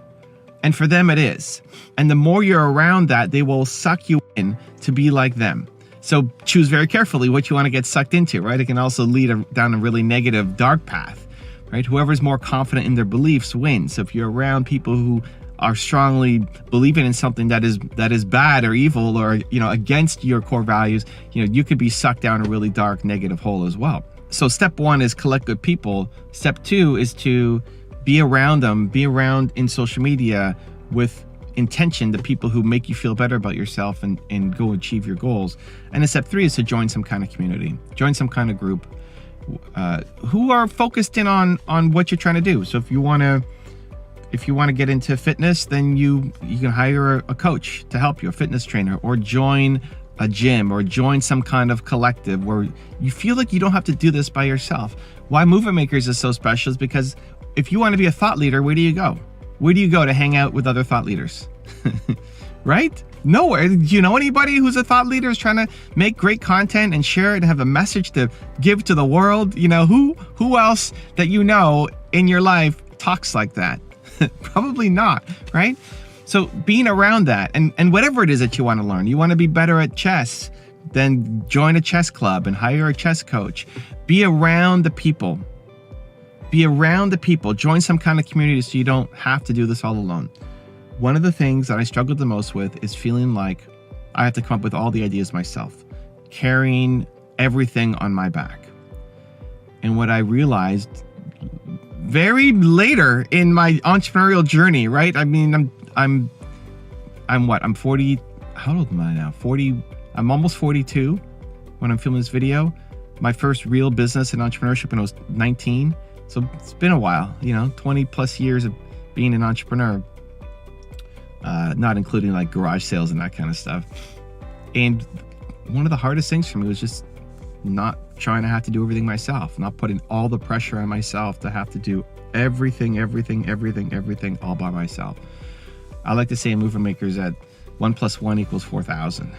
And for them it is. And the more you're around that, they will suck you in to be like them. So choose very carefully what you want to get sucked into, right? It can also lead down a really negative, dark path, right? Whoever's more confident in their beliefs wins. So if you're around people who are strongly believing in something that is bad or evil or against your core values, you could be sucked down a really dark, negative hole as well. So step 1 is collect good people. Step 2 is to be around them, be around in social media with intention, the people who make you feel better about yourself and go achieve your goals. And then step 3 is to join some kind of community, join some kind of group who are focused in on what you're trying to do. So if you want to if you want to get into fitness, then you can hire a coach to help you, a fitness trainer, or join a gym, or join some kind of collective where you feel like you don't have to do this by yourself. Why Movement Makers is so special is because if you want to be a thought leader, where do you go? Where do you go to hang out with other thought leaders? Right? Nowhere. Do you know anybody who's a thought leader is trying to make great content and share it and have a message to give to the world? You know, who else that you know in your life talks like that? Probably not, right? So being around that and whatever it is that you want to learn, you want to be better at chess, then join a chess club and hire a chess coach. Be around the people. Be around the people. Join some kind of community so you don't have to do this all alone. One of the things that I struggled the most with is feeling like I have to come up with all the ideas myself, carrying everything on my back. And what I realized very later in my entrepreneurial journey, right? I mean, I'm 40. How old am I now? 40. I'm almost 42 when I'm filming this video. My first real business in entrepreneurship when I was 19. So it's been a while, 20 plus years of being an entrepreneur, not including like garage sales and that kind of stuff. And one of the hardest things for me was just not trying to have to do everything myself, not putting all the pressure on myself to have to do everything all by myself. I like to say in Movement Makers that 1 + 1 = 4,000.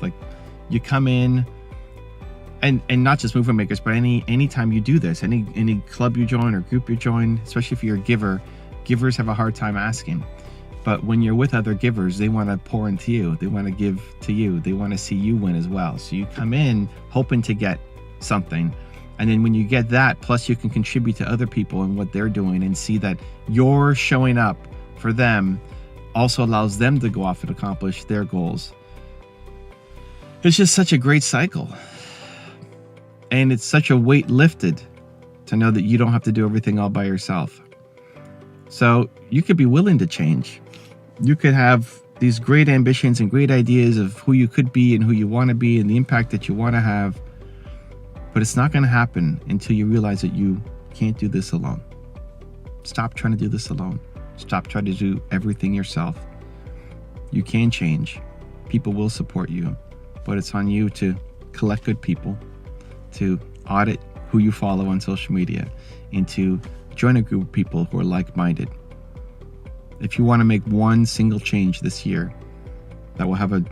Like you come in, and not just Movement Makers, but anytime you do this, any club you join or group you join, especially if you're a giver, givers have a hard time asking. But when you're with other givers, they want to pour into you. They want to give to you. They want to see you win as well. So you come in hoping to get something. And then when you get that, plus you can contribute to other people and what they're doing and see that you're showing up for them, also allows them to go off and accomplish their goals. It's just such a great cycle. And it's such a weight lifted to know that you don't have to do everything all by yourself. So you could be willing to change. You could have these great ambitions and great ideas of who you could be and who you want to be and the impact that you want to have. But it's not going to happen until you realize that you can't do this alone. Stop trying to do this alone. Stop trying to do everything yourself. You can change. People will support you. But it's on you to collect good people, to audit who you follow on social media, and to join a group of people who are like-minded. If you want to make one single change this year that will have a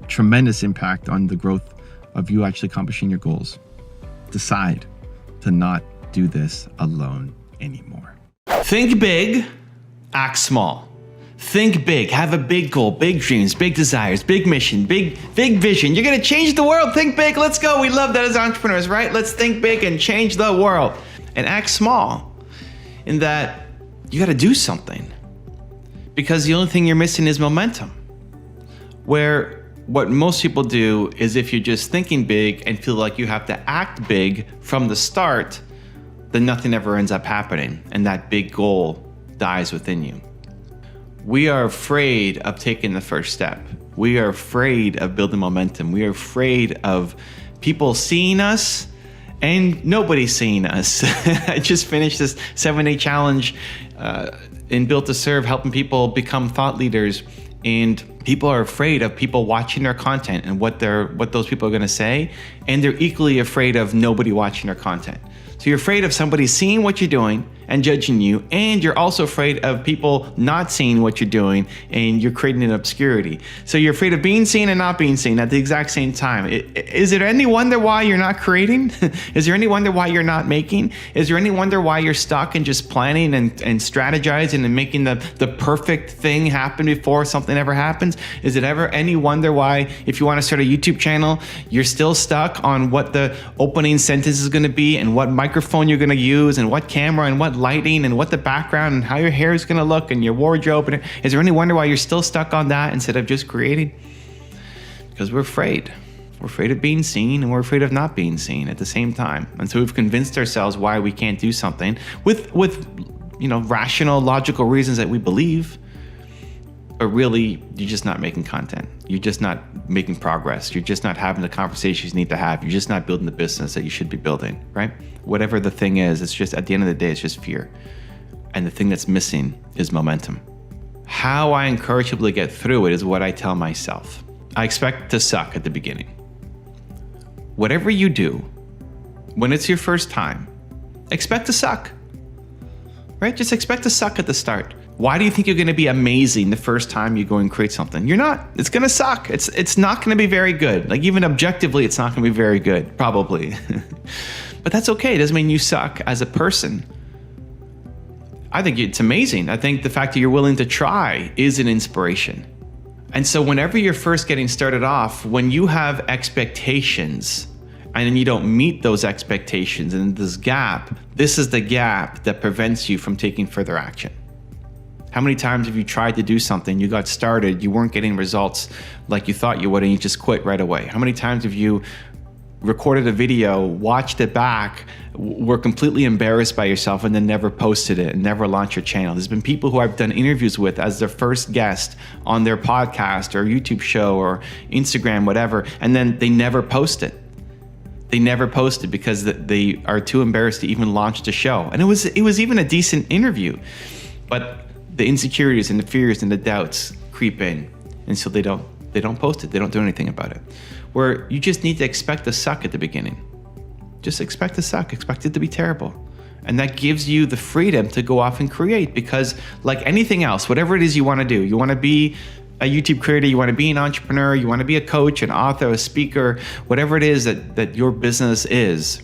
tremendous impact on the growth of you actually accomplishing your goals, decide to not do this alone anymore. Think big, act small. Think big, have a big goal, big dreams, big desires, big mission, big vision. You're gonna change the world, think big, let's go. We love that as entrepreneurs, right? Let's think big and change the world. And act small in that you gotta do something. Because the only thing you're missing is momentum. Where what most people do is if you're just thinking big and feel like you have to act big from the start, then nothing ever ends up happening and that big goal dies within you. We are afraid of taking the first step. We are afraid of building momentum. We are afraid of people seeing us and nobody seeing us. I just finished this 7-day challenge in Built to Serve, helping people become thought leaders. And people are afraid of people watching their content and what those people are going to say. And they're equally afraid of nobody watching their content. So you're afraid of somebody seeing what you're doing and judging you, and you're also afraid of people not seeing what you're doing and you're creating an obscurity. So you're afraid of being seen and not being seen at the exact same time. Is there any wonder why you're not creating? Is there any wonder why you're not making? Is there any wonder why you're stuck in just planning and strategizing and making the perfect thing happen before something ever happens? Is it ever any wonder why, if you want to start a YouTube channel, you're still stuck on what the opening sentence is going to be and what microphone you're going to use and what camera and what lighting and what the background and how your hair is going to look and your wardrobe? And is there any wonder why you're still stuck on that instead of just creating? Because we're afraid. We're afraid of being seen and we're afraid of not being seen at the same time. And so we've convinced ourselves why we can't do something with rational, logical reasons that we believe. But really, you're just not making content. You're just not making progress. You're just not having the conversations you need to have. You're just not building the business that you should be building, right? Whatever the thing is, it's just, at the end of the day, it's just fear. and the thing that's missing is momentum. How I encourage people to get through it is what I tell myself. I expect to suck at the beginning. Whatever you do, when it's your first time, expect to suck, right? Just expect to suck at the start. Why do you think you're going to be amazing the first time you go and create something? You're not. It's going to suck. It's not going to be very good. Like even objectively, it's not going to be very good, probably. But that's okay. It doesn't mean you suck as a person. I think it's amazing. I think the fact that you're willing to try is an inspiration. And so whenever you're first getting started off, when you have expectations and then you don't meet those expectations and this is the gap that prevents you from taking further action. How many times have you tried to do something, you got started, you weren't getting results like you thought you would, and you just quit right away? How many times have you recorded a video, watched it back, were completely embarrassed by yourself, and then never posted it and never launched your channel? There's been people who I've done interviews with as their first guest on their podcast or YouTube show or Instagram, whatever, and then they never post it. They never posted because they are too embarrassed to even launch the show. And it was even a decent interview, but the insecurities and the fears and the doubts creep in, and so they don't post it. They don't do anything about it. Where you just need to expect to suck at the beginning. Just expect to suck. Expect it to be terrible, and that gives you the freedom to go off and create. Because like anything else, whatever it is you want to do, you want to be a YouTube creator, you want to be an entrepreneur, you want to be a coach, an author, a speaker, whatever it is that your business is,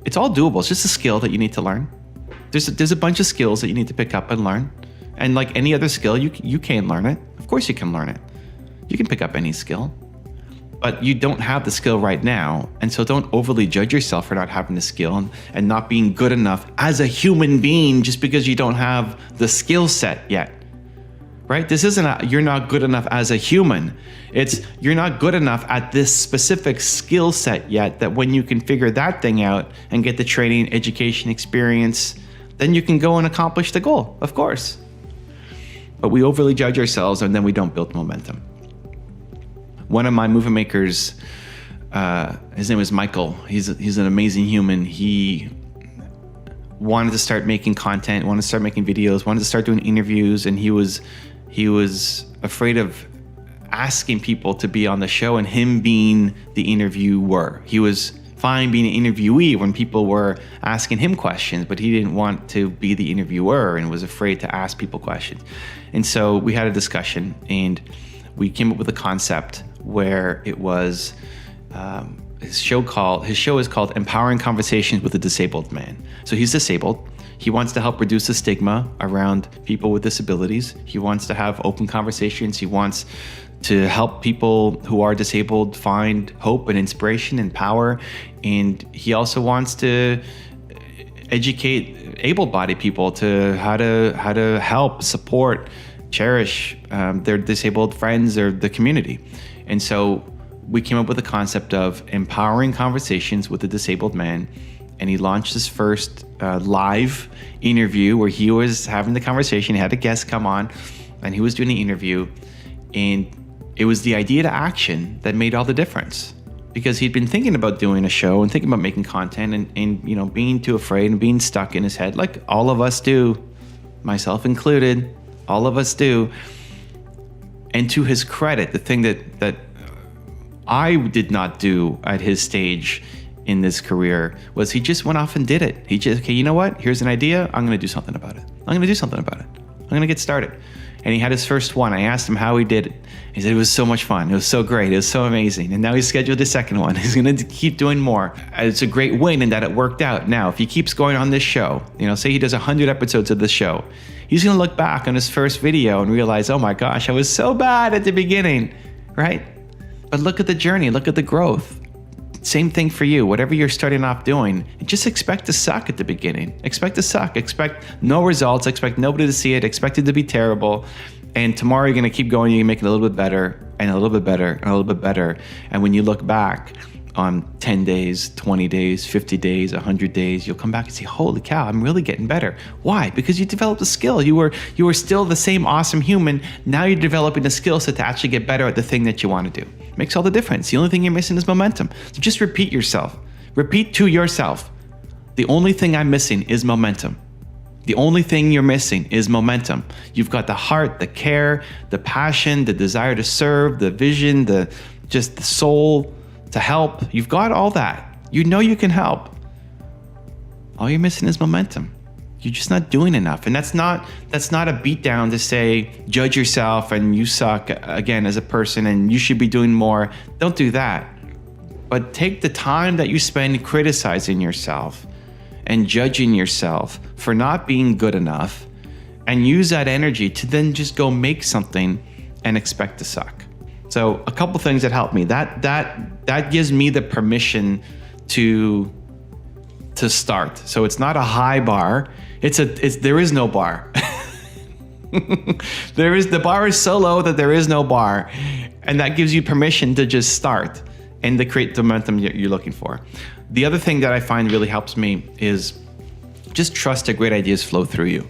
it's all doable. It's just a skill that you need to learn. There's a bunch of skills that you need to pick up and learn. And like any other skill, you can learn it. Of course you can learn it. You can pick up any skill, but you don't have the skill right now. And so don't overly judge yourself for not having the skill and not being good enough as a human being just because you don't have the skill set yet, right? This isn't you're not good enough as a human. It's you're not good enough at this specific skill set yet, that when you can figure that thing out and get the training, education, experience, then you can go and accomplish the goal, of course. But we overly judge ourselves and then we don't build momentum. One of my movement makers, his name is Michael. He's an amazing human. He wanted to start making content, wanted to start making videos, wanted to start doing interviews, and he was afraid of asking people to be on the show and him being the interviewer. He was fine being an interviewee when people were asking him questions, but he didn't want to be the interviewer and was afraid to ask people questions. And so we had a discussion and we came up with a concept where it was his show is called Empowering Conversations with a Disabled Man. So he's disabled. He wants to help reduce the stigma around people with disabilities. He wants to have open conversations. He wants to help people who are disabled find hope and inspiration and power. And he also wants to educate able-bodied people to how to help, support, cherish their disabled friends or the community. And so we came up with the concept of empowering conversations with a disabled man. And he launched his first live interview where he was having the conversation. He had a guest come on and he was doing the interview. And it was the idea to action that made all the difference, because he'd been thinking about doing a show and thinking about making content and being too afraid and being stuck in his head, like all of us do, myself included, all of us do. And to his credit, the thing that I did not do at his stage in this career was he just went off and did it. He just, okay, you know what? Here's an idea. I'm going to do something about it. I'm going to get started. And he had his first one. I asked him how he did it. He said it was so much fun. It was so great. It was so amazing. And now he's scheduled his second one. He's going to keep doing more. It's a great win in that it worked out. Now, if he keeps going on this show, say he does 100 episodes of this show, he's going to look back on his first video and realize, oh my gosh, I was so bad at the beginning, right? But look at the journey. Look at the growth. Same thing for you. Whatever you're starting off doing, just expect to suck at the beginning. Expect to suck. Expect no results. Expect nobody to see it. Expect it to be terrible. And tomorrow you're going to keep going. You're going to make it a little bit better and a little bit better and a little bit better. And when you look back on 10 days, 20 days, 50 days, 100 days, you'll come back and say, holy cow, I'm really getting better. Why? Because you developed a skill. You were still the same awesome human. Now you're developing a skill set to actually get better at the thing that you want to do. Makes all the difference. The only thing you're missing is momentum. So just repeat yourself. Repeat to yourself. The only thing I'm missing is momentum. The only thing you're missing is momentum. You've got the heart, the care, the passion, the desire to serve, the vision, the soul to help. You've got all that. You know you can help. All you're missing is momentum. You're just not doing enough. And that's not a beat down to say, judge yourself and you suck again as a person and you should be doing more. Don't do that. But take the time that you spend criticizing yourself and judging yourself for not being good enough, and use that energy to then just go make something and expect to suck. So a couple things that help me. That gives me the permission to start. So it's not a high bar. There is no bar. The bar is so low that there is no bar, and that gives you permission to just start and to create the momentum you're looking for. The other thing that I find really helps me is just trust that great ideas flow through you.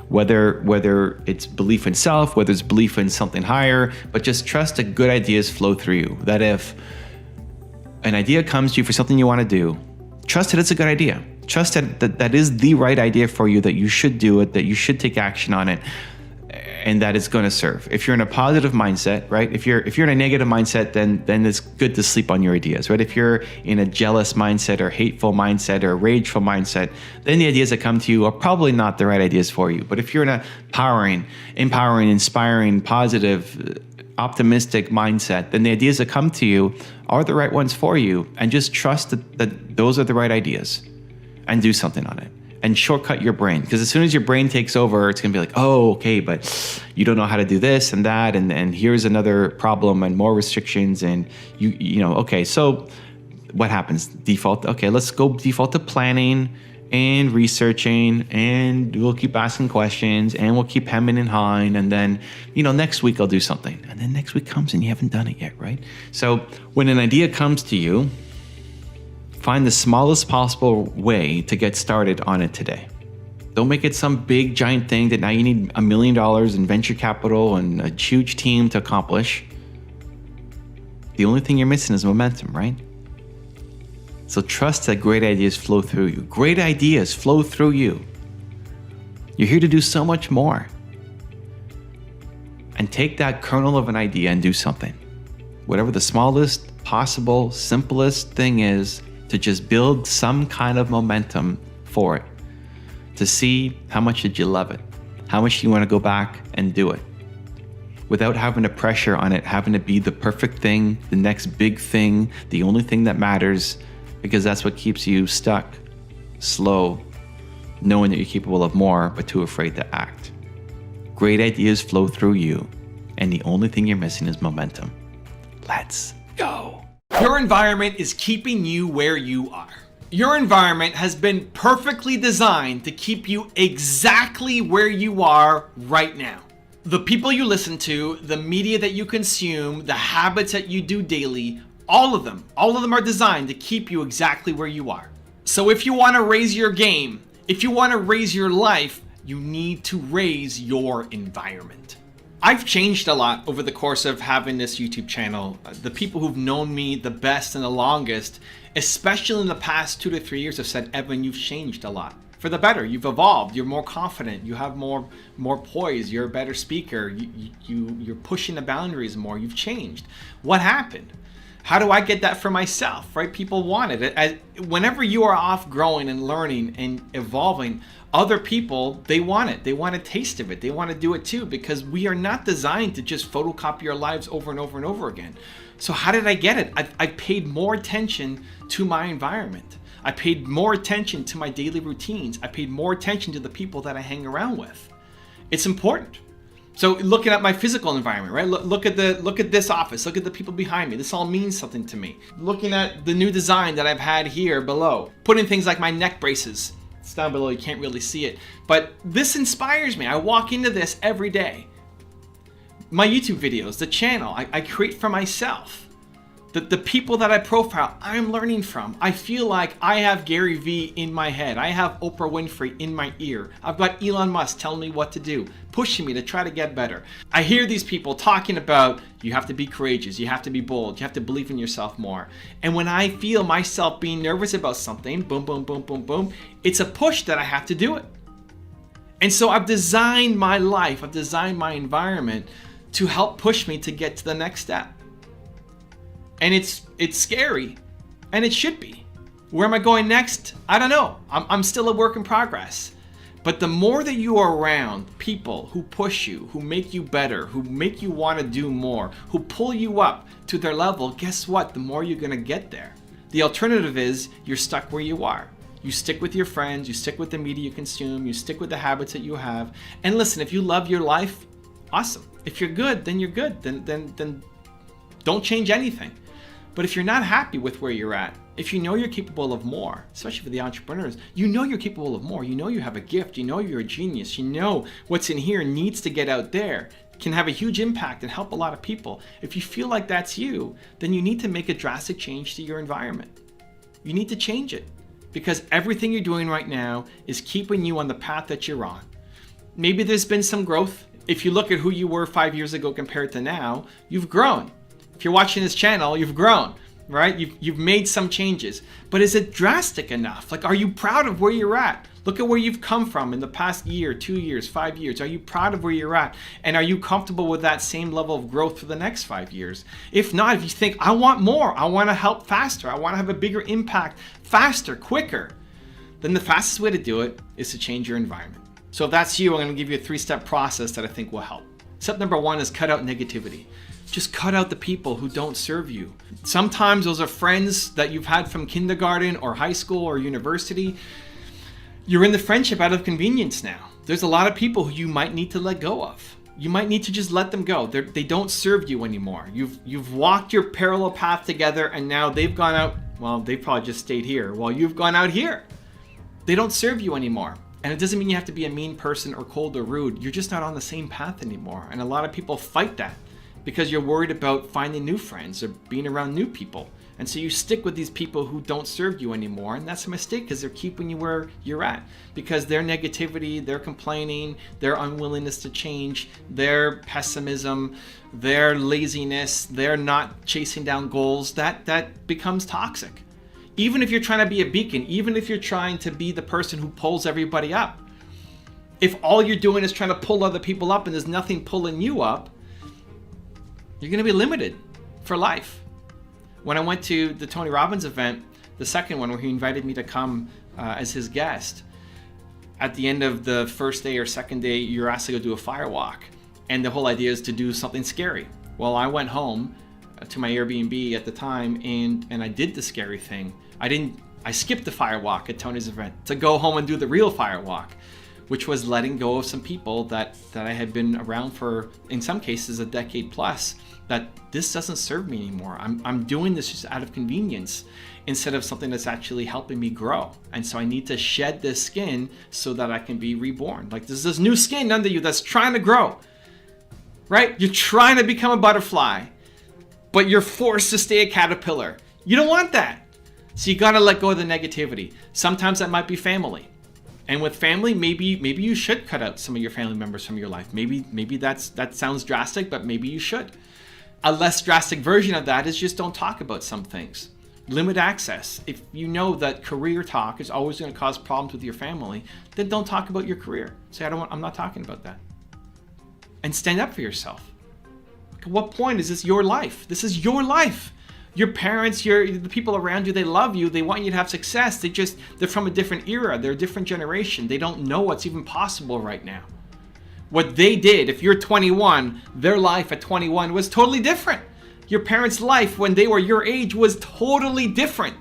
Whether it's belief in self, whether it's belief in something higher, but just trust that good ideas flow through you. That if an idea comes to you for something you want to do, trust that it's a good idea. Trust that is the right idea for you, that you should do it, that you should take action on it, and that it's going to serve. If you're in a positive mindset, right? If you're in a negative mindset, then it's good to sleep on your ideas, right? If you're in a jealous mindset or hateful mindset or rageful mindset, then the ideas that come to you are probably not the right ideas for you. But if you're in a empowering, inspiring, positive, optimistic mindset, then the ideas that come to you are the right ones for you. And just trust that those are the right ideas and do something on it. And shortcut your brain, because as soon as your brain takes over, it's gonna be like, oh, okay, but you don't know how to do this and that, and here's another problem and more restrictions, and you know, okay, so what happens? Default, okay, let's go default to planning and researching, and we'll keep asking questions, and we'll keep hemming and hawing, and then, you know, next week I'll do something, and then next week comes and you haven't done it yet, right? So when an idea comes to you, find the smallest possible way to get started on it today. Don't make it some big giant thing that now you need $1 million in venture capital and a huge team to accomplish. The only thing you're missing is momentum, right? So trust that great ideas flow through you. Great ideas flow through you. You're here to do so much more. And take that kernel of an idea and do something. Whatever the smallest possible, simplest thing is, to just build some kind of momentum for it, to see how much did you love it, how much do you want to go back and do it, without having the pressure on it, having to be the perfect thing, the next big thing, the only thing that matters, because that's what keeps you stuck, slow, knowing that you're capable of more, but too afraid to act. Great ideas flow through you, and the only thing you're missing is momentum. Let's go. Your environment is keeping you where you are. Your environment has been perfectly designed to keep you exactly where you are right now. The people you listen to, the media that you consume, the habits that you do daily, all of them are designed to keep you exactly where you are. So if you want to raise your game, if you want to raise your life, you need to raise your environment. I've changed a lot over the course of having this YouTube channel. The people who've known me the best and the longest, especially in the past 2 to 3 years, have said, Evan, you've changed a lot. For the better, you've evolved, you're more confident, you have more poise, you're a better speaker, you're pushing the boundaries more, you've changed. What happened? How do I get that for myself, right? People want it. Whenever you are off growing and learning and evolving, other people, they want it. They want a taste of it. They want to do it too, because we are not designed to just photocopy our lives over and over and over again. So how did I get it? I paid more attention to my environment. I paid more attention to my daily routines. I paid more attention to the people that I hang around with. It's important. So looking at my physical environment, right? Look at this office. Look at the people behind me. This all means something to me. Looking at the new design that I've had here below. Putting things like my neck braces. It's down below, you can't really see it. But this inspires me. I walk into this every day. My YouTube videos, the channel, I create for myself. The people that I profile, I'm learning from. I feel like I have Gary Vee in my head. I have Oprah Winfrey in my ear. I've got Elon Musk telling me what to do, pushing me to try to get better. I hear these people talking about, you have to be courageous, you have to be bold, you have to believe in yourself more. And when I feel myself being nervous about something, boom, boom, boom, boom, boom, it's a push that I have to do it. And so I've designed my life, I've designed my environment to help push me to get to the next step. And it's scary, and it should be. Where am I going next? I don't know. I'm still a work in progress. But the more that you are around people who push you, who make you better, who make you want to do more, who pull you up to their level, guess what? The more you're going to get there. The alternative is you're stuck where you are. You stick with your friends, you stick with the media you consume, you stick with the habits that you have. And listen, if you love your life, awesome. If you're good, then you're good. Then don't change anything. But if you're not happy with where you're at, if you know you're capable of more, especially for the entrepreneurs, you know you're capable of more. You know you have a gift. You know you're a genius. You know what's in here needs to get out there, can have a huge impact and help a lot of people. If you feel like that's you, then you need to make a drastic change to your environment. You need to change it because everything you're doing right now is keeping you on the path that you're on. Maybe there's been some growth. If you look at who you were 5 years ago compared to now, you've grown. If you're watching this channel, you've grown, right? You've made some changes, but is it drastic enough? Like, are you proud of where you're at? Look at where you've come from in the past year, 2 years, 5 years. Are you proud of where you're at? And are you comfortable with that same level of growth for the next 5 years? If not, if you think, I want more, I want to help faster, I want to have a bigger impact faster, quicker, then the fastest way to do it is to change your environment. So if that's you, I'm going to give you a 3-step process that I think will help. Step number 1 is cut out negativity. Just cut out the people who don't serve you. Sometimes those are friends that you've had from kindergarten or high school or university. You're in the friendship out of convenience now. There's a lot of people who you might need to let go of. You might need to just let them go. They don't serve you anymore. You've walked your parallel path together and now they've gone out, well, they probably just stayed here while you've gone out here. They don't serve you anymore. And it doesn't mean you have to be a mean person or cold or rude. You're just not on the same path anymore. And a lot of people fight that because you're worried about finding new friends or being around new people. And so you stick with these people who don't serve you anymore. And that's a mistake because they're keeping you where you're at. Because their negativity, their complaining, their unwillingness to change, their pessimism, their laziness, their not chasing down goals, that becomes toxic. Even if you're trying to be a beacon, even if you're trying to be the person who pulls everybody up, if all you're doing is trying to pull other people up and there's nothing pulling you up, you're going to be limited for life. When I went to the Tony Robbins event, the second one where he invited me to come as his guest, at the end of the first day or second day, you're asked to go do a fire walk. And the whole idea is to do something scary. Well, I went home to my Airbnb at the time and I did the scary thing. I skipped the fire walk at Tony's event to go home and do the real fire walk, which was letting go of some people that I had been around for, in some cases, a decade plus, that this doesn't serve me anymore. I'm doing this just out of convenience instead of something that's actually helping me grow. And so I need to shed this skin so that I can be reborn. Like there's this new skin under you that's trying to grow, right? You're trying to become a butterfly, but you're forced to stay a caterpillar. You don't want that. So you gotta let go of the negativity. Sometimes that might be family. And with family, maybe you should cut out some of your family members from your life. Maybe that sounds drastic, but maybe you should. A less drastic version of that is just don't talk about some things. Limit access. If you know that career talk is always going to cause problems with your family, then don't talk about your career. Say, I'm not talking about that. And stand up for yourself. At what point is this your life? This is your life. Your parents, the people around you, they love you. They want you to have success. They're from a different era. They're a different generation. They don't know what's even possible right now. What they did, if you're 21, their life at 21 was totally different. Your parents' life when they were your age was totally different.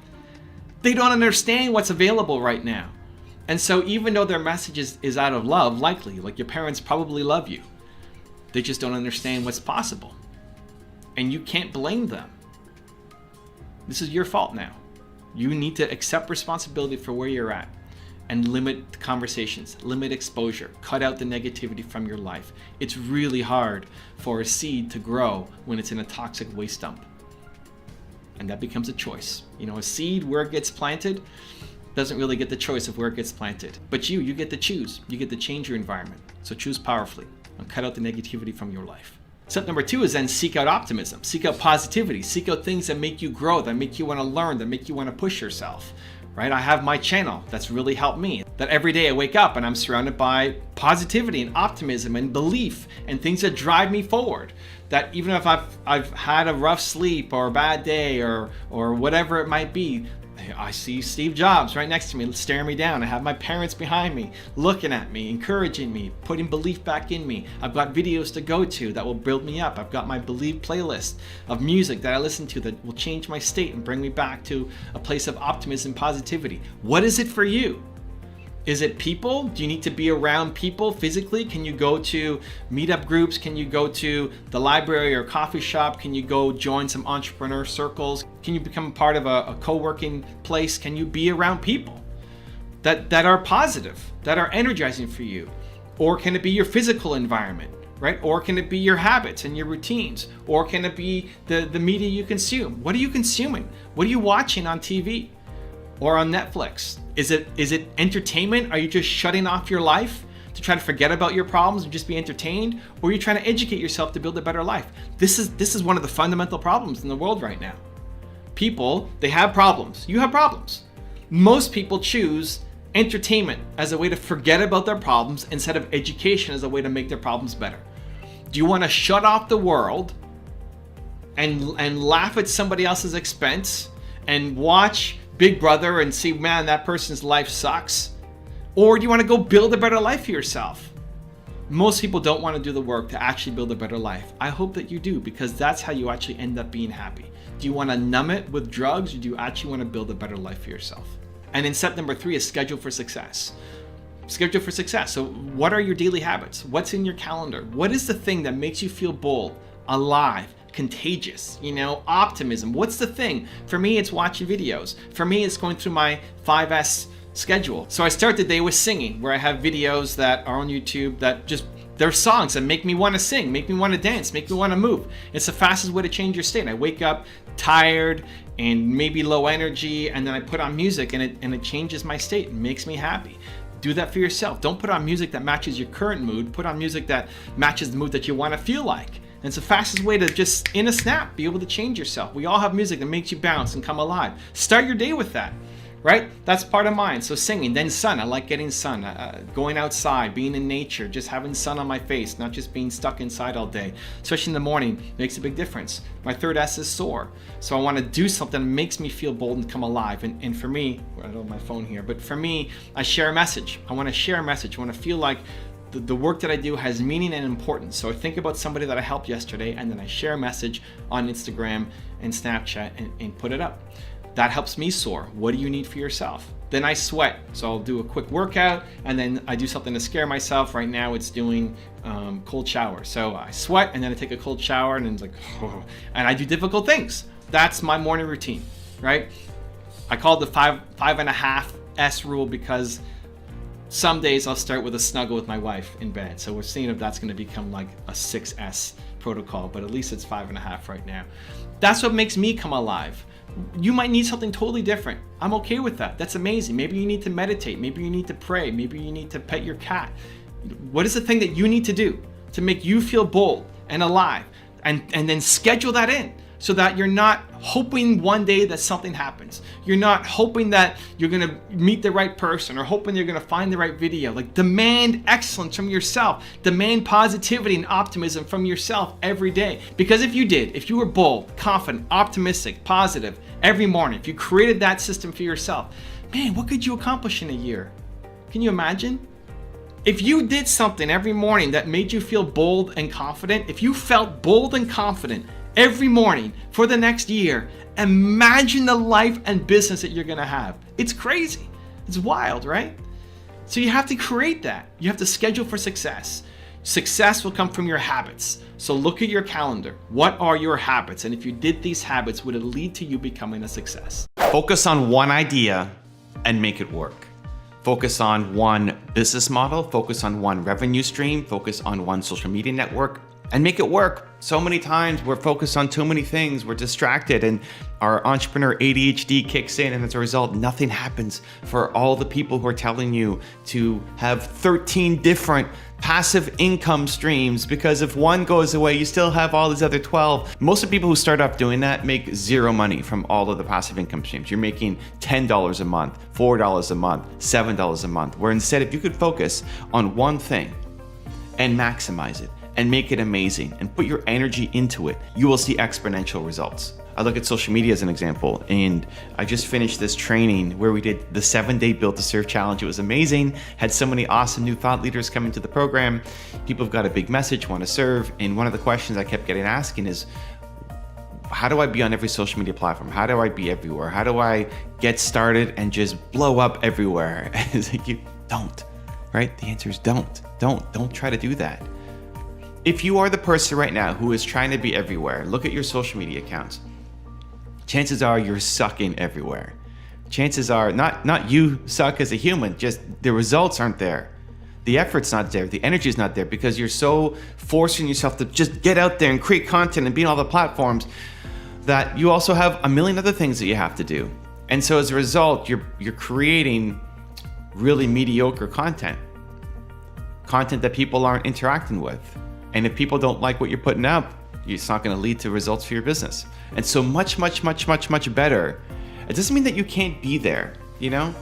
They don't understand what's available right now. And so even though their message is out of love, likely, like your parents probably love you, they just don't understand what's possible. And you can't blame them. This is your fault now. You need to accept responsibility for where you're at and limit conversations, limit exposure, cut out the negativity from your life. It's really hard for a seed to grow when it's in a toxic waste dump. And that becomes a choice. You know, a seed where it gets planted doesn't really get the choice of where it gets planted. But you get to choose. You get to change your environment. So choose powerfully and cut out the negativity from your life. Step number 2 is then seek out optimism, seek out positivity, seek out things that make you grow, that make you want to learn, that make you want to push yourself, right? I have my channel that's really helped me. That every day I wake up and I'm surrounded by positivity and optimism and belief and things that drive me forward. That even if I've had a rough sleep or a bad day or whatever it might be, I see Steve Jobs right next to me staring me down. I have my parents behind me looking at me, encouraging me, putting belief back in me. I've got videos to go to that will build me up. I've got my Believe playlist of music that I listen to that will change my state and bring me back to a place of optimism and positivity. What is it for you? Is it people? Do you need to be around people physically? Can you go to meetup groups? Can you go to the library or coffee shop? Can you go join some entrepreneur circles? Can you become part of a co-working place? Can you be around people that are positive, that are energizing for you? Or can it be your physical environment, right? Or can it be your habits and your routines? Or can it be the media you consume? What are you consuming? What are you watching on TV? Or on Netflix? Is it entertainment? Are you just shutting off your life to try to forget about your problems and just be entertained? Or are you trying to educate yourself to build a better life? This is one of the fundamental problems in the world right now. People, they have problems. You have problems. Most people choose entertainment as a way to forget about their problems instead of education as a way to make their problems better. Do you want to shut off the world and laugh at somebody else's expense and watch Big Brother and see, man, that person's life sucks? Or do you want to go build a better life for yourself? Most people don't want to do the work to actually build a better life. I hope that you do, because that's how you actually end up being happy. Do you want to numb it with drugs, or do you actually want to build a better life for yourself? And then step number 3 is schedule for success. Schedule for success. So what are your daily habits? What's in your calendar? What is the thing that makes you feel bold, alive, contagious, optimism? What's the thing? For me, it's watching videos. For me, it's going through my 5S schedule. So I start the day with singing, where I have videos that are on YouTube that they're songs that make me want to sing, make me want to dance, make me want to move. It's the fastest way to change your state. I wake up tired and maybe low energy, and then I put on music and it changes my state and makes me happy. Do that for yourself. Don't put on music that matches your current mood. Put on music that matches the mood that you want to feel like. And it's the fastest way to just, in a snap, be able to change yourself. We all have music that makes you bounce and come alive. Start your day with that, right? That's part of mine. So singing, then sun. I like getting sun, going outside, being in nature, just having sun on my face, not just being stuck inside all day. Especially in the morning, makes a big difference. My third S is soar. So I want to do something that makes me feel bold and come alive. And for me, I don't have my phone here, but for me, I share a message. I want to share a message. I want to feel like the work that I do has meaning and importance. So I think about somebody that I helped yesterday, and then I share a message on Instagram and Snapchat and put it up. That helps me soar. What do you need for yourself? Then I sweat. So I'll do a quick workout, and then I do something to scare myself. Right now it's doing cold shower. So I sweat, and then I take a cold shower, and then it's like, oh, and I do difficult things. That's my morning routine, right? I call it the 5.5 S rule, because some days I'll start with a snuggle with my wife in bed. So we're seeing if that's going to become like a 6S protocol, but at least it's 5.5 right now. That's what makes me come alive. You might need something totally different. I'm okay with that. That's amazing. Maybe you need to meditate. Maybe you need to pray. Maybe you need to pet your cat. What is the thing that you need to do to make you feel bold and alive? And then schedule that in, so that you're not hoping one day that something happens. You're not hoping that you're gonna meet the right person or hoping you're gonna find the right video. Like, demand excellence from yourself. Demand positivity and optimism from yourself every day. Because if you were bold, confident, optimistic, positive every morning, if you created that system for yourself, man, what could you accomplish in a year? Can you imagine? If you did something every morning that made you feel bold and confident, if you felt bold and confident every morning for the next year, imagine the life and business that you're gonna have. It's crazy. It's wild, right? So you have to create that. You have to schedule for success. Success will come from your habits. So look at your calendar. What are your habits? And if you did these habits, would it lead to you becoming a success? Focus on one idea and make it work. Focus on one business model, focus on one revenue stream, focus on one social media network, and make it work. So many times we're focused on too many things, we're distracted, and our entrepreneur ADHD kicks in, and as a result, nothing happens for all the people who are telling you to have 13 different passive income streams, because if one goes away, you still have all these other 12. Most of the people who start off doing that make zero money from all of the passive income streams. You're making $10 a month, $4 a month, $7 a month, where instead, if you could focus on one thing and maximize it and make it amazing and put your energy into it, you will see exponential results. I look at social media as an example, and I just finished this training where we did the 7-day Built to Serve challenge. It was amazing. Had so many awesome new thought leaders come into the program. People have got a big message, want to serve. And one of the questions I kept getting asking is, how do I be on every social media platform? How do I be everywhere? How do I get started and just blow up everywhere? It's like, you don't, right? The answer is don't try to do that. If you are the person right now who is trying to be everywhere, look at your social media accounts. Chances are you're sucking everywhere. Chances are not you suck as a human, just the results aren't there. The effort's not there, the energy's not there, because you're so forcing yourself to just get out there and create content and be on all the platforms that you also have a million other things that you have to do. And so as a result, you're creating really mediocre content that people aren't interacting with. And if people don't like what you're putting out, it's not going to lead to results for your business. And so much better. It doesn't mean that you can't be there, you know?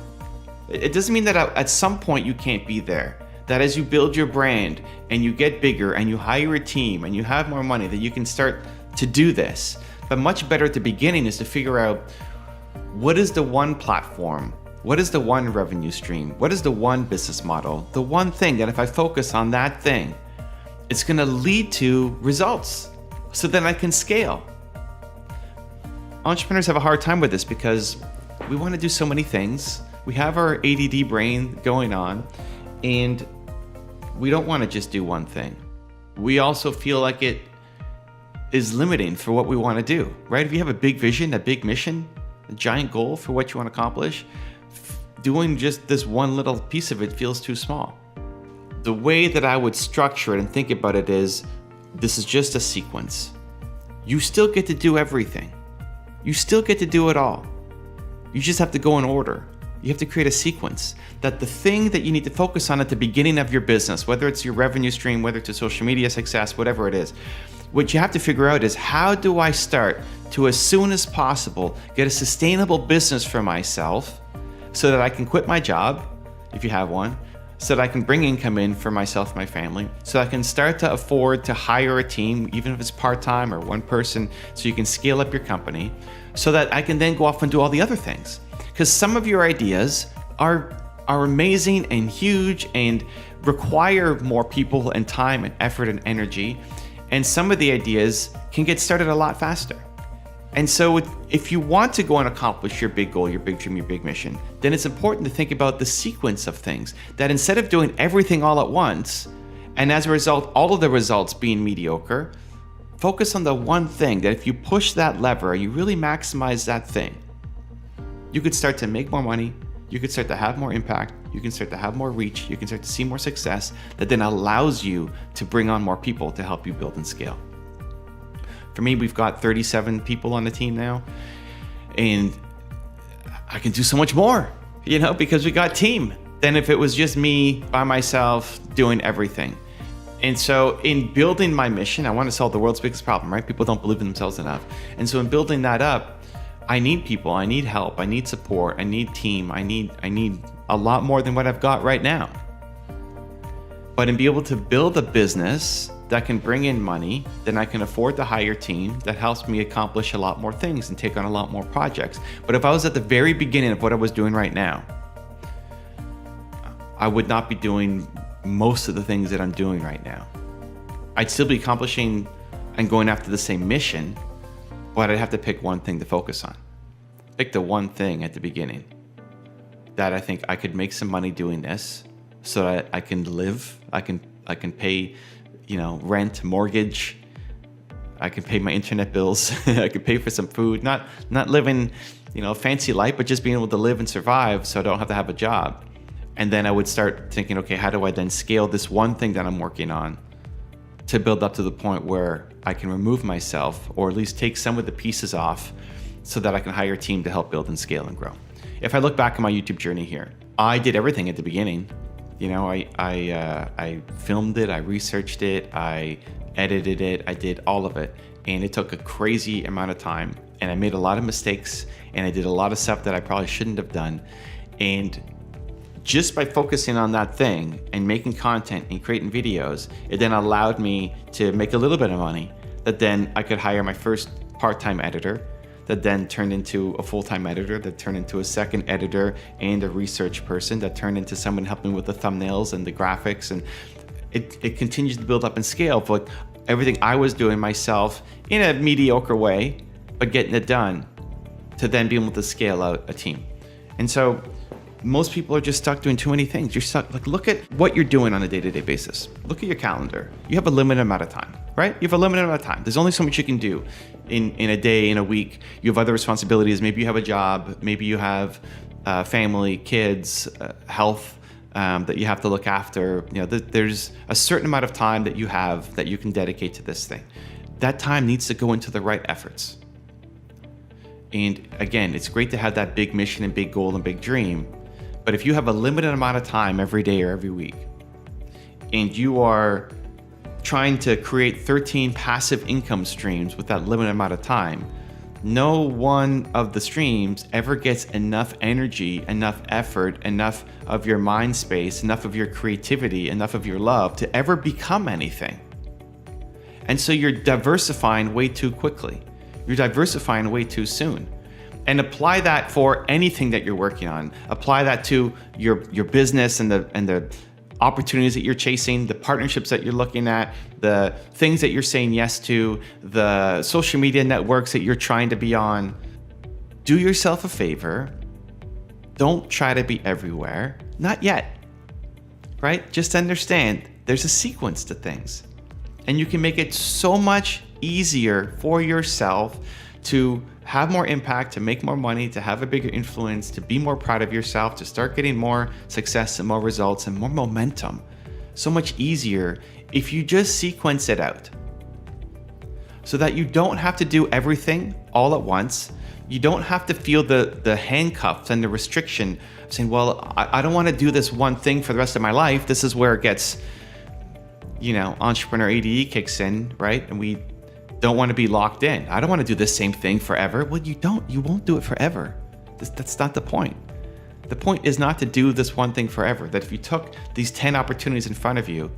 It doesn't mean that at some point you can't be there. That as you build your brand and you get bigger and you hire a team and you have more money, that you can start to do this. But much better at the beginning is to figure out, what is the one platform? What is the one revenue stream? What is the one business model? The one thing that if I focus on that thing, it's going to lead to results, so then I can scale. Entrepreneurs have a hard time with this because we want to do so many things. We have our ADD brain going on, and we don't want to just do one thing. We also feel like it is limiting for what we want to do, right? If you have a big vision, a big mission, a giant goal for what you want to accomplish, doing just this one little piece of it feels too small. The way that I would structure it and think about it is, this is just a sequence. You still get to do everything. You still get to do it all. You just have to go in order. You have to create a sequence that the thing that you need to focus on at the beginning of your business, whether it's your revenue stream, whether it's a social media success, whatever it is, what you have to figure out is, how do I start to, as soon as possible, get a sustainable business for myself so that I can quit my job, if you have one, so that I can bring income in for myself and my family, so I can start to afford to hire a team, even if it's part-time or one person, so you can scale up your company, so that I can then go off and do all the other things. Because some of your ideas are amazing and huge and require more people and time and effort and energy, and some of the ideas can get started a lot faster. And so if you want to go and accomplish your big goal, your big dream, your big mission, then it's important to think about the sequence of things, that instead of doing everything all at once, and as a result, all of the results being mediocre, focus on the one thing that if you push that lever, you really maximize that thing, you could start to make more money, you could start to have more impact, you can start to have more reach, you can start to see more success that then allows you to bring on more people to help you build and scale. For me, we've got 37 people on the team now, and I can do so much more, you know, because we got team than if it was just me by myself doing everything. And so in building my mission, I want to solve the world's biggest problem, right? People don't believe in themselves enough. And so in building that up, I need people, I need help, I need support, I need team, I need a lot more than what I've got right now. But in being able to build a business that can bring in money, then I can afford to hire a team that helps me accomplish a lot more things and take on a lot more projects. But if I was at the very beginning of what I was doing right now, I would not be doing most of the things that I'm doing right now. I'd still be accomplishing and going after the same mission, but I'd have to pick one thing to focus on. Pick the one thing at the beginning that I think I could make some money doing this, so that I can live, I can pay, you know, rent, mortgage, I can pay my internet bills, I can pay for some food, not living, you know, a fancy life, but just being able to live and survive so I don't have to have a job. And then I would start thinking, okay, how do I then scale this one thing that I'm working on to build up to the point where I can remove myself, or at least take some of the pieces off, so that I can hire a team to help build and scale and grow. If I look back on my YouTube journey here, I did everything at the beginning. You know, I filmed it, I researched it, I edited it, I did all of it. And it took a crazy amount of time, and I made a lot of mistakes, and I did a lot of stuff that I probably shouldn't have done. And just by focusing on that thing and making content and creating videos, it then allowed me to make a little bit of money that then I could hire my first part-time editor, that then turned into a full-time editor, that turned into a second editor and a research person, that turned into someone helping with the thumbnails and the graphics. And it continues to build up and scale for like everything I was doing myself in a mediocre way, but getting it done, to then be able to scale out a team. And so most people are just stuck doing too many things. You're stuck, like, look at what you're doing on a day-to-day basis. Look at your calendar. You have a limited amount of time, right? You have a limited amount of time. There's only so much you can do in a day, in a week. You have other responsibilities. Maybe you have a job. Maybe you have family, kids, health that you have to look after. You know, there's a certain amount of time that you have that you can dedicate to this thing. That time needs to go into the right efforts. And again, it's great to have that big mission and big goal and big dream. But if you have a limited amount of time every day or every week, and you are trying to create 13 passive income streams with that limited amount of time, no one of the streams ever gets enough energy, enough effort, enough of your mind space, enough of your creativity, enough of your love to ever become anything. And so you're diversifying way too quickly. You're diversifying way too soon. And apply that for anything that you're working on. Apply that to your business and the opportunities that you're chasing, the partnerships that you're looking at, the things that you're saying yes to, the social media networks that you're trying to be on. Do yourself a favor. Don't try to be everywhere. Not yet, right? Just understand there's a sequence to things. And you can make it so much easier for yourself to have more impact, to make more money, to have a bigger influence, to be more proud of yourself, to start getting more success and more results and more momentum. So much easier if you just sequence it out, so that you don't have to do everything all at once. You don't have to feel the handcuffs and the restriction of saying, well, I don't want to do this one thing for the rest of my life. This is where it gets, entrepreneur ADE kicks in, right? And we don't want to be locked in. I don't want to do the same thing forever. Well, you won't do it forever. That's not the point. The point is not to do this one thing forever. That if you took these 10 opportunities in front of you,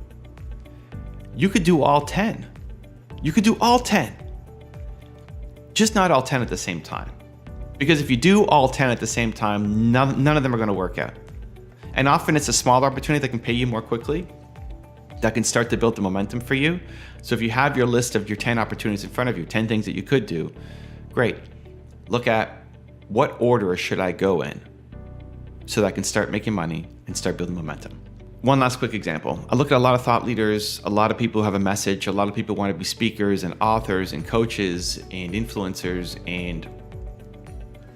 you could do all 10. You could do all 10. Just not all 10 at the same time. Because if you do all 10 at the same time, none of them are going to work out. And often it's a smaller opportunity that can pay you more quickly, that can start to build the momentum for you. So if you have your list of your 10 opportunities in front of you, 10 things that you could do, great. Look at what order should I go in so that I can start making money and start building momentum. One last quick example. I look at a lot of thought leaders, a lot of people who have a message, a lot of people want to be speakers and authors and coaches and influencers, and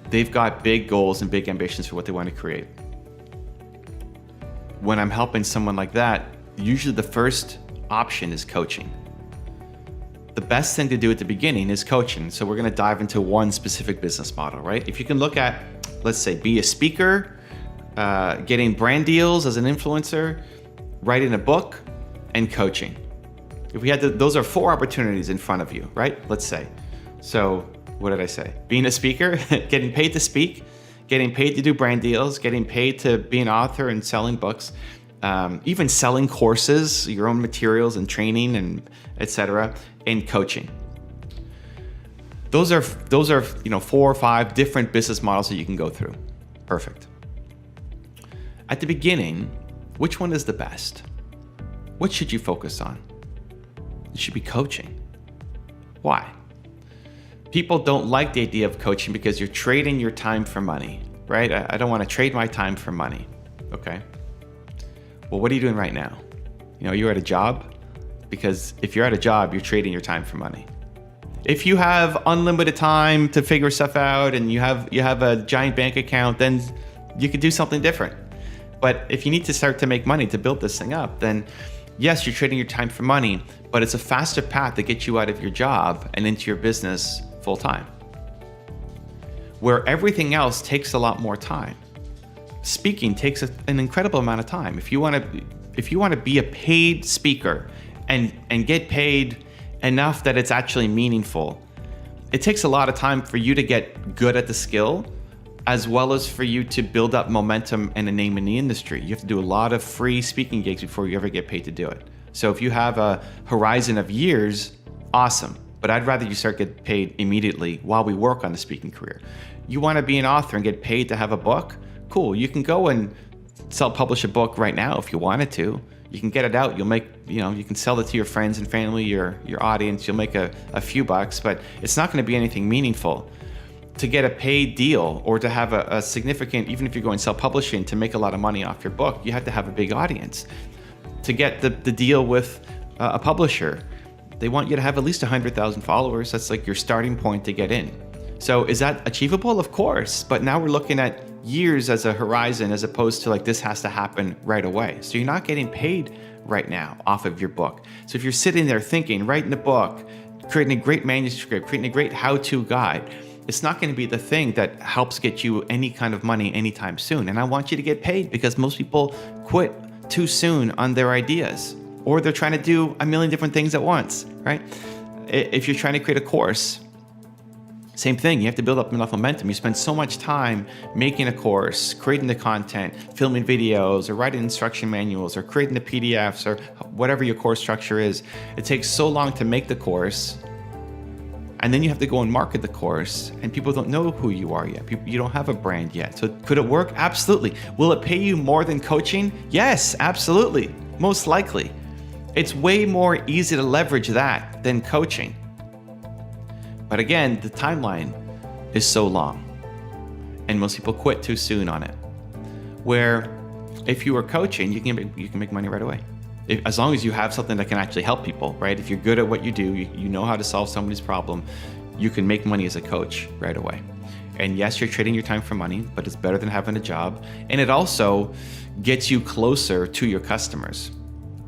they've got big goals and big ambitions for what they want to create. When I'm helping someone like that, usually the first option is coaching. The best thing to do at the beginning is coaching. So we're going to dive into one specific business model, right? If you can look at, let's say, be a speaker, getting brand deals as an influencer, writing a book, and coaching. If we had those are 4 opportunities in front of you, right? Let's say. So what did I say? Being a speaker, getting paid to speak, getting paid to do brand deals, getting paid to be an author and selling books, even selling courses, your own materials and training and etc., and coaching. Those are 4 or 5 different business models that you can go through. Perfect. At the beginning, which one is the best? What should you focus on? It should be coaching. Why? People don't like the idea of coaching because you're trading your time for money, right? I don't want to trade my time for money. Okay. Well, what are you doing right now? You're at a job? Because if you're at a job, you're trading your time for money. If you have unlimited time to figure stuff out and you have a giant bank account, then you could do something different. But if you need to start to make money to build this thing up, then yes, you're trading your time for money, but it's a faster path to get you out of your job and into your business full time. Where everything else takes a lot more time. Speaking takes an incredible amount of time. If you want to be a paid speaker and get paid enough that it's actually meaningful, it takes a lot of time for you to get good at the skill, as well as for you to build up momentum and a name in the industry. You have to do a lot of free speaking gigs before you ever get paid to do it. So if you have a horizon of years, awesome. But I'd rather you start getting paid immediately while we work on the speaking career. You want to be an author and get paid to have a book? Cool. You can go and self-publish a book right now if you wanted to. You can get it out. You'll make, you can sell it to your friends and family, your audience. You'll make a few bucks, but it's not going to be anything meaningful. To get a paid deal or to have a significant, even if you're going self-publishing, to make a lot of money off your book, you have to have a big audience. To get the deal with a publisher, they want you to have at least 100,000 followers. That's like your starting point to get in. So is that achievable? Of course, but now we're looking at years as a horizon as opposed to like this has to happen right away. So you're not getting paid right now off of your book. So if you're sitting there thinking, writing a book, creating a great manuscript, creating a great how-to guide, it's not going to be the thing that helps get you any kind of money anytime soon. And I want you to get paid because most people quit too soon on their ideas, or they're trying to do a million different things at once, right? If you're trying to create a course, same thing, you have to build up enough momentum. You spend so much time making a course, creating the content, filming videos, or writing instruction manuals, or creating the PDFs, or whatever your course structure is. It takes so long to make the course, and then you have to go and market the course, and people don't know who you are yet. You don't have a brand yet. So could it work? Absolutely. Will it pay you more than coaching? Yes, absolutely. Most likely. It's way more easy to leverage that than coaching. But again, the timeline is so long, and most people quit too soon on it. Where if you are coaching, you can make money right away. As long as you have something that can actually help people, right? If you're good at what you do, you know how to solve somebody's problem, you can make money as a coach right away. And yes, you're trading your time for money, but it's better than having a job. And it also gets you closer to your customers.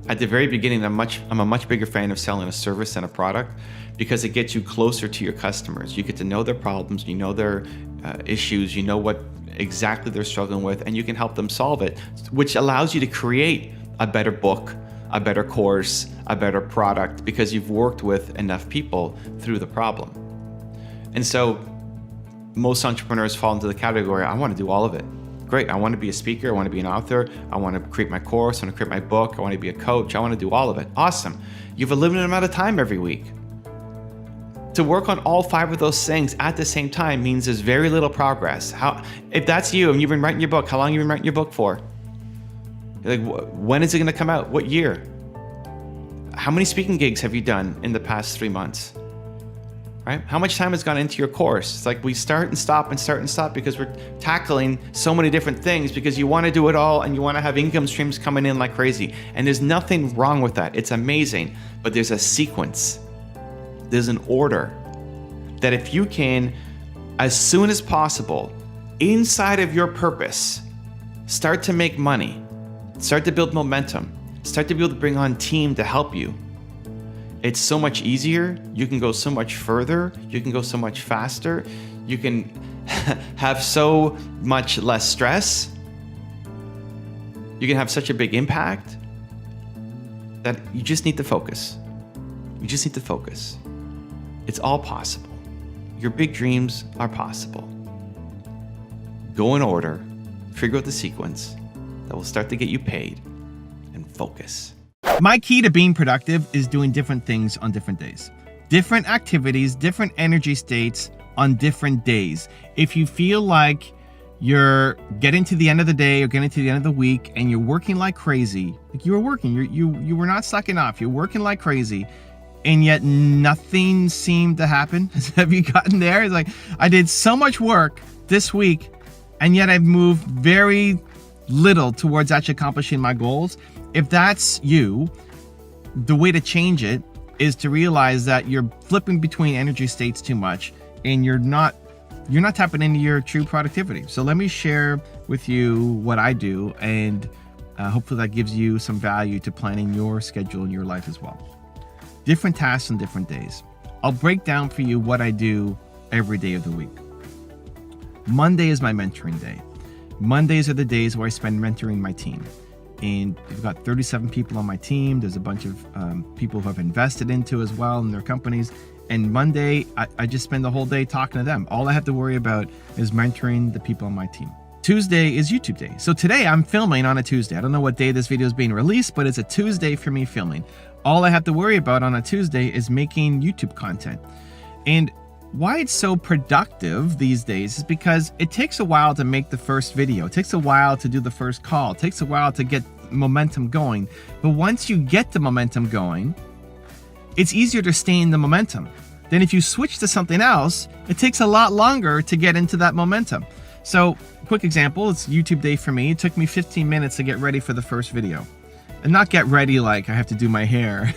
At the very beginning, I'm a much bigger fan of selling a service than a product because it gets you closer to your customers. You get to know their problems, you know their issues, you know what exactly they're struggling with, and you can help them solve it, which allows you to create a better book, a better course, a better product, because you've worked with enough people through the problem. And so most entrepreneurs fall into the category, I want to do all of it. Great, I want to be a speaker, I want to be an author, I want to create my course, I want to create my book, I want to be a coach, I want to do all of it. Awesome. You have a limited amount of time every week. To work on all 5 of those things at the same time means there's very little progress. If that's you and you've been writing your book, how long have you been writing your book for? Like, when is it going to come out? What year? How many speaking gigs have you done in the past 3 months? Right? How much time has gone into your course? It's like we start and stop because we're tackling so many different things because you want to do it all and you want to have income streams coming in like crazy. And there's nothing wrong with that. It's amazing. But there's a sequence. There's an order that if you can, as soon as possible, inside of your purpose, start to make money, start to build momentum, start to be able to bring on team to help you. It's so much easier. You can go so much further. You can go so much faster. You can have so much less stress. You can have such a big impact that you just need to focus. You just need to focus. It's all possible. Your big dreams are possible. Go in order, figure out the sequence that will start to get you paid, and focus. My key to being productive is doing different things on different days. Different activities, different energy states on different days. If you feel like you're getting to the end of the day or getting to the end of the week and you're working like crazy, like you were working, you were not slacking off, you're working like crazy, and yet nothing seemed to happen. Have you gotten there? It's like, I did so much work this week, and yet I've moved very little towards actually accomplishing my goals. If that's you, the way to change it is to realize that you're flipping between energy states too much and you're not tapping into your true productivity. So let me share with you what I do and Hopefully that gives you some value to planning your schedule in your life as well. Different tasks on different days. I'll break down for you what I do every day of the week. Monday is my mentoring day. Mondays are the days where I spend mentoring my team. And we've got 37 people on my team. There's a bunch of people who have invested into as well in their companies. And Monday, I just spend the whole day talking to them. All I have to worry about is mentoring the people on my team. Tuesday is YouTube day. So today I'm filming on a Tuesday. I don't know what day this video is being released, but it's a Tuesday for me filming. All I have to worry about on a Tuesday is making YouTube content. And why it's so productive these days is because it takes a while to make the first video. It takes a while to do the first call. It takes a while to get momentum going. But once you get the momentum going, it's easier to stay in the momentum. Then if you switch to something else, it takes a lot longer to get into that momentum. So, quick example, it's YouTube day for me. It took me 15 minutes to get ready for the first video. And not get ready like I have to do my hair.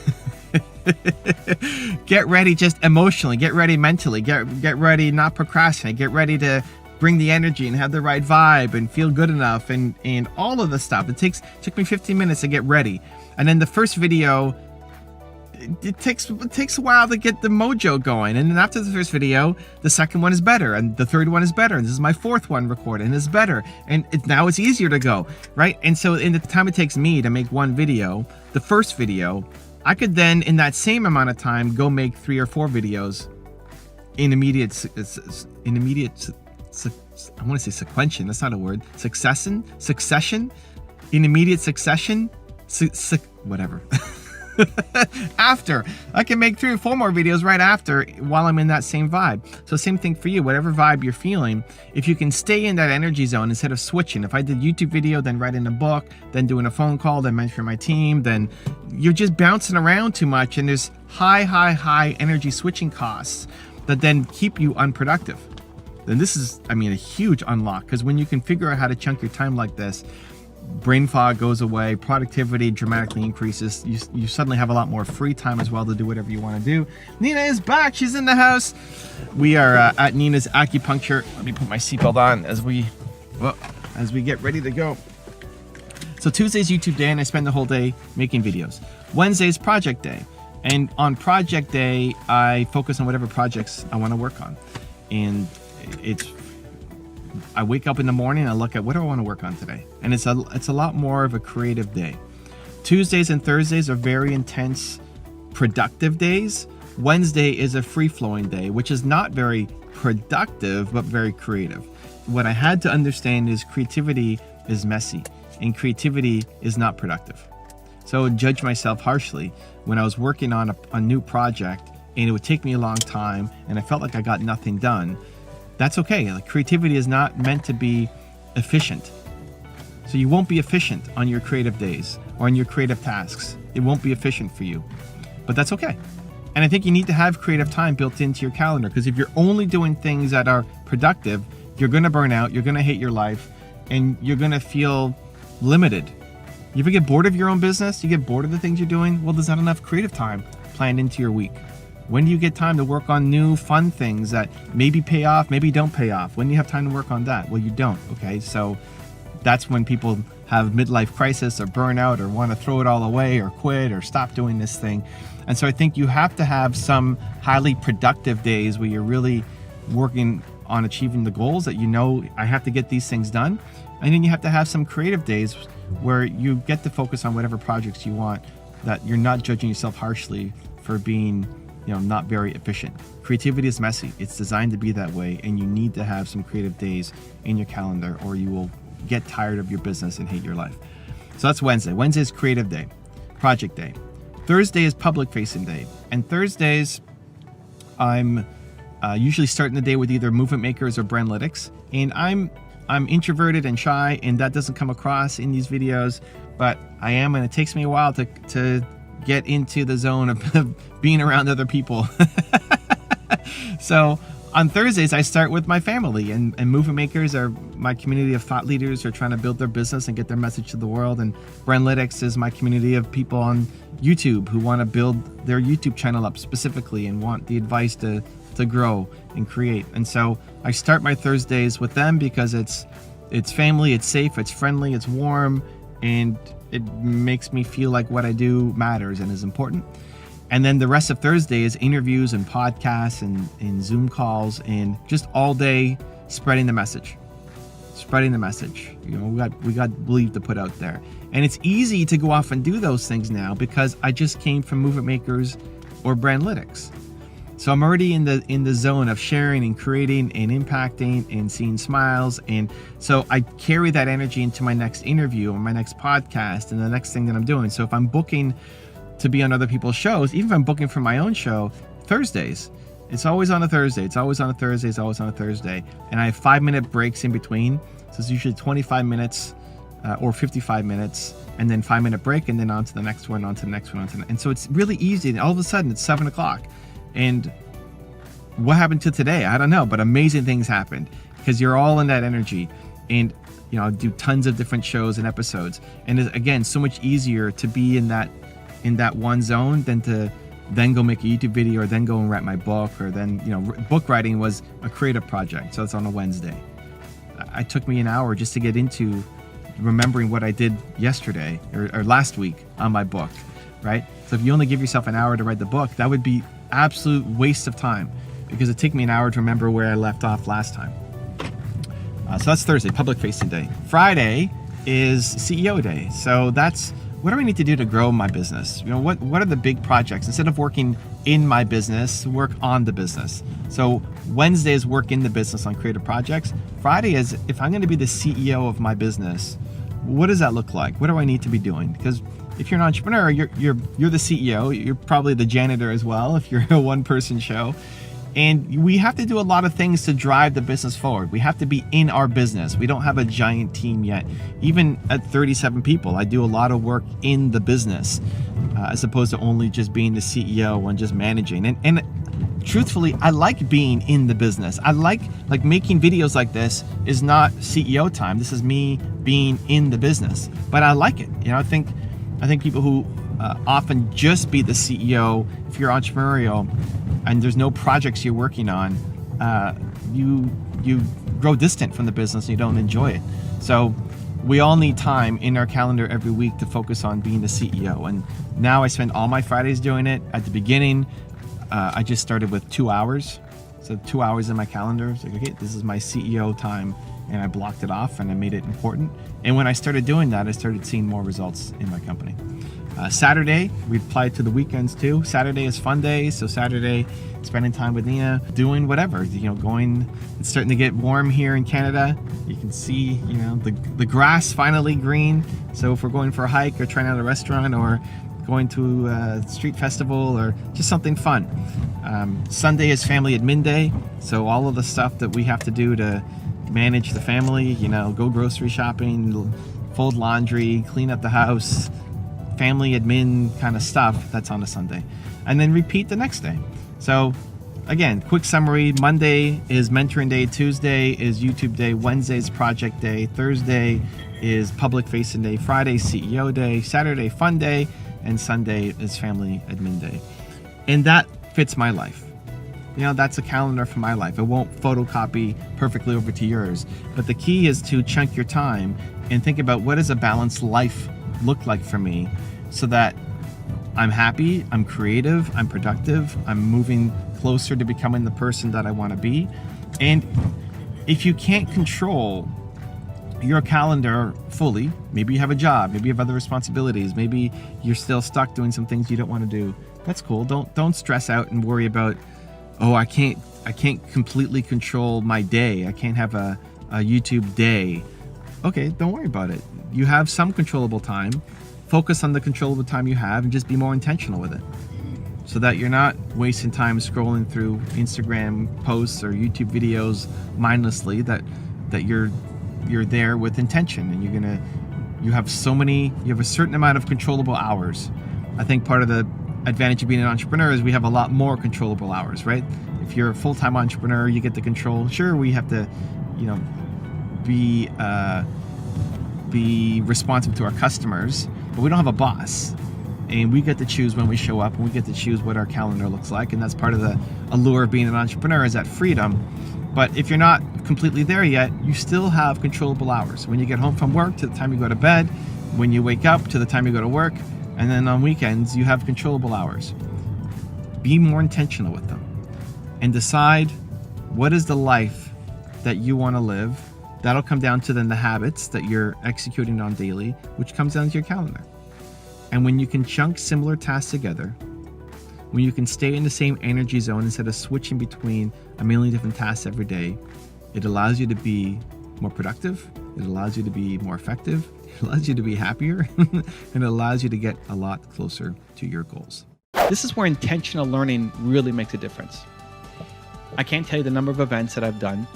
Get ready just emotionally, get ready mentally, get ready not procrastinate, get ready to bring the energy and have the right vibe and feel good enough and all of the stuff. It took me 15 minutes to get ready. And then the first video, it takes a while to get the mojo going. And then after the first video, the second one is better and the third one is better. And this is my fourth one recorded and it's better. And now it's easier to go, right? And so in the time it takes me to make one video, the first video, I could then, in that same amount of time, go make 3 or 4 videos in immediate, I want to say sequential, that's not a word, succession, in immediate succession, whatever. After, I can make 3 or 4 more videos right after while I'm in that same vibe. So same thing for you, whatever vibe you're feeling, if you can stay in that energy zone instead of switching. If I did YouTube video, then writing a book, then doing a phone call, then mentoring my team, then you're just bouncing around too much and there's high energy switching costs that then keep you unproductive. Then this is, a huge unlock, because when you can figure out how to chunk your time like this, brain fog goes away, productivity dramatically increases. You suddenly have a lot more free time as well to do whatever you want to do. Nina is back. She's in the house. We are at Nina's acupuncture. Let me put my seatbelt on as we get ready to go. So Tuesday's YouTube day, and I spend the whole day making videos. Wednesday's project day. And on project day, I focus on whatever projects I want to work on. And I wake up in the morning, I look at what do I want to work on today, and it's a lot more of a creative day. Tuesdays and Thursdays are very intense, productive days. Wednesday is a free-flowing day, which is not very productive, but very creative. What I had to understand is creativity is messy, and creativity is not productive. So I would judge myself harshly when I was working on a new project, and it would take me a long time, and I felt like I got nothing done. That's okay. Like, creativity is not meant to be efficient. So you won't be efficient on your creative days or on your creative tasks. It won't be efficient for you, but that's okay. And I think you need to have creative time built into your calendar, because if you're only doing things that are productive, you're going to burn out, you're going to hate your life, and you're going to feel limited. You ever get bored of your own business? You get bored of the things you're doing? Well, there's not enough creative time planned into your week. When do you get time to work on new fun things that maybe pay off, maybe don't pay off? When do you have time to work on that? Well, you don't, okay? So that's when people have midlife crisis or burnout or want to throw it all away or quit or stop doing this thing. And so I think you have to have some highly productive days where you're really working on achieving the goals that I have to get these things done. And then you have to have some creative days where you get to focus on whatever projects you want, that you're not judging yourself harshly for being not very efficient. Creativity is messy. It's designed to be that way, and you need to have some creative days in your calendar or you will get tired of your business and hate your life. So that's Wednesday. Wednesday is creative day, project day. Thursday is public facing day. And Thursdays, I'm usually starting the day with either movement makers or brandlytics. And I'm introverted and shy, and that doesn't come across in these videos, but I am, and it takes me a while to get into the zone of being around other people. So on Thursdays, I start with my family, and movement makers are my community of thought leaders who are trying to build their business and get their message to the world. And brandlytics is my community of people on YouTube who want to build their YouTube channel up specifically and want the advice to grow and create. And so I start my Thursdays with them because it's family, it's safe, it's friendly, it's warm, and it makes me feel like what I do matters and is important. And then the rest of Thursday is interviews and podcasts and Zoom calls and just all day spreading the message. We got belief to put out there. And it's easy to go off and do those things now because I just came from Movement Makers or Brandlytics. So I'm already in the zone of sharing and creating and impacting and seeing smiles. And so I carry that energy into my next interview or my next podcast and the next thing that I'm doing. So if I'm booking to be on other people's shows, even if I'm booking for my own show, Thursdays, it's always on a Thursday. And I have 5-minute breaks in between. So it's usually 25 minutes or 55 minutes and then 5-minute break and then on to the next one, And so it's really easy. And all of a sudden it's 7 o'clock. And what happened to today? I don't know, but amazing things happened because you're all in that energy. And, I do tons of different shows and episodes. And it's, again, so much easier to be in that one zone than to then go make a YouTube video or then go and write my book or then, book writing was a creative project. So it's on a Wednesday. It took me an hour just to get into remembering what I did yesterday or last week on my book, right? So if you only give yourself an hour to write the book, that would be absolute waste of time because it took me an hour to remember where I left off last time. So that's Thursday, public facing day. Friday is CEO day. So that's what do I need to do to grow my business? What are the big projects? Instead of working in my business, work on the business. So Wednesday is work in the business on creative projects. Friday is if I'm going to be the CEO of my business, what does that look like? What do I need to be doing? Because if you're an entrepreneur, you're the CEO. You're probably the janitor as well if you're a one-person show. And we have to do a lot of things to drive the business forward. We have to be in our business. We don't have a giant team yet. Even at 37 people, I do a lot of work in the business as opposed to only just being the CEO and just managing. And truthfully, I like being in the business. I like making videos like this is not CEO time. This is me being in the business. But I like it. I think people who often just be the CEO, if you're entrepreneurial and there's no projects you're working on, you grow distant from the business and you don't enjoy it. So we all need time in our calendar every week to focus on being the CEO. And now I spend all my Fridays doing it. At the beginning, I just started with 2 hours. So 2 hours in my calendar. It's like, okay, this is my CEO time. And I blocked it off and I made it important. And when I started doing that, I started seeing more results in my company. Saturday, we apply to the weekends too. Saturday is fun day. So Saturday, spending time with Nina, doing whatever, going, it's starting to get warm here in Canada. You can see, the grass finally green. So if we're going for a hike or trying out a restaurant or going to a street festival or just something fun. Sunday is family admin day. So all of the stuff that we have to do to manage the family, go grocery shopping, fold laundry, clean up the house, family admin kind of stuff, that's on a Sunday. And then repeat the next day. So again, quick summary, Monday is mentoring day, Tuesday is YouTube day, Wednesday is project day, Thursday is public facing day, Friday CEO day, Saturday fun day, and Sunday is family admin day. And that fits my life. That's a calendar for my life. It won't photocopy perfectly over to yours. But the key is to chunk your time and think about what does a balanced life look like for me so that I'm happy, I'm creative, I'm productive, I'm moving closer to becoming the person that I want to be. And if you can't control your calendar fully, maybe you have a job, maybe you have other responsibilities, maybe you're still stuck doing some things you don't want to do, that's cool. Don't stress out and worry about, I can't completely control my day. I can't have a YouTube day. Okay, don't worry about it. You have some controllable time. Focus on the controllable time you have and just be more intentional with it so that you're not wasting time scrolling through Instagram posts or YouTube videos mindlessly, that you're there with intention and you have a certain amount of controllable hours. I think part of the advantage of being an entrepreneur is we have a lot more controllable hours, right? If you're a full-time entrepreneur, you get to control. Sure, we have to, be responsive to our customers, but we don't have a boss. And we get to choose when we show up, and we get to choose what our calendar looks like. And that's part of the allure of being an entrepreneur, is that freedom. But if you're not completely there yet, you still have controllable hours. When you get home from work to the time you go to bed, when you wake up to the time you go to work, and then on weekends, you have controllable hours. Be more intentional with them and decide what is the life that you want to live. That'll come down to then the habits that you're executing on daily, which comes down to your calendar. And when you can chunk similar tasks together, when you can stay in the same energy zone instead of switching between a million different tasks every day, it allows you to be more productive, it allows you to be more effective, it allows you to be happier, and it allows you to get a lot closer to your goals. This is where intentional learning really makes a difference. I can't tell you the number of events that I've done,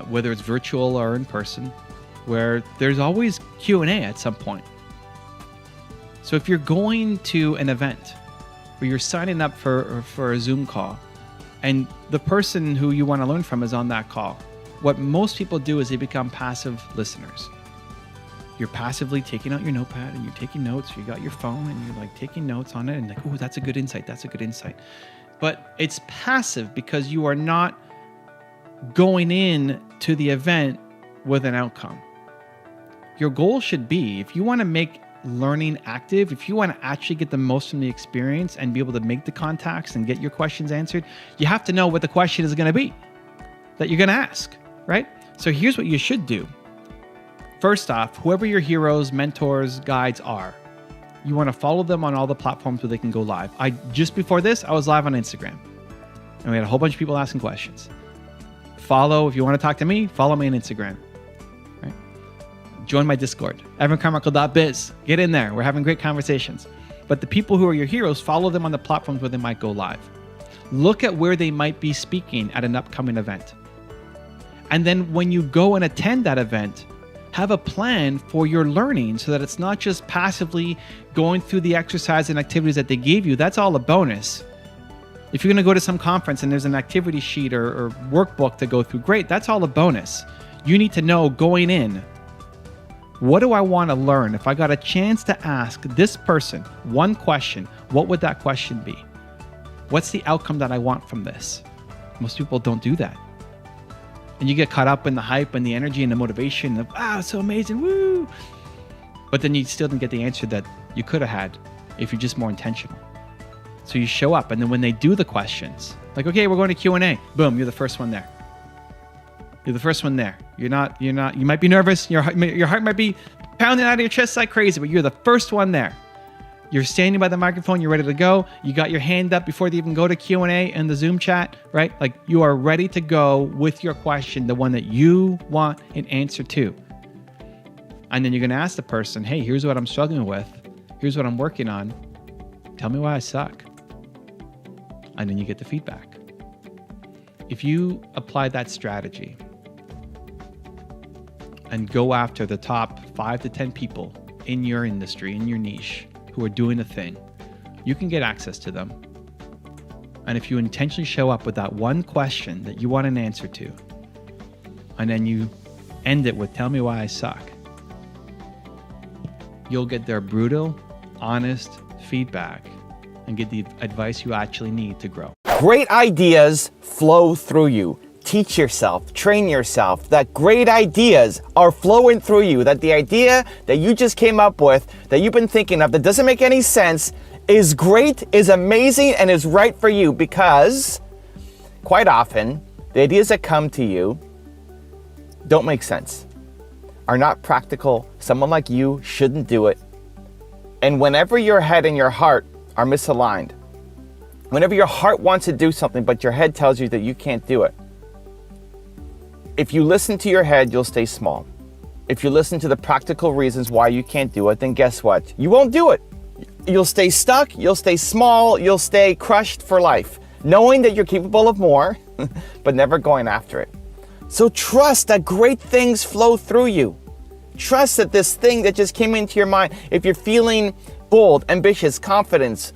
whether it's virtual or in person, where there's always Q&A at some point. So if you're going to an event where you're signing up for a Zoom call and the person who you want to learn from is on that call, what most people do is they become passive listeners. You're passively taking out your notepad and you're taking notes. You got your phone and you're like taking notes on it and like, oh, that's a good insight. That's a good insight. But it's passive because you are not going in to the event with an outcome. Your goal should be, if you want to make learning active, if you want to actually get the most from the experience and be able to make the contacts and get your questions answered, you have to know what the question is going to be that you're going to ask, right? So here's what you should do. First off, whoever your heroes, mentors, guides are, you want to follow them on all the platforms where they can go live. Just before this, I was live on Instagram and we had a whole bunch of people asking questions. If you want to talk to me, follow me on Instagram. Right? Join my Discord, evancarmichael.biz. Get in there. We're having great conversations. But the people who are your heroes, follow them on the platforms where they might go live. Look at where they might be speaking at an upcoming event. And then when you go and attend that event, have a plan for your learning so that it's not just passively going through the exercise and activities that they gave you. That's all a bonus. If you're going to go to some conference and there's an activity sheet or workbook to go through, great, that's all a bonus. You need to know going in, what do I want to learn? If I got a chance to ask this person one question, what would that question be? What's the outcome that I want from this? Most people don't do that. And you get caught up in the hype and the energy and the motivation of, wow, so amazing, woo! But then you still didn't get the answer that you could have had if you're just more intentional. So you show up, and then when they do the questions, like, okay, we're going to Q&A. Boom, you're the first one there. You're the first one there. You might be nervous. Your heart might be pounding out of your chest like crazy, but you're the first one there. You're standing by the microphone. You're ready to go. You got your hand up before they even go to Q&A in the Zoom chat, right? Like you are ready to go with your question, the one that you want an answer to. And then you're going to ask the person, hey, here's what I'm struggling with. Here's what I'm working on. Tell me why I suck. And then you get the feedback. If you apply that strategy and go after the top 5 to 10 people in your industry, in your niche, who are doing a thing, you can get access to them. And if you intentionally show up with that one question that you want an answer to, and then you end it with, tell me why I suck, you'll get their brutal, honest feedback and get the advice you actually need to grow. Great ideas flow through you. Teach yourself, train yourself that great ideas are flowing through you, that the idea that you just came up with, that you've been thinking of, that doesn't make any sense, is great, is amazing, and is right for you, because quite often, the ideas that come to you don't make sense, are not practical. Someone like you shouldn't do it. And whenever your head and your heart are misaligned, whenever your heart wants to do something, but your head tells you that you can't do it, if you listen to your head, you'll stay small. If you listen to the practical reasons why you can't do it, then guess what? You won't do it. You'll stay stuck, you'll stay small, you'll stay crushed for life, knowing that you're capable of more, but never going after it. So trust that great things flow through you. Trust that this thing that just came into your mind, if you're feeling bold, ambitious, confidence,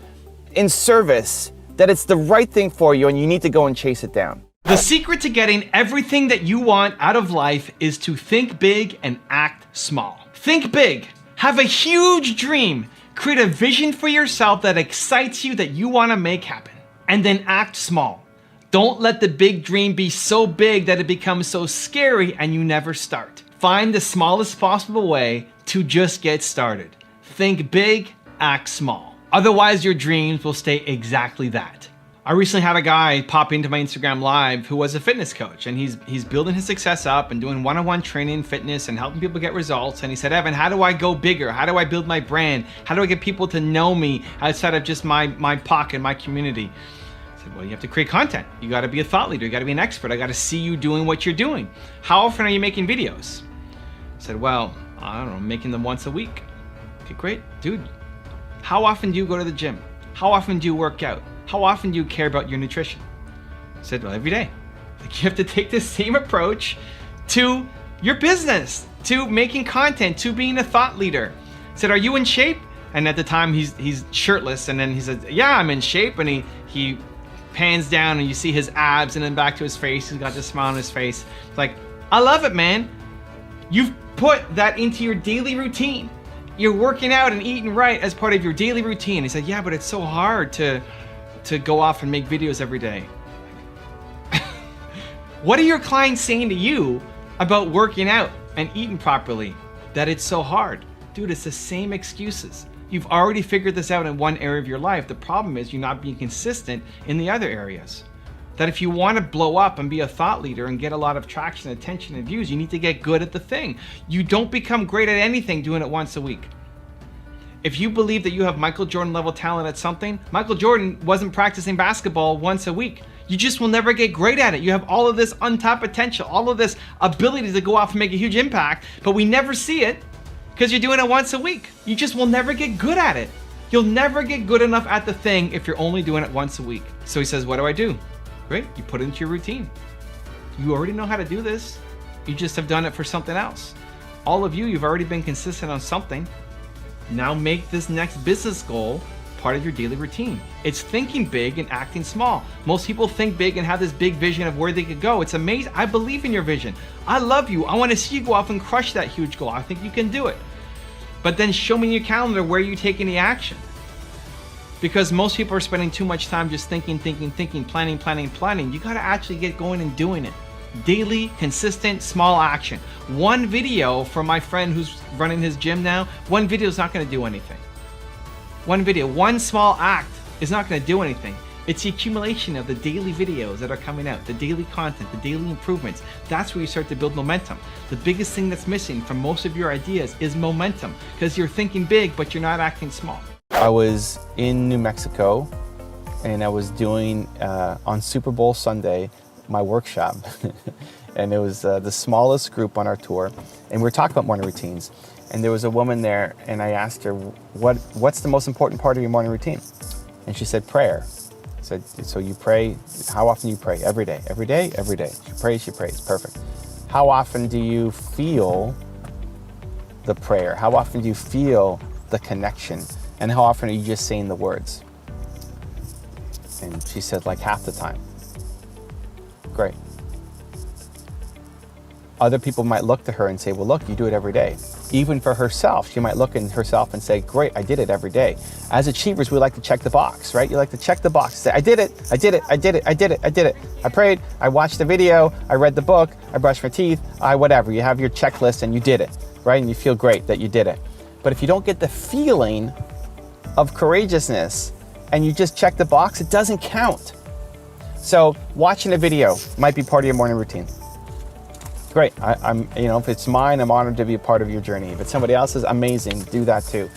in service, that it's the right thing for you and you need to go and chase it down. The secret to getting everything that you want out of life is to think big and act small. Think big. Have a huge dream. Create a vision for yourself that excites you, that you want to make happen. And then act small. Don't let the big dream be so big that it becomes so scary and you never start. Find the smallest possible way to just get started. Think big, act small. Otherwise, your dreams will stay exactly that. I recently had a guy pop into my Instagram live who was a fitness coach, and he's building his success up and doing one-on-one training, fitness, and helping people get results. And he said, Evan, how do I go bigger? How do I build my brand? How do I get people to know me outside of just my pocket, my community? I said, well, you have to create content. You got to be a thought leader. You got to be an expert. I got to see you doing what you're doing. How often are you making videos? I said, well, I don't know, making them once a week. Okay, great. Dude, how often do you go to the gym? How often do you work out? How often do you care about your nutrition? I said, well, every day. Like, you have to take the same approach to your business, to making content, to being a thought leader. I said, are you in shape? And at the time he's shirtless, and then he said, yeah, I'm in shape. And he pans down and you see his abs, and then back to his face, he's got this smile on his face. It's like, I love it, man. You've put that into your daily routine. You're working out and eating right as part of your daily routine. He said, yeah, but it's so hard to go off and make videos every day. What are your clients saying to you about working out and eating properly? That it's so hard? Dude, it's the same excuses. You've already figured this out in one area of your life. The problem is you're not being consistent in the other areas. That if you want to blow up and be a thought leader and get a lot of traction, attention, and views, you need to get good at the thing. You don't become great at anything doing it once a week. If you believe that you have Michael Jordan level talent at something, Michael Jordan wasn't practicing basketball once a week. You just will never get great at it. You have all of this untapped potential, all of this ability to go off and make a huge impact, but we never see it because you're doing it once a week. You just will never get good at it. You'll never get good enough at the thing if you're only doing it once a week. So he says, what do I do? Great, you put it into your routine. You already know how to do this. You just have done it for something else. All of you, you've already been consistent on something. Now make this next business goal part of your daily routine. It's thinking big and acting small. Most people think big and have this big vision of where they could go. It's amazing. I believe in your vision. I love you. I want to see you go off and crush that huge goal. I think you can do it. But then show me in your calendar where you take any action. Because most people are spending too much time just thinking, planning. You got to actually get going and doing it. Daily, consistent, small action. One video from my friend who's running his gym now, one video is not going to do anything. One video, one small act is not going to do anything. It's the accumulation of the daily videos that are coming out, the daily content, the daily improvements. That's where you start to build momentum. The biggest thing that's missing from most of your ideas is momentum, because you're thinking big, but you're not acting small. I was in New Mexico, and I was doing, on Super Bowl Sunday, my workshop. And it was the smallest group on our tour, and we were talking about morning routines. And there was a woman there, and I asked her, what's the most important part of your morning routine? And she said, prayer. I said, so you pray, how often do you pray? Every day, every day, every day. She prays, perfect. How often do you feel the prayer? How often do you feel the connection? And how often are you just saying the words? And she said, like half the time. Great. Other people might look to her and say, well, look, you do it every day. Even for herself, she might look in herself and say, great, I did it every day. As achievers, we like to check the box, right? You like to check the box, say, I did it, I did it, I did it, I did it, I did it. I prayed, I watched the video, I read the book, I brushed my teeth, whatever. You have your checklist and you did it, right? And you feel great that you did it. But if you don't get the feeling of courageousness and you just check the box, it doesn't count. So watching a video might be part of your morning routine. Great, I'm, if it's mine, I'm honored to be a part of your journey. If it's somebody else's, amazing, do that too.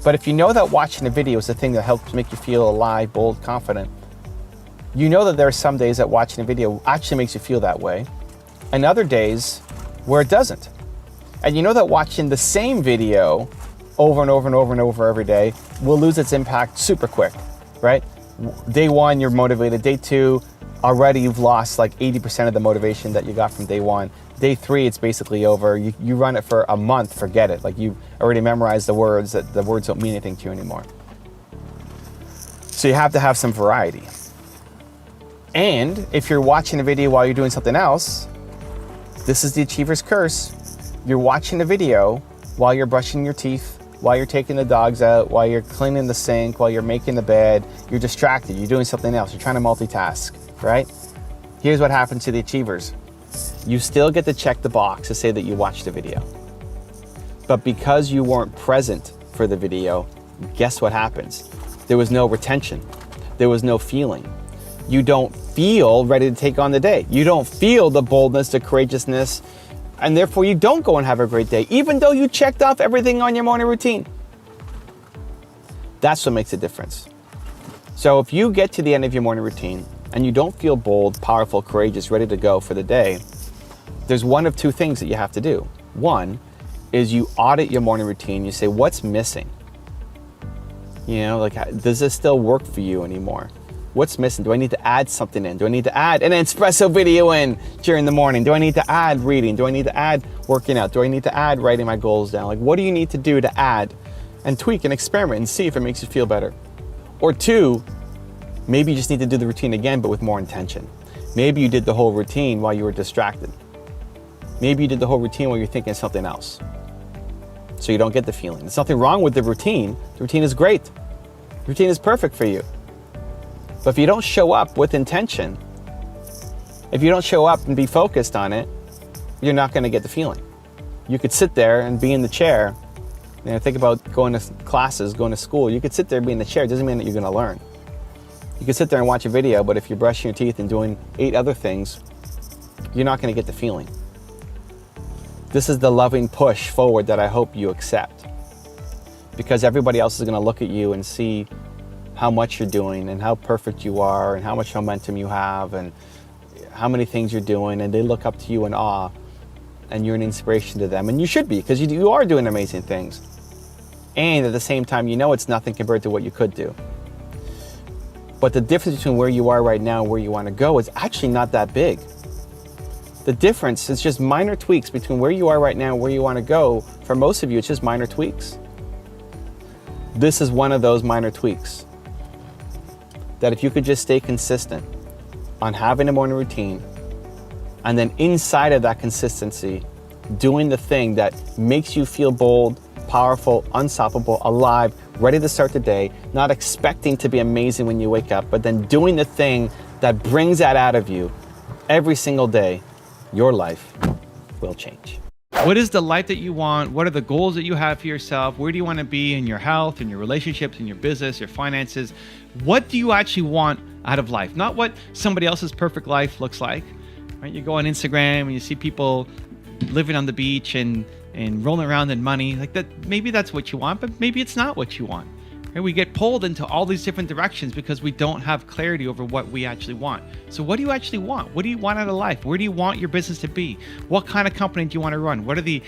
But if you know that watching a video is the thing that helps make you feel alive, bold, confident, you know that there are some days that watching a video actually makes you feel that way, and other days where it doesn't. And you know that watching the same video over and over and over and over every day will lose its impact super quick, right? Day one, you're motivated. Day two, already you've lost like 80% of the motivation that you got from day one. Day three, it's basically over. You run it for a month, forget it. Like you already memorized the words, that the words don't mean anything to you anymore. So you have to have some variety. And if you're watching a video while you're doing something else, this is the achiever's curse. You're watching a video while you're brushing your teeth, while you're taking the dogs out, while you're cleaning the sink, while you're making the bed. You're distracted, you're doing something else, you're trying to multitask, right? Here's what happens to the achievers. you still get to check the box to say that you watched the video. But because you weren't present for the video, guess what happens? There was no retention. There was no feeling. You don't feel ready to take on the day. You don't feel the boldness, the courageousness, and therefore you don't go and have a great day, even though you checked off everything on your morning routine. That's what makes a difference. So if you get to the end of your morning routine and you don't feel bold, powerful, courageous, ready to go for the day, there's one of two things that you have to do. One is you audit your morning routine. You say, what's missing? You know, like, does this still work for you anymore? What's missing? Do I need to add something in? Do I need to add an espresso video in during the morning? Do I need to add reading? Do I need to add working out? Do I need to add writing my goals down? Like, what do you need to do to add and tweak and experiment and see if it makes you feel better? Or two, maybe you just need to do the routine again, but with more intention. Maybe you did the whole routine while you were distracted. Maybe you did the whole routine while you're thinking of something else. So you don't get the feeling. There's nothing wrong with the routine. The routine is great. The routine is perfect for you. But if you don't show up with intention, if you don't show up and be focused on it, you're not going to get the feeling. You could sit there and be in the chair. You know, think about going to classes, going to school. You could sit there and be in the chair. It doesn't mean that you're going to learn. You could sit there and watch a video, but if you're brushing your teeth and doing 8 other things, you're not going to get the feeling. This is the loving push forward that I hope you accept. Because everybody else is going to look at you and see how much you're doing and how perfect you are and how much momentum you have and how many things you're doing, and they look up to you in awe, and you're an inspiration to them. And you should be, because you are doing amazing things. And at the same time, you know it's nothing compared to what you could do. But the difference between where you are right now and where you want to go is actually not that big. The difference is just minor tweaks between where you are right now and where you want to go. For most of you, it's just minor tweaks. This is one of those minor tweaks. That if you could just stay consistent on having a morning routine, and then inside of that consistency, doing the thing that makes you feel bold, powerful, unstoppable, alive, ready to start the day, not expecting to be amazing when you wake up, but then doing the thing that brings that out of you every single day, your life will change. What is the life that you want? What are the goals that you have for yourself? Where do you want to be in your health, in your relationships, in your business, your finances? What do you actually want out of life? Not what somebody else's perfect life looks like. Right? You go on Instagram and you see people living on the beach and rolling around in money. Like that, maybe that's what you want, but maybe it's not what you want. Right? We get pulled into all these different directions because we don't have clarity over what we actually want. So what do you actually want? What do you want out of life? Where do you want your business to be? What kind of company do you want to run? What are the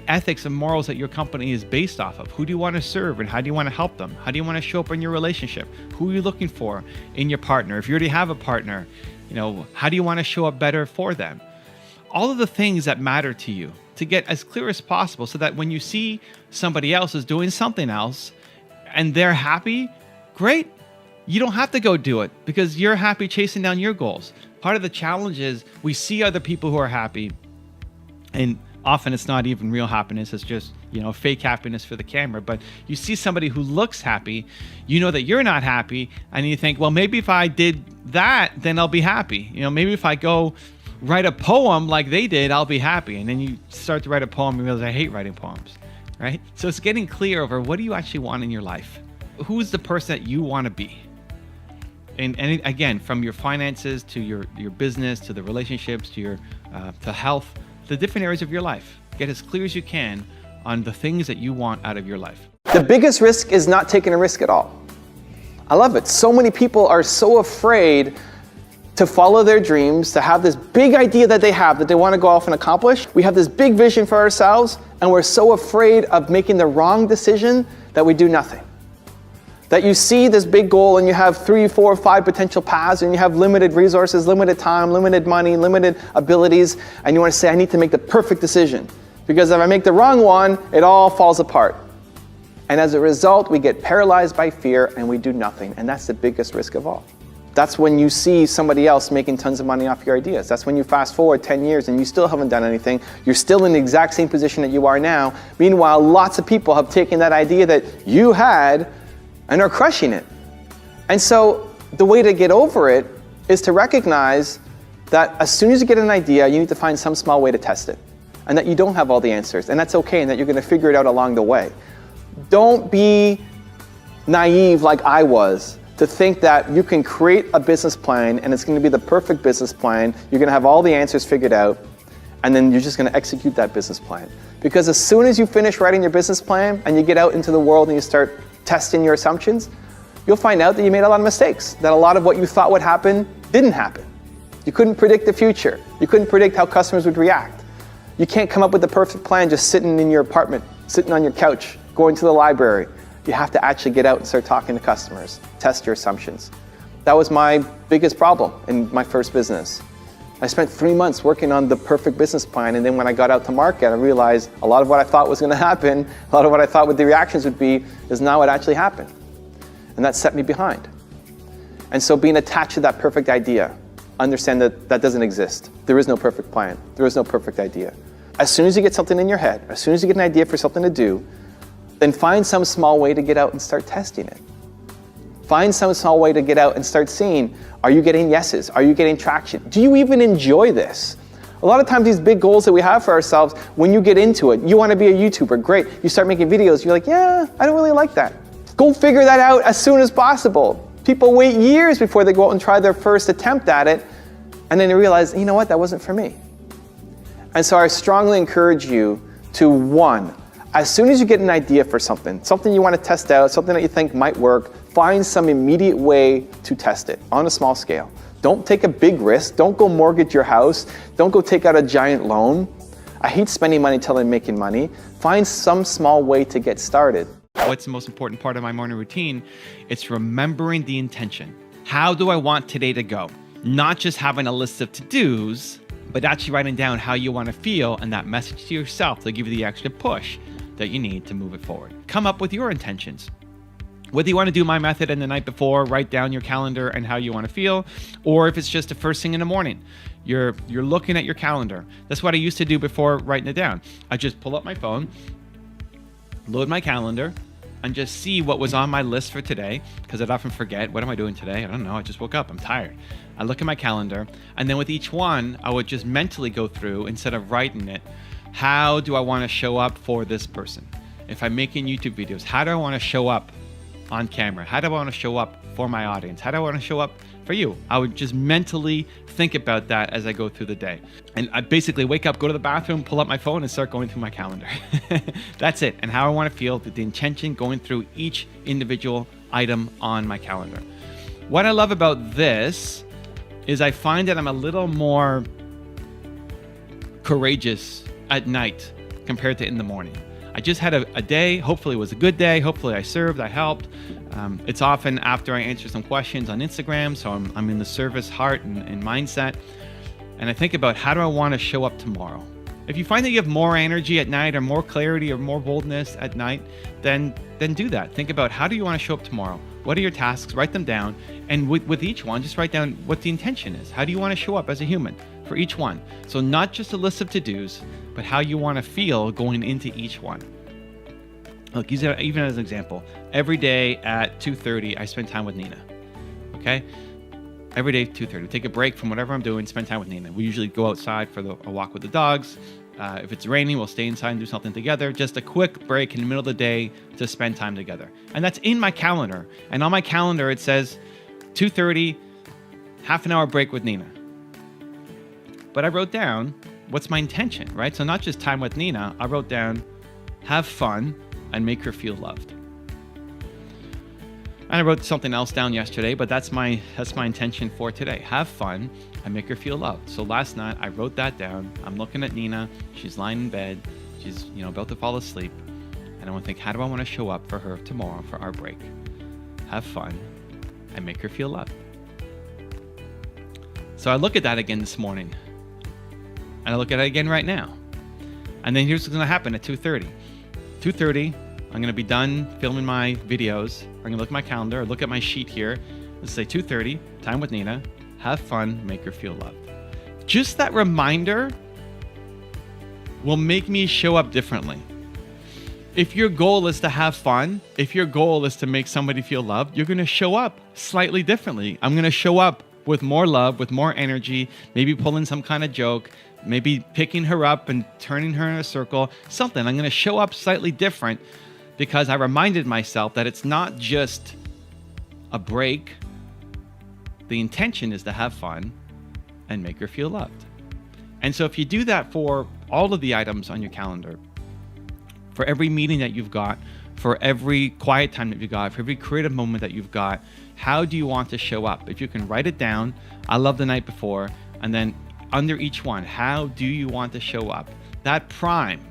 ethics and morals that your company is based off of? Who do you want to serve and how do you want to help them? How do you want to show up in your relationship? Who are you looking for in your partner? If you already have a partner, you know, how do you want to show up better for them? All of the things that matter to you, to get as clear as possible so that when you see somebody else is doing something else and they're happy, great. You don't have to go do it because you're happy chasing down your goals. Part of the challenge is we see other people who are happy, and often it's not even real happiness. It's just, you know, fake happiness for the camera. But you see somebody who looks happy, you know that you're not happy, and you think, well, maybe if I did that, then I'll be happy. You know, maybe if I go write a poem like they did, I'll be happy. And then you start to write a poem and realize I hate writing poems, right? So it's getting clear over what do you actually want in your life? Who's the person that you want to be? And again, from your finances to your business, to the relationships, to your to health, the different areas of your life. Get as clear as you can on the things that you want out of your life. The biggest risk is not taking a risk at all. I love it. So many people are so afraid to follow their dreams, to have this big idea that they have that they want to go off and accomplish. We have this big vision for ourselves, and we're so afraid of making the wrong decision that we do nothing. That you see this big goal and you have 3, 4, 5 potential paths, and you have limited resources, limited time, limited money, limited abilities, and you want to say, I need to make the perfect decision. Because if I make the wrong one, it all falls apart. And as a result, we get paralyzed by fear and we do nothing. And that's the biggest risk of all. That's when you see somebody else making tons of money off your ideas. That's when you fast forward 10 years and you still haven't done anything. You're still in the exact same position that you are now. Meanwhile, lots of people have taken that idea that you had and are crushing it. And so the way to get over it is to recognize that as soon as you get an idea, you need to find some small way to test it, and that you don't have all the answers, and that's okay, and that you're going to figure it out along the way. Don't be naive like I was to think that you can create a business plan and it's going to be the perfect business plan. You're going to have all the answers figured out, and then you're just going to execute that business plan. Because as soon as you finish writing your business plan and you get out into the world and you start testing your assumptions, you'll find out that you made a lot of mistakes, that a lot of what you thought would happen didn't happen. You couldn't predict the future. You couldn't predict how customers would react. You can't come up with the perfect plan just sitting in your apartment, sitting on your couch, going to the library. You have to actually get out and start talking to customers, test your assumptions. That was my biggest problem in my first business. I spent 3 months working on the perfect business plan, and then when I got out to market, I realized a lot of what I thought was going to happen, a lot of what I thought the reactions would be, is not what actually happened. And that set me behind. And so being attached to that perfect idea, understand that that doesn't exist. There is no perfect plan. There is no perfect idea. As soon as you get something in your head, as soon as you get an idea for something to do, then find some small way to get out and start testing it. Find some small way to get out and start seeing, are you getting yeses? Are you getting traction? Do you even enjoy this? A lot of times these big goals that we have for ourselves, when you get into it, you want to be a YouTuber, great. You start making videos, you're like, yeah, I don't really like that. Go figure that out as soon as possible. People wait years before they go out and try their first attempt at it, and then they realize, you know what, that wasn't for me. And so I strongly encourage you to, one, as soon as you get an idea for something you want to test out, something that you think might work, find some immediate way to test it on a small scale. Don't take a big risk. Don't go mortgage your house. Don't go take out a giant loan. I hate spending money until I'm making money. Find some small way to get started. What's the most important part of my morning routine? It's remembering the intention. How do I want today to go? Not just having a list of to-dos, but actually writing down how you want to feel and that message to yourself to give you the extra push that you need to move it forward. Come up with your intentions. Whether you want to do my method and the night before, write down your calendar and how you want to feel, or if it's just the first thing in the morning, you're looking at your calendar. That's what I used to do before writing it down. I just pull up my phone, load my calendar, and just see what was on my list for today, because I'd often forget, what am I doing today? I don't know, I just woke up, I'm tired. I look at my calendar, and then with each one, I would just mentally go through, instead of writing it, how do I want to show up for this person? If I'm making YouTube videos, how do I want to show up on camera? How do I want to show up for my audience? How do I want to show up for you? I would just mentally think about that as I go through the day. And I basically wake up, go to the bathroom, pull up my phone, and start going through my calendar. That's it. And how I want to feel, the intention going through each individual item on my calendar. What I love about this is I find that I'm a little more courageous at night compared to in the morning. I just had a day, hopefully it was a good day, hopefully I served, I helped. It's often after I answer some questions on Instagram, so I'm in the service heart and mindset. And I think about, how do I want to show up tomorrow? If you find that you have more energy at night, or more clarity, or more boldness at night, then do that. Think about, how do you want to show up tomorrow? What are your tasks? Write them down. And with each one, just write down what the intention is. How do you want to show up as a human for each one? So not just a list of to-dos, but how you want to feel going into each one. Look, even as an example, every day at 2:30, I spend time with Nina. Okay? Every day at 2:30. Take a break from whatever I'm doing, spend time with Nina. We usually go outside for a walk with the dogs. If it's raining, we'll stay inside and do something together. Just a quick break in the middle of the day to spend time together. And that's in my calendar. And on my calendar, it says 2:30, half an hour break with Nina. But I wrote down, what's my intention, right? So not just time with Nina, I wrote down, have fun and make her feel loved. And I wrote something else down yesterday, but that's my intention for today. Have fun and make her feel loved. So last night I wrote that down. I'm looking at Nina. She's lying in bed. She's about to fall asleep. And I want to think, how do I want to show up for her tomorrow for our break? Have fun and make her feel loved. So I look at that again this morning. And I look at it again right now. And then here's what's going to happen at 2:30. 2:30, I'm going to be done filming my videos. I'm going to look at my calendar, look at my sheet here. Let's say 2:30, time with Nina. Have fun, make her feel loved. Just that reminder will make me show up differently. If your goal is to have fun, if your goal is to make somebody feel loved, you're going to show up slightly differently. I'm going to show up with more love, with more energy, maybe pulling some kind of joke, maybe picking her up and turning her in a circle, something. I'm going to show up slightly different because I reminded myself that it's not just a break. The intention is to have fun and make her feel loved. And so if you do that for all of the items on your calendar, for every meeting that you've got, for every quiet time that you've got, for every creative moment that you've got, how do you want to show up? If you can write it down, I love the night before, and then under each one, how do you want to show up? That prime,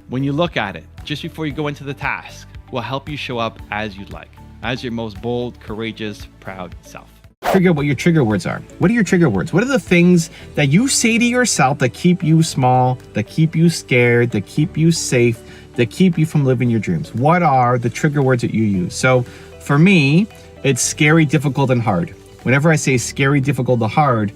when you look at it, just before you go into the task, will help you show up as you'd like, as your most bold, courageous, proud self. Figure out what your trigger words are. What are your trigger words? What are the things that you say to yourself that keep you small, that keep you scared, that keep you safe, that keep you from living your dreams? What are the trigger words that you use? So for me, it's scary, difficult, and hard. Whenever I say scary, difficult, or hard,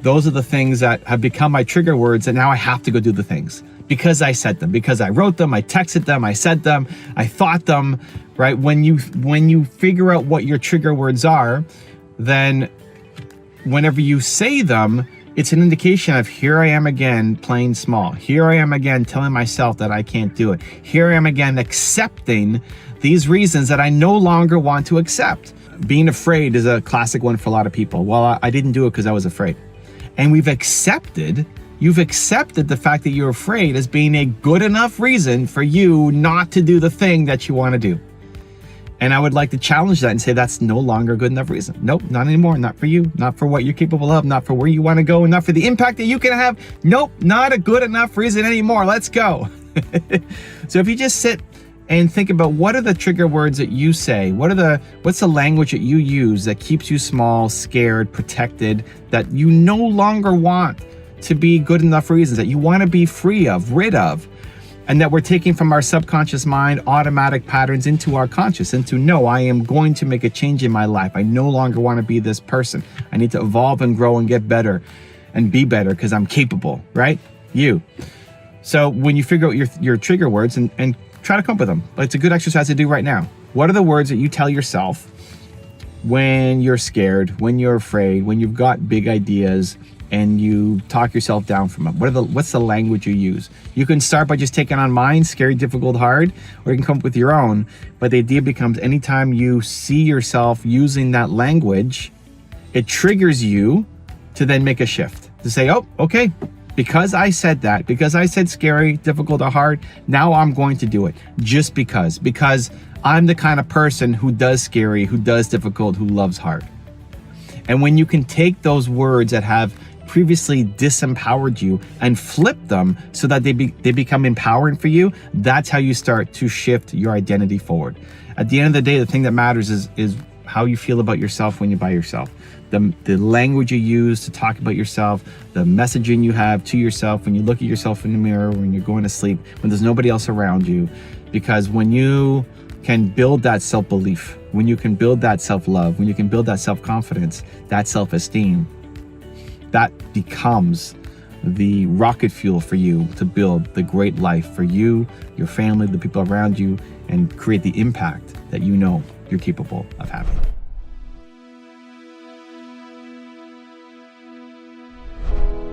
those are the things that have become my trigger words, and now I have to go do the things because I said them, because I wrote them, I texted them, I said them, I thought them, right? When you figure out what your trigger words are, then whenever you say them, it's an indication of here I am again playing small. Here I am again telling myself that I can't do it. Here I am again accepting these reasons that I no longer want to accept. Being afraid is a classic one for a lot of people. Well, I didn't do it because I was afraid. And you've accepted the fact that you're afraid as being a good enough reason for you not to do the thing that you want to do. And I would like to challenge that and say that's no longer a good enough reason. Nope, not anymore. Not for you, not for what you're capable of, not for where you want to go, not for the impact that you can have. Nope, not a good enough reason anymore. Let's go. So if you just sit and think about what are the trigger words that you say, what's the language that you use that keeps you small, scared, protected, that you no longer want to be good enough reasons, that you want to be free of, rid of, and that we're taking from our subconscious mind automatic patterns into our conscious, into no, I am going to make a change in my life. I no longer want to be this person. I need to evolve and grow and get better and be better because I'm capable, right? You. So when you figure out your trigger words and try to come up with them, it's a good exercise to do right now. What are the words that you tell yourself when you're scared, when you're afraid, when you've got big ideas, and you talk yourself down from it? What's the language you use? You can start by just taking on mine, scary, difficult, hard, or you can come up with your own. But the idea becomes anytime you see yourself using that language, it triggers you to then make a shift, to say, oh, okay, because I said that, because I said scary, difficult, or hard, now I'm going to do it just because I'm the kind of person who does scary, who does difficult, who loves hard. And when you can take those words that have previously disempowered you and flip them so that they become empowering for you, that's how you start to shift your identity forward. At the end of the day, the thing that matters is how you feel about yourself when you're by yourself. The language you use to talk about yourself, the messaging you have to yourself when you look at yourself in the mirror, when you're going to sleep, when there's nobody else around you. Because when you can build that self-belief, when you can build that self-love, when you can build that self-confidence, that self-esteem, that becomes the rocket fuel for you to build the great life for you, your family, the people around you, and create the impact that you know you're capable of having.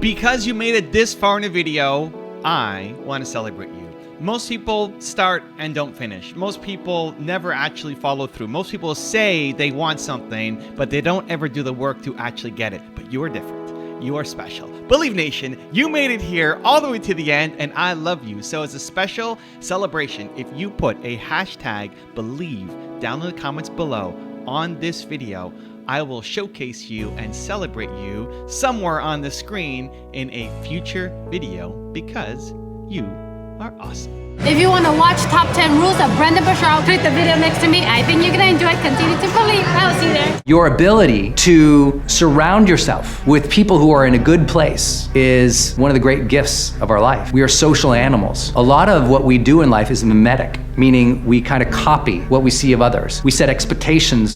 Because you made it this far in a video, I want to celebrate you. Most people start and don't finish. Most people never actually follow through. Most people say they want something, but they don't ever do the work to actually get it. But you are different. You are special. Believe Nation, you made it here all the way to the end, and I love you. So as a special celebration, if you put a hashtag believe down in the comments below on this video, I will showcase you and celebrate you somewhere on the screen in a future video because you are awesome. If you want to watch top 10 rules of Brendon Burchard, click the video next to me. I think you're going to enjoy. Continue to believe. I'll see you there. Your ability to surround yourself with people who are in a good place is one of the great gifts of our life. We are social animals. A lot of what we do in life is mimetic, meaning we kind of copy what we see of others. We set expectations.